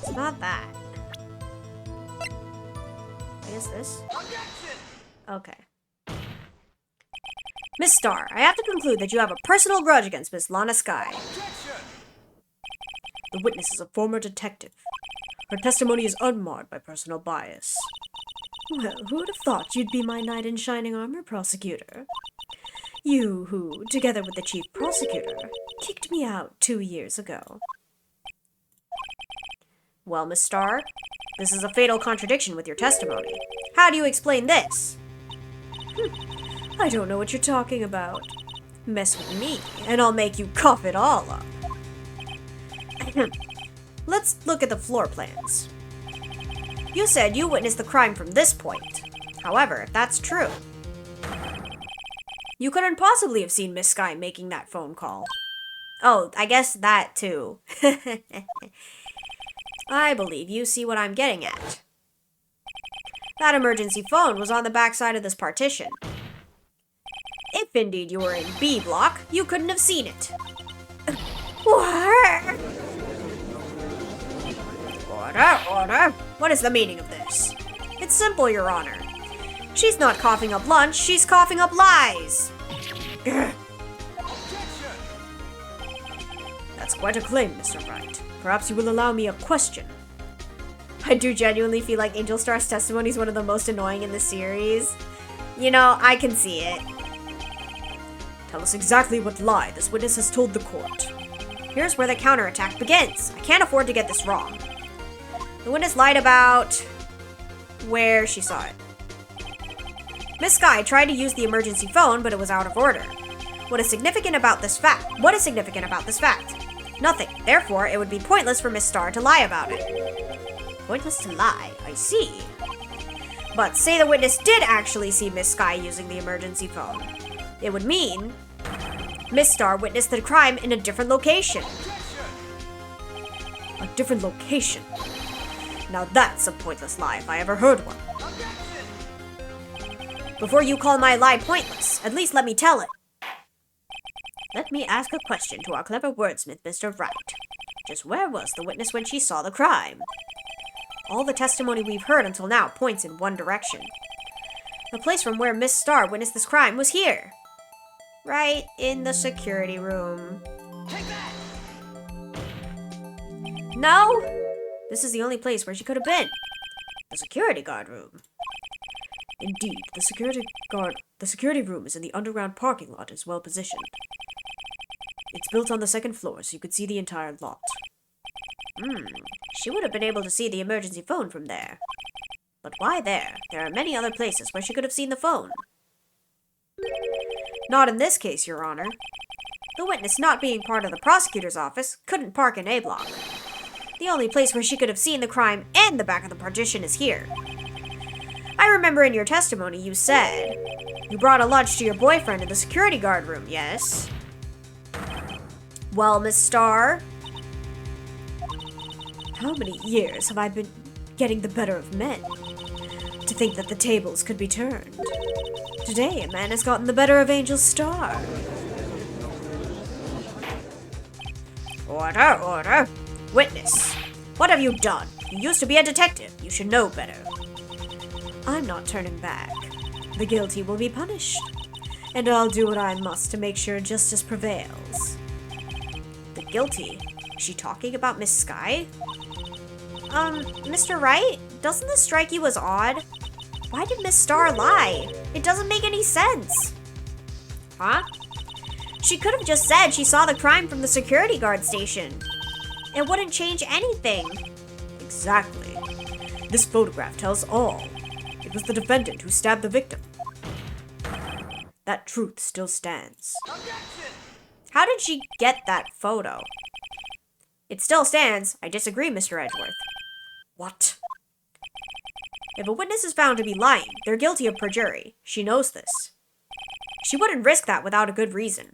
It's not that. I guess this? Okay. Miss Starr, I have to conclude that you have a personal grudge against Miss Lana Skye. The witness is a former detective. Her testimony is unmarred by personal bias. Well, who would have thought you'd be my knight in shining armor, prosecutor? You who, together with the chief prosecutor, kicked me out 2 years ago. Well, Miss Starr, this is a fatal contradiction with your testimony. How do you explain this? I don't know what you're talking about. Mess with me, and I'll make you cough it all up. Let's look at the floor plans. You said you witnessed the crime from this point. However, if that's true, you couldn't possibly have seen Miss Skye making that phone call. Oh, I guess that too. I believe you see what I'm getting at. That emergency phone was on the back side of this partition. If indeed you were in B block, you couldn't have seen it. What? Order! What is the meaning of this? It's simple, Your Honor. She's not coughing up lunch, she's coughing up lies. That's quite a claim, Mr. Wright. Perhaps you will allow me a question. I do genuinely feel like Angel Star's testimony is one of the most annoying in the series. You know, I can see it. Tell us exactly what lie this witness has told the court. Here's where the counterattack begins. I can't afford to get this wrong. The witness lied about where she saw it. Miss Skye tried to use the emergency phone, but it was out of order. What is significant about this fact? Nothing. Therefore, it would be pointless for Miss Starr to lie about it. Pointless to lie, I see. But say the witness did actually see Miss Skye using the emergency phone. It would mean Miss Starr witnessed the crime in a different location. A different location? Now that's a pointless lie if I ever heard one. Before you call my lie pointless, at least let me tell it. Let me ask a question to our clever wordsmith, Mr. Wright. Just where was the witness when she saw the crime? All the testimony we've heard until now points in one direction. The place from where Miss Starr witnessed this crime was here. Right in the security room. Take that! No? This is the only place where she could have been. The security guard room. Indeed, the security room is in the underground parking lot and is well positioned. It's built on the second floor, so you could see the entire lot. She would have been able to see the emergency phone from there. But why there? There are many other places where she could have seen the phone. Not in this case, Your Honor. The witness, not being part of the prosecutor's office, couldn't park in A block. The only place where she could have seen the crime and the back of the partition is here. I remember in your testimony you said you brought a lunch to your boyfriend in the security guard room, yes? Well, Miss Starr? How many years have I been getting the better of men? To think that the tables could be turned. Today, a man has gotten the better of Angel Starr. Order, order. Witness, what have you done? You used to be a detective. You should know better. I'm not turning back. The guilty will be punished. And I'll do what I must to make sure justice prevails. The guilty? Is she talking about Miss Sky? Mr. Wright? Doesn't this strike you as odd? Why did Miss Starr lie? It doesn't make any sense. Huh? She could have just said she saw the crime from the security guard station. It wouldn't change anything. Exactly. This photograph tells all. It was the defendant who stabbed the victim. That truth still stands. How did she get that photo? It still stands. I disagree, Mr. Edgeworth. What? If a witness is found to be lying, they're guilty of perjury. She knows this. She wouldn't risk that without a good reason.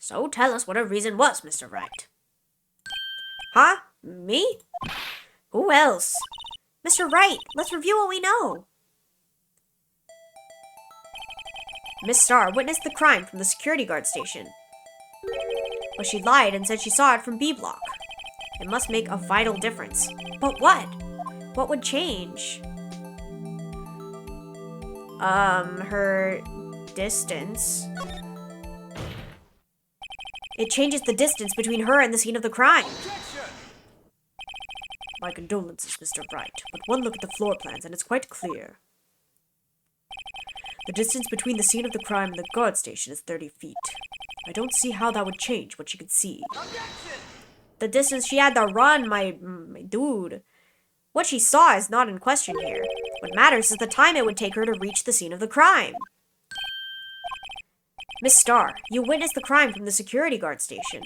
So tell us what her reason was, Mr. Wright. Huh? Me? Who else? Mr. Wright, let's review what we know. Miss Starr witnessed the crime from the security guard station. But she lied and said she saw it from B block. It must make a vital difference. But what? What would change? Her distance. It changes the distance between her and the scene of the crime. My condolences, Mr. Wright, but one look at the floor plans and it's quite clear. The distance between the scene of the crime and the guard station is 30 feet. I don't see how that would change what she could see. The distance she had to run, my dude. What she saw is not in question here. What matters is the time it would take her to reach the scene of the crime. Miss Starr, you witnessed the crime from the security guard station.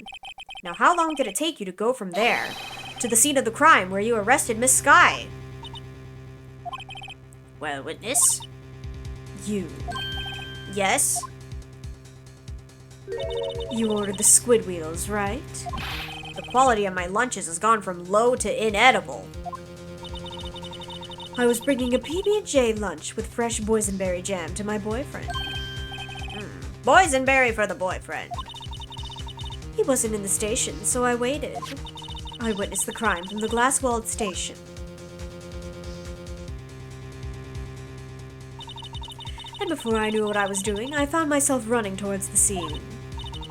Now, how long did it take you to go from there to the scene of the crime where you arrested Miss Sky? Well, witness? You. Yes? You ordered the squid wheels, right? The quality of my lunches has gone from low to inedible. I was bringing a PB&J lunch with fresh boysenberry jam to my boyfriend. Boysenberry for the boyfriend. He wasn't in the station, so I waited. I witnessed the crime from the glass-walled station. And before I knew what I was doing, I found myself running towards the scene.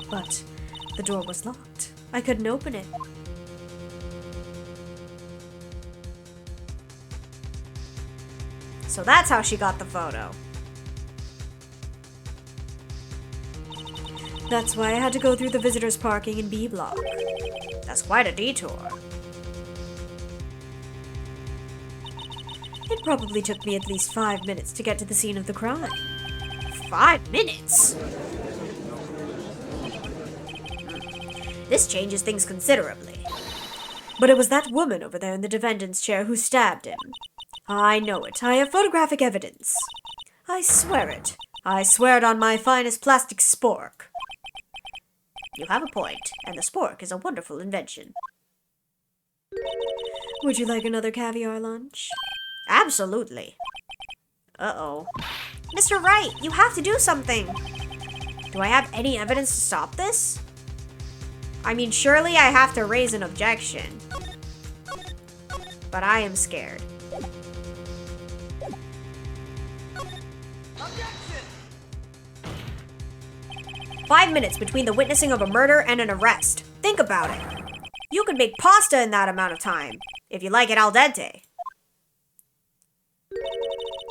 But the door was locked. I couldn't open it. So that's how she got the photo. That's why I had to go through the visitors' parking in B block. That's quite a detour. It probably took me at least 5 minutes to get to the scene of the crime. 5 minutes? This changes things considerably. But it was that woman over there in the defendant's chair who stabbed him. I know it. I have photographic evidence. I swear it. I swear it on my finest plastic spork. You have a point, and the spork is a wonderful invention. Would you like another caviar lunch? Absolutely. Uh-oh. Mr. Wright, you have to do something. Do I have any evidence to stop this? I mean, surely I have to raise an objection. But I am scared. 5 minutes between the witnessing of a murder and an arrest. Think about it. You could make pasta in that amount of time, if you like it al dente.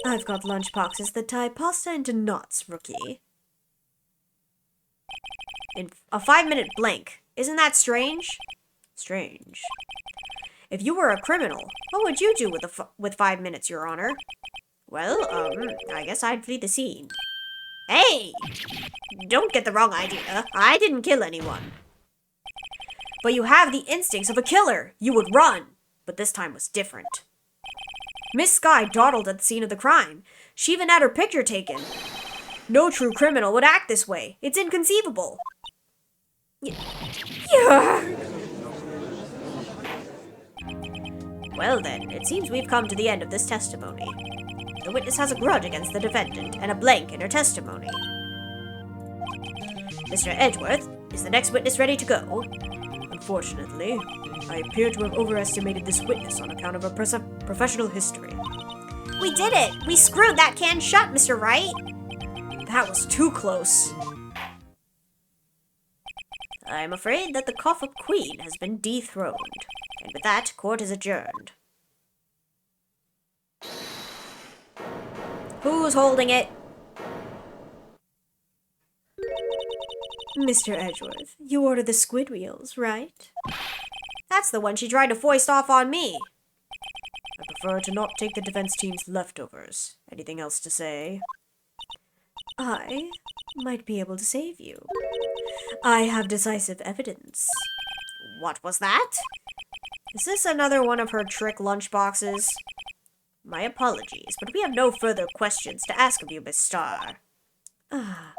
I've got lunchboxes that tie pasta into knots, rookie. In a 5-minute blank. Isn't that strange? Strange. If you were a criminal, what would you do with 5 minutes, Your Honor? Well, I guess I'd flee the scene. Hey! Don't get the wrong idea. I didn't kill anyone. But you have the instincts of a killer. You would run. But this time was different. Miss Sky dawdled at the scene of the crime. She even had her picture taken. No true criminal would act this way. It's inconceivable. Yeah. Well then, it seems we've come to the end of this testimony. The witness has a grudge against the defendant and a blank in her testimony. Mr. Edgeworth, is the next witness ready to go? Unfortunately, I appear to have overestimated this witness on account of her professional history. We did it! We screwed that can shut, Mr. Wright! That was too close. I'm afraid that the cough-up queen has been dethroned. And with that, court is adjourned. Who's holding it? Mr. Edgeworth, you ordered the squid wheels, right? That's the one she tried to foist off on me. I prefer to not take the defense team's leftovers. Anything else to say? I might be able to save you. I have decisive evidence. What was that? Is this another one of her trick lunchboxes? My apologies, but we have no further questions to ask of you, Miss Starr. Ah.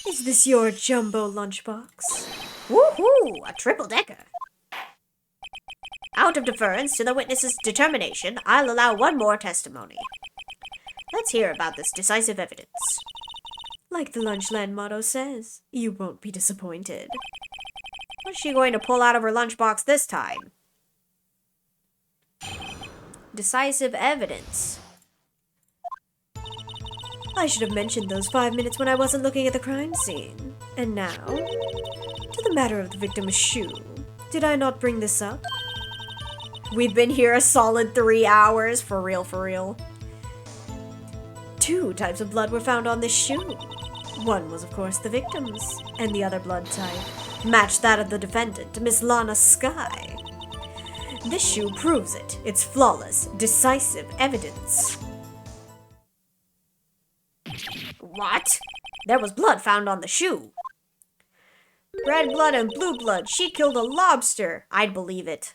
Is this your jumbo lunchbox? Woohoo! A triple-decker. Out of deference to the witness's determination, I'll allow one more testimony. Let's hear about this decisive evidence. Like the Lunchland motto says, you won't be disappointed. What's she going to pull out of her lunchbox this time? Decisive evidence. I should have mentioned those 5 minutes when I wasn't looking at the crime scene. And now, to the matter of the victim's shoe. Did I not bring this up? We've been here a solid 3 hours, for real, for real. 2 types of blood were found on this shoe. One was, of course, the victim's, and the other blood type matched that of the defendant, Miss Lana Sky. This shoe proves it. It's flawless, decisive evidence. What? There was blood found on the shoe. Red blood and blue blood. She killed a lobster. I'd believe it.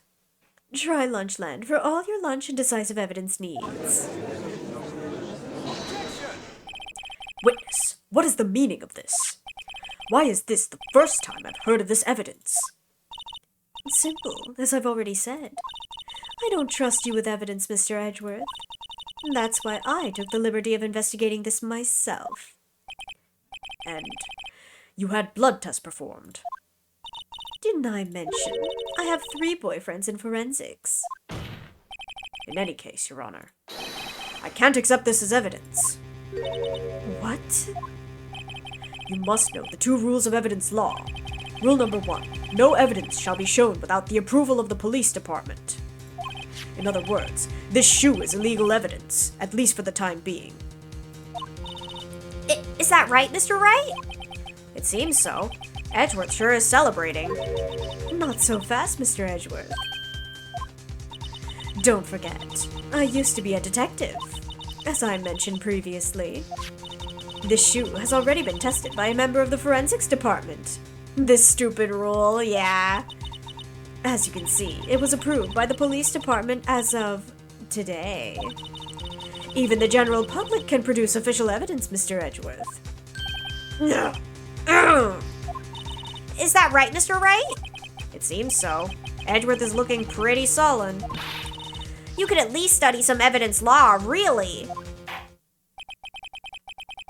Try Lunchland for all your lunch and decisive evidence needs. Witness, what is the meaning of this? Why is this the first time I've heard of this evidence? Simple, as I've already said. I don't trust you with evidence, Mr. Edgeworth. That's why I took the liberty of investigating this myself. And you had blood tests performed. Didn't I mention I have 3 boyfriends in forensics? In any case, Your Honor, I can't accept this as evidence. What? You must know the 2 rules of evidence law. Rule number 1, no evidence shall be shown without the approval of the police department. In other words, this shoe is illegal evidence, at least for the time being. Is that right, Mr. Wright? It seems so. Edgeworth sure is celebrating. Not so fast, Mr. Edgeworth. Don't forget, I used to be a detective, as I mentioned previously. This shoe has already been tested by a member of the forensics department. This stupid rule, yeah. As you can see, it was approved by the police department as of today. Even the general public can produce official evidence, Mr. Edgeworth. Is that right, Mr. Wright? It seems so. Edgeworth is looking pretty sullen. You could at least study some evidence law, really.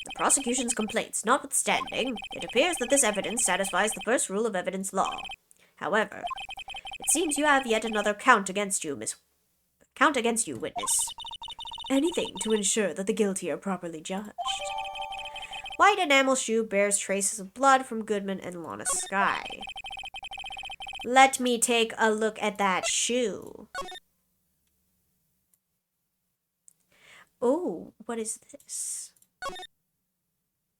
The prosecution's complaints notwithstanding, it appears that this evidence satisfies the first rule of evidence law. However, it seems you have yet another count against you, witness. Anything to ensure that the guilty are properly judged. White enamel shoe bears traces of blood from Goodman and Lana Sky. Let me take a look at that shoe. Oh, what is this?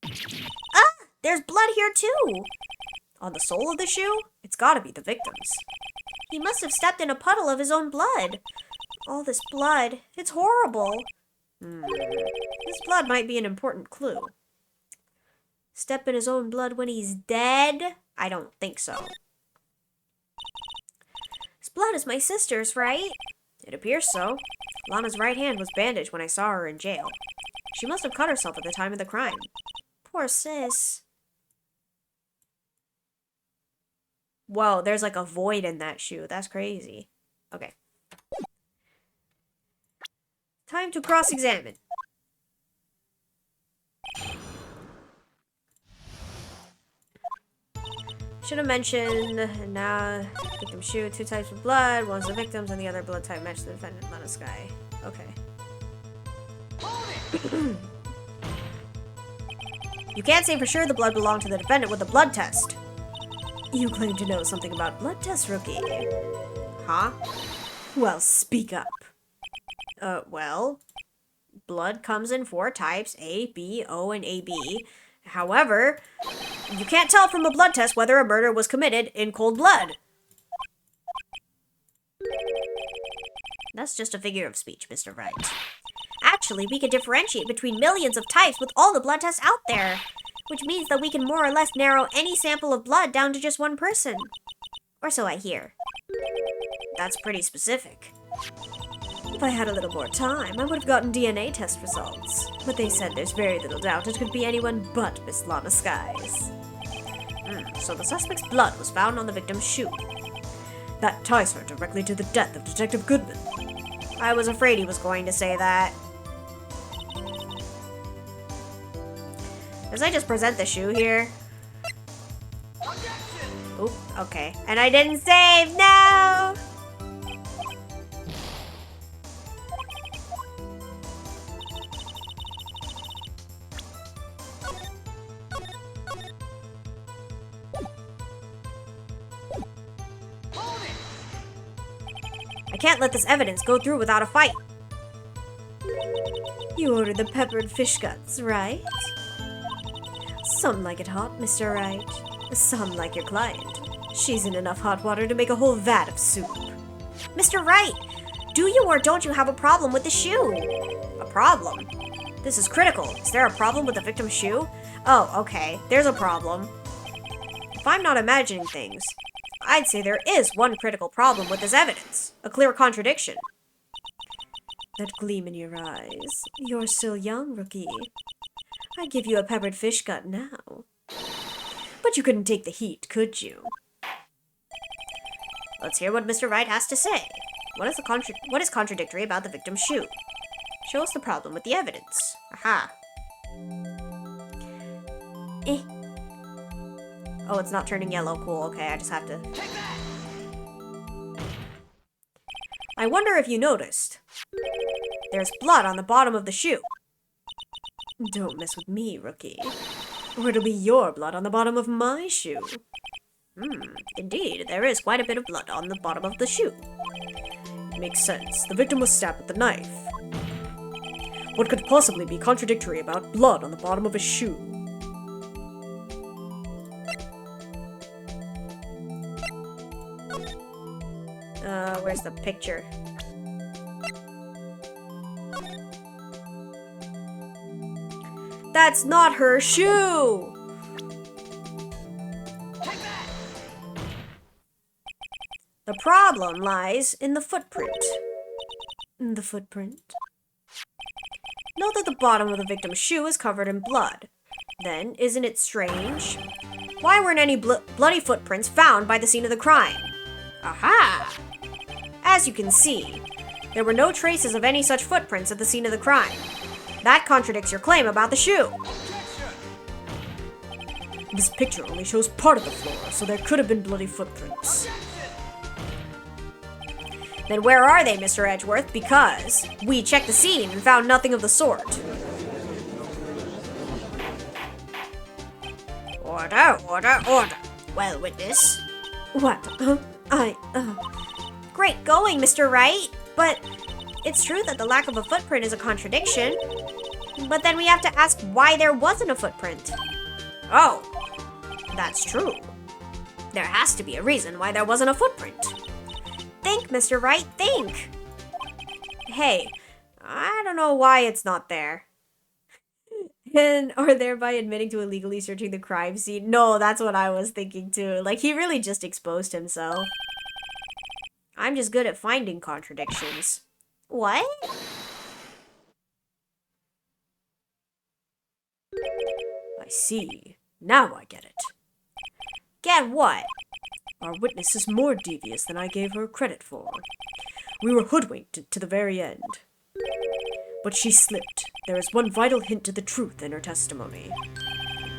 Ah! There's blood here too! On the sole of the shoe? It's gotta be the victim's. He must have stepped in a puddle of his own blood. All this blood. It's horrible. This blood might be an important clue. Step in his own blood when he's dead? I don't think so. This blood is my sister's, right? It appears so. Lana's right hand was bandaged when I saw her in jail. She must have cut herself at the time of the crime. Poor sis. Whoa, there's like a void in that shoe. That's crazy. Okay. Time to cross-examine. Should have mentioned, now, victim shoe, 2 types of blood. One's the victim's and the other blood type matches the defendant, Lana Sky. Okay. You can't say for sure the blood belonged to the defendant with a blood test. You claim to know something about blood tests, rookie. Huh? Well, speak up. Well, blood comes in 4 types, A, B, O, and AB. However, you can't tell from a blood test whether a murder was committed in cold blood. That's just a figure of speech, Mr. Wright. Actually, we can differentiate between millions of types with all the blood tests out there, which means that we can more or less narrow any sample of blood down to just one person. Or so I hear. That's pretty specific. If I had a little more time, I would have gotten DNA test results. But they said there's very little doubt it could be anyone but Miss Lana Skies. So the suspect's blood was found on the victim's shoe. That ties her directly to the death of Detective Goodman. I was afraid he was going to say that. As I just present the shoe here. Oop, okay. And I didn't save, no! I can't let this evidence go through without a fight. You ordered the peppered fish guts, right? Some like it hot, Mr. Wright. Some like your client. She's in enough hot water to make a whole vat of soup. Mr. Wright, do you or don't you have a problem with the shoe? A problem? This is critical. Is there a problem with the victim's shoe? Oh, okay. There's a problem. If I'm not imagining things, I'd say there is one critical problem with this evidence. A clear contradiction. That gleam in your eyes. You're still young, rookie. I'd give you a peppered fish gut now. But you couldn't take the heat, could you? Let's hear what Mr. Wright has to say. What is contradictory about the victim's shoe? Show us the problem with the evidence. Aha. Oh, it's not turning yellow. Cool. Okay, I just have to... I wonder if you noticed. There's blood on the bottom of the shoe. Don't mess with me, rookie. Or it'll be your blood on the bottom of my shoe. Indeed, there is quite a bit of blood on the bottom of the shoe. It makes sense. The victim was stabbed with a knife. What could possibly be contradictory about blood on the bottom of a shoe? Where's the picture? That's not her shoe! The problem lies in the footprint. The footprint? Note that the bottom of the victim's shoe is covered in blood. Then, isn't it strange? Why weren't any bloody footprints found by the scene of the crime? Aha! As you can see, there were no traces of any such footprints at the scene of the crime. That contradicts your claim about the shoe. This picture only shows part of the floor, so there could have been bloody footprints. Then where are they, Mr. Edgeworth? Because we checked the scene and found nothing of the sort. Order, order, order. Well, witness. What? Great going, Mr. Wright, but it's true that the lack of a footprint is a contradiction. But then we have to ask why there wasn't a footprint. Oh, that's true. There has to be a reason why there wasn't a footprint. Think, Mr. Wright, think. Hey, I don't know why it's not there. And or thereby admitting to illegally searching the crime scene. No, that's what I was thinking too. Like, he really just exposed himself. I'm just good at finding contradictions. What? I see. Now I get it. Get what? Our witness is more devious than I gave her credit for. We were hoodwinked to the very end. But she slipped. There is one vital hint to the truth in her testimony.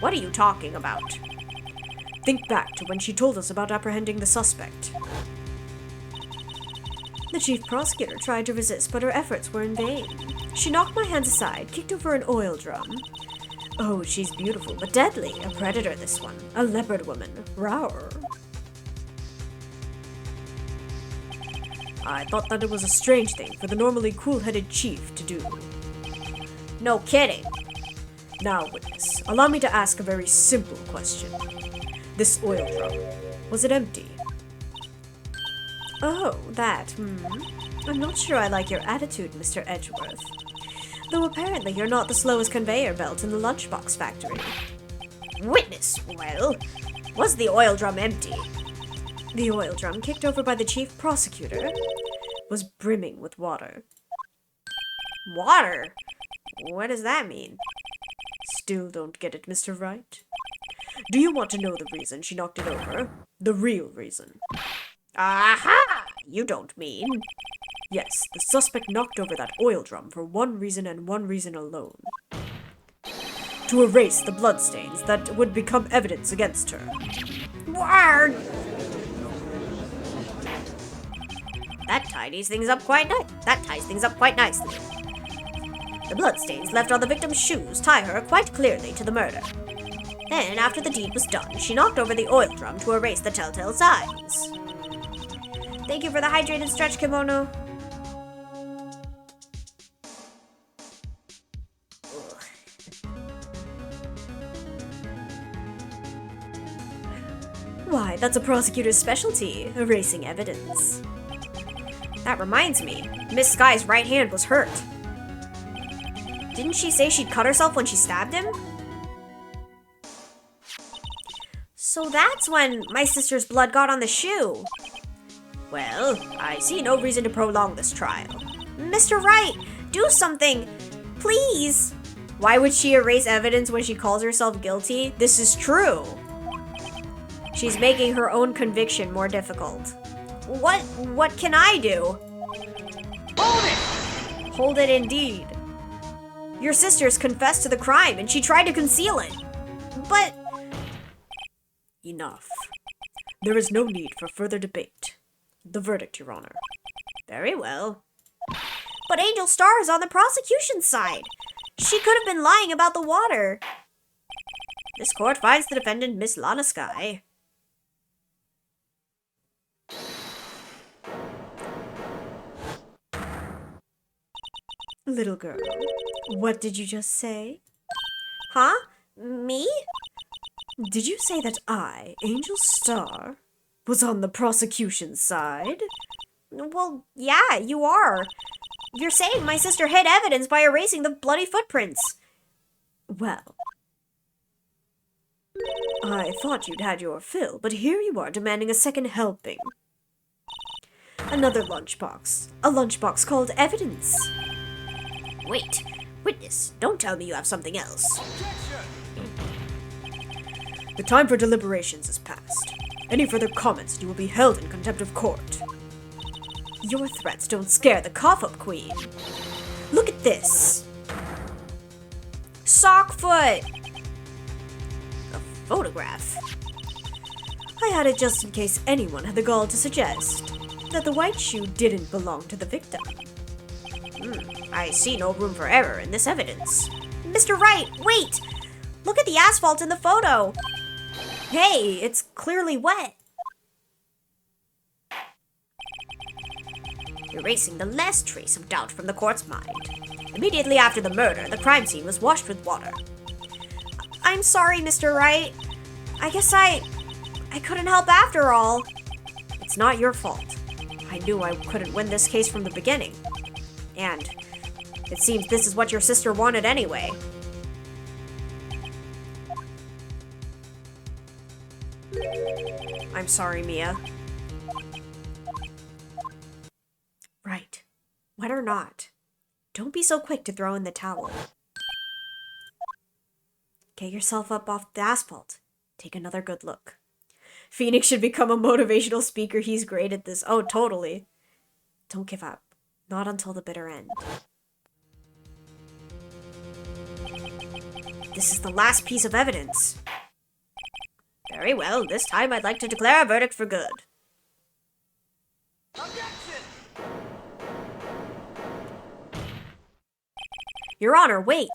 What are you talking about? Think back to when she told us about apprehending the suspect. The chief prosecutor tried to resist, but her efforts were in vain. She knocked my hands aside, kicked over an oil drum. Oh, she's beautiful, but deadly. A predator, this one. A leopard woman. Rawr. I thought that it was a strange thing for the normally cool-headed chief to do. No kidding. Now, witness, allow me to ask a very simple question. This oil drum, was it empty? Oh, that, I'm not sure I like your attitude, Mr. Edgeworth. Though apparently you're not the slowest conveyor belt in the lunchbox factory. Witness, well, was the oil drum empty? The oil drum, kicked over by the chief prosecutor, was brimming with water. Water? What does that mean? Still don't get it, Mr. Wright? Do you want to know the reason she knocked it over? The real reason. Aha! You don't mean... Yes, the suspect knocked over that oil drum for one reason and one reason alone. To erase the bloodstains that would become evidence against her. Word! That ties things up quite nicely. The bloodstains left on the victim's shoes tie her quite clearly to the murder. Then, after the deed was done, she knocked over the oil drum to erase the telltale signs. Thank you for the hydrated stretch kimono. Why, that's a prosecutor's specialty, erasing evidence. That reminds me, Miss Sky's right hand was hurt. Didn't she say she'd cut herself when she stabbed him? So that's when my sister's blood got on the shoe. Well, I see no reason to prolong this trial. Mr. Wright, do something! Please! Why would she erase evidence when she calls herself guilty? This is true. She's making her own conviction more difficult. What can I do? Hold it! Hold it indeed. Your sister's confessed to the crime and she tried to conceal it. But... Enough. There is no need for further debate. The verdict, Your Honor. Very well. But Angel Star is on the prosecution's side. She could have been lying about the water. This court finds the defendant, Miss Lana Sky. Little girl, what did you just say? Huh? Me? Did you say that I, Angel Star, was on the prosecution's side? Well, yeah, you are. You're saying my sister hid evidence by erasing the bloody footprints. Well, I thought you'd had your fill, but here you are demanding a second helping. Another lunchbox. A lunchbox called evidence. Wait, witness, don't tell me you have something else. The time for deliberations is past. Any further comments and you will be held in contempt of court. Your threats don't scare the cough-up queen. Look at this. Sockfoot! A photograph. I had it just in case anyone had the gall to suggest that the white shoe didn't belong to the victim. I see no room for error in this evidence. Mr. Wright, wait! Look at the asphalt in the photo! Hey, it's clearly wet. erasing the last trace of doubt from the court's mind. Immediately after the murder, the crime scene was washed with water. I'm sorry, Mr. Wright. I guess I couldn't help after all. It's not your fault. I knew I couldn't win this case from the beginning. And it seems this is what your sister wanted anyway. I'm sorry, Mia. Right. Wet or not, don't be so quick to throw in the towel. Get yourself up off the asphalt. Take another good look. Phoenix should become a motivational speaker. He's great at this. Oh, totally. Don't give up. Not until the bitter end. This is the last piece of evidence. Very well. This time I'd like to declare a verdict for good. Objection! Your Honor, wait.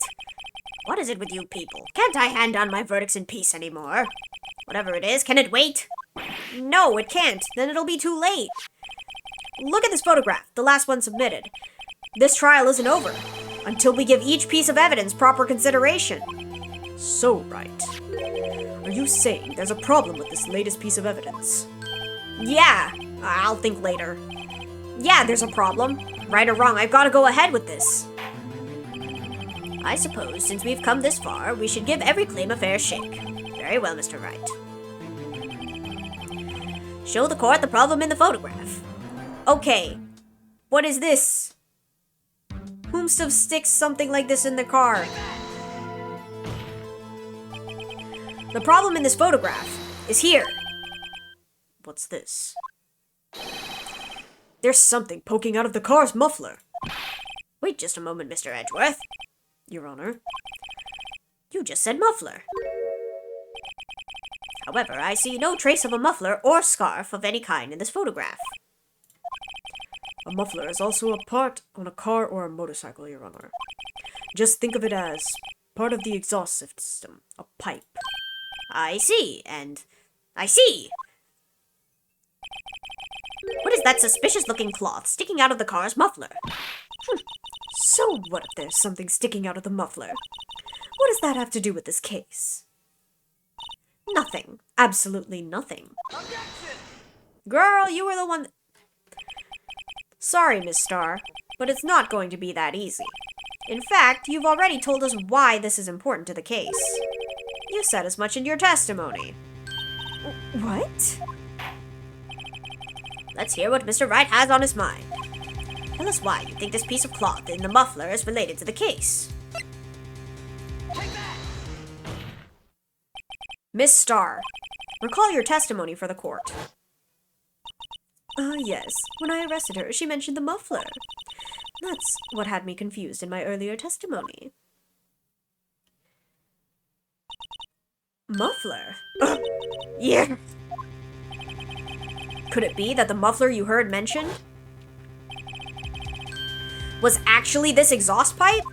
What is it with you people? Can't I hand down my verdicts in peace anymore? Whatever it is, can it wait? No, it can't. Then it'll be too late. Look at this photograph, the last one submitted. This trial isn't over until we give each piece of evidence proper consideration. So, Wright. Are you saying there's a problem with this latest piece of evidence? Yeah, I'll think later. Yeah, there's a problem. Right or wrong, I've got to go ahead with this. I suppose, since we've come this far, we should give every claim a fair shake. Very well, Mr. Wright. Show the court the problem in the photograph. Okay. What is this? Whomstuff sticks something like this in the car? The problem in this photograph is here. What's this? There's something poking out of the car's muffler. Wait just a moment, Mr. Edgeworth. Your Honor. You just said muffler. However, I see no trace of a muffler or scarf of any kind in this photograph. A muffler is also a part on a car or a motorcycle, Your Honor. Just think of it as part of the exhaust system, a pipe. I see, and I see. What is that suspicious-looking cloth sticking out of the car's muffler? So what if there's something sticking out of the muffler? What does that have to do with this case? Nothing. Absolutely nothing. Objection! Girl, you were the one... Sorry, Miss Starr, but it's not going to be that easy. In fact, you've already told us why this is important to the case. You said as much in your testimony. What? Let's hear what Mr. Wright has on his mind. Tell us why you think this piece of cloth in the muffler is related to the case. Take that! Miss Starr, recall your testimony for the court. Yes. When I arrested her, she mentioned the muffler. That's what had me confused in my earlier testimony. Muffler? Yeah. Could it be that the muffler you heard mentioned was actually this exhaust pipe?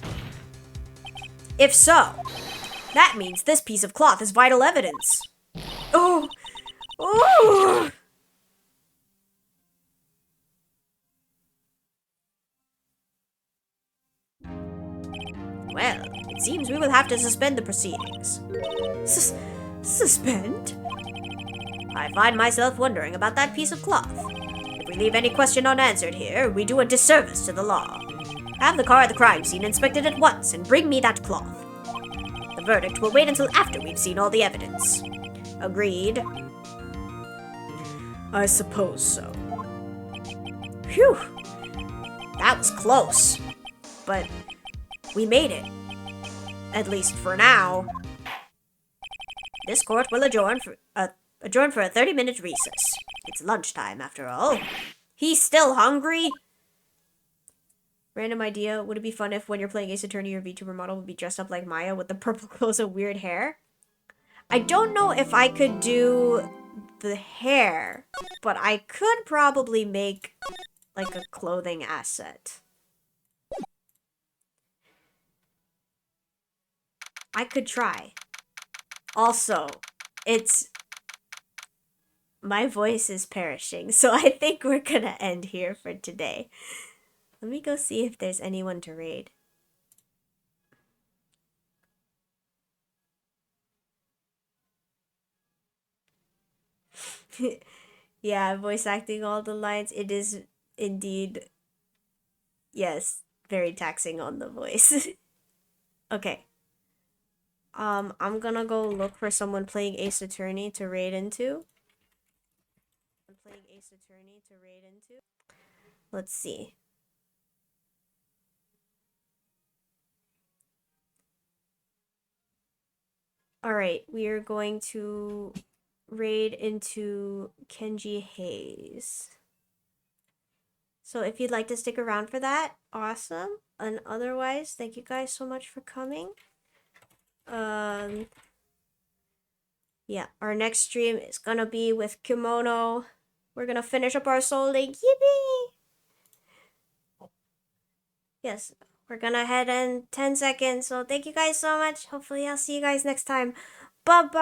If so, that means this piece of cloth is vital evidence. Oh! Oh! Well, it seems we will have to suspend the proceedings. Suspend? I find myself wondering about that piece of cloth. If we leave any question unanswered here, we do a disservice to the law. Have the car at the crime scene inspected at once and bring me that cloth. The verdict will wait until after we've seen all the evidence. Agreed? I suppose so. Phew! That was close. But we made it. At least for now. This court will adjourn for a 30-minute recess. It's lunchtime, after all. He's still hungry? Random idea. Would it be fun if when you're playing Ace Attorney, your VTuber model would be dressed up like Maya with the purple clothes and weird hair? I don't know if I could do the hair, but I could probably make like a clothing asset. I could try. Also, it's my voice is perishing, so I think we're gonna end here for today. Let me go see if there's anyone to raid. Yeah, voice acting all the lines. It is indeed, yes, very taxing on the voice. Okay. I'm gonna go look for someone playing Ace Attorney to raid into. Let's see. Alright, we are going to raid into Kenji Hayes. So if you'd like to stick around for that, awesome. And otherwise, thank you guys so much for coming. Yeah, our next stream is gonna be with Kimono. We're gonna finish up our Soul Link. Yippee! Yes, we're gonna head in 10 seconds. So thank you guys so much. Hopefully I'll see you guys next time. Bye-bye!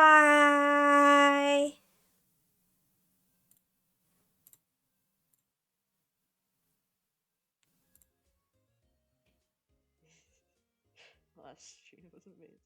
Last stream was amazing.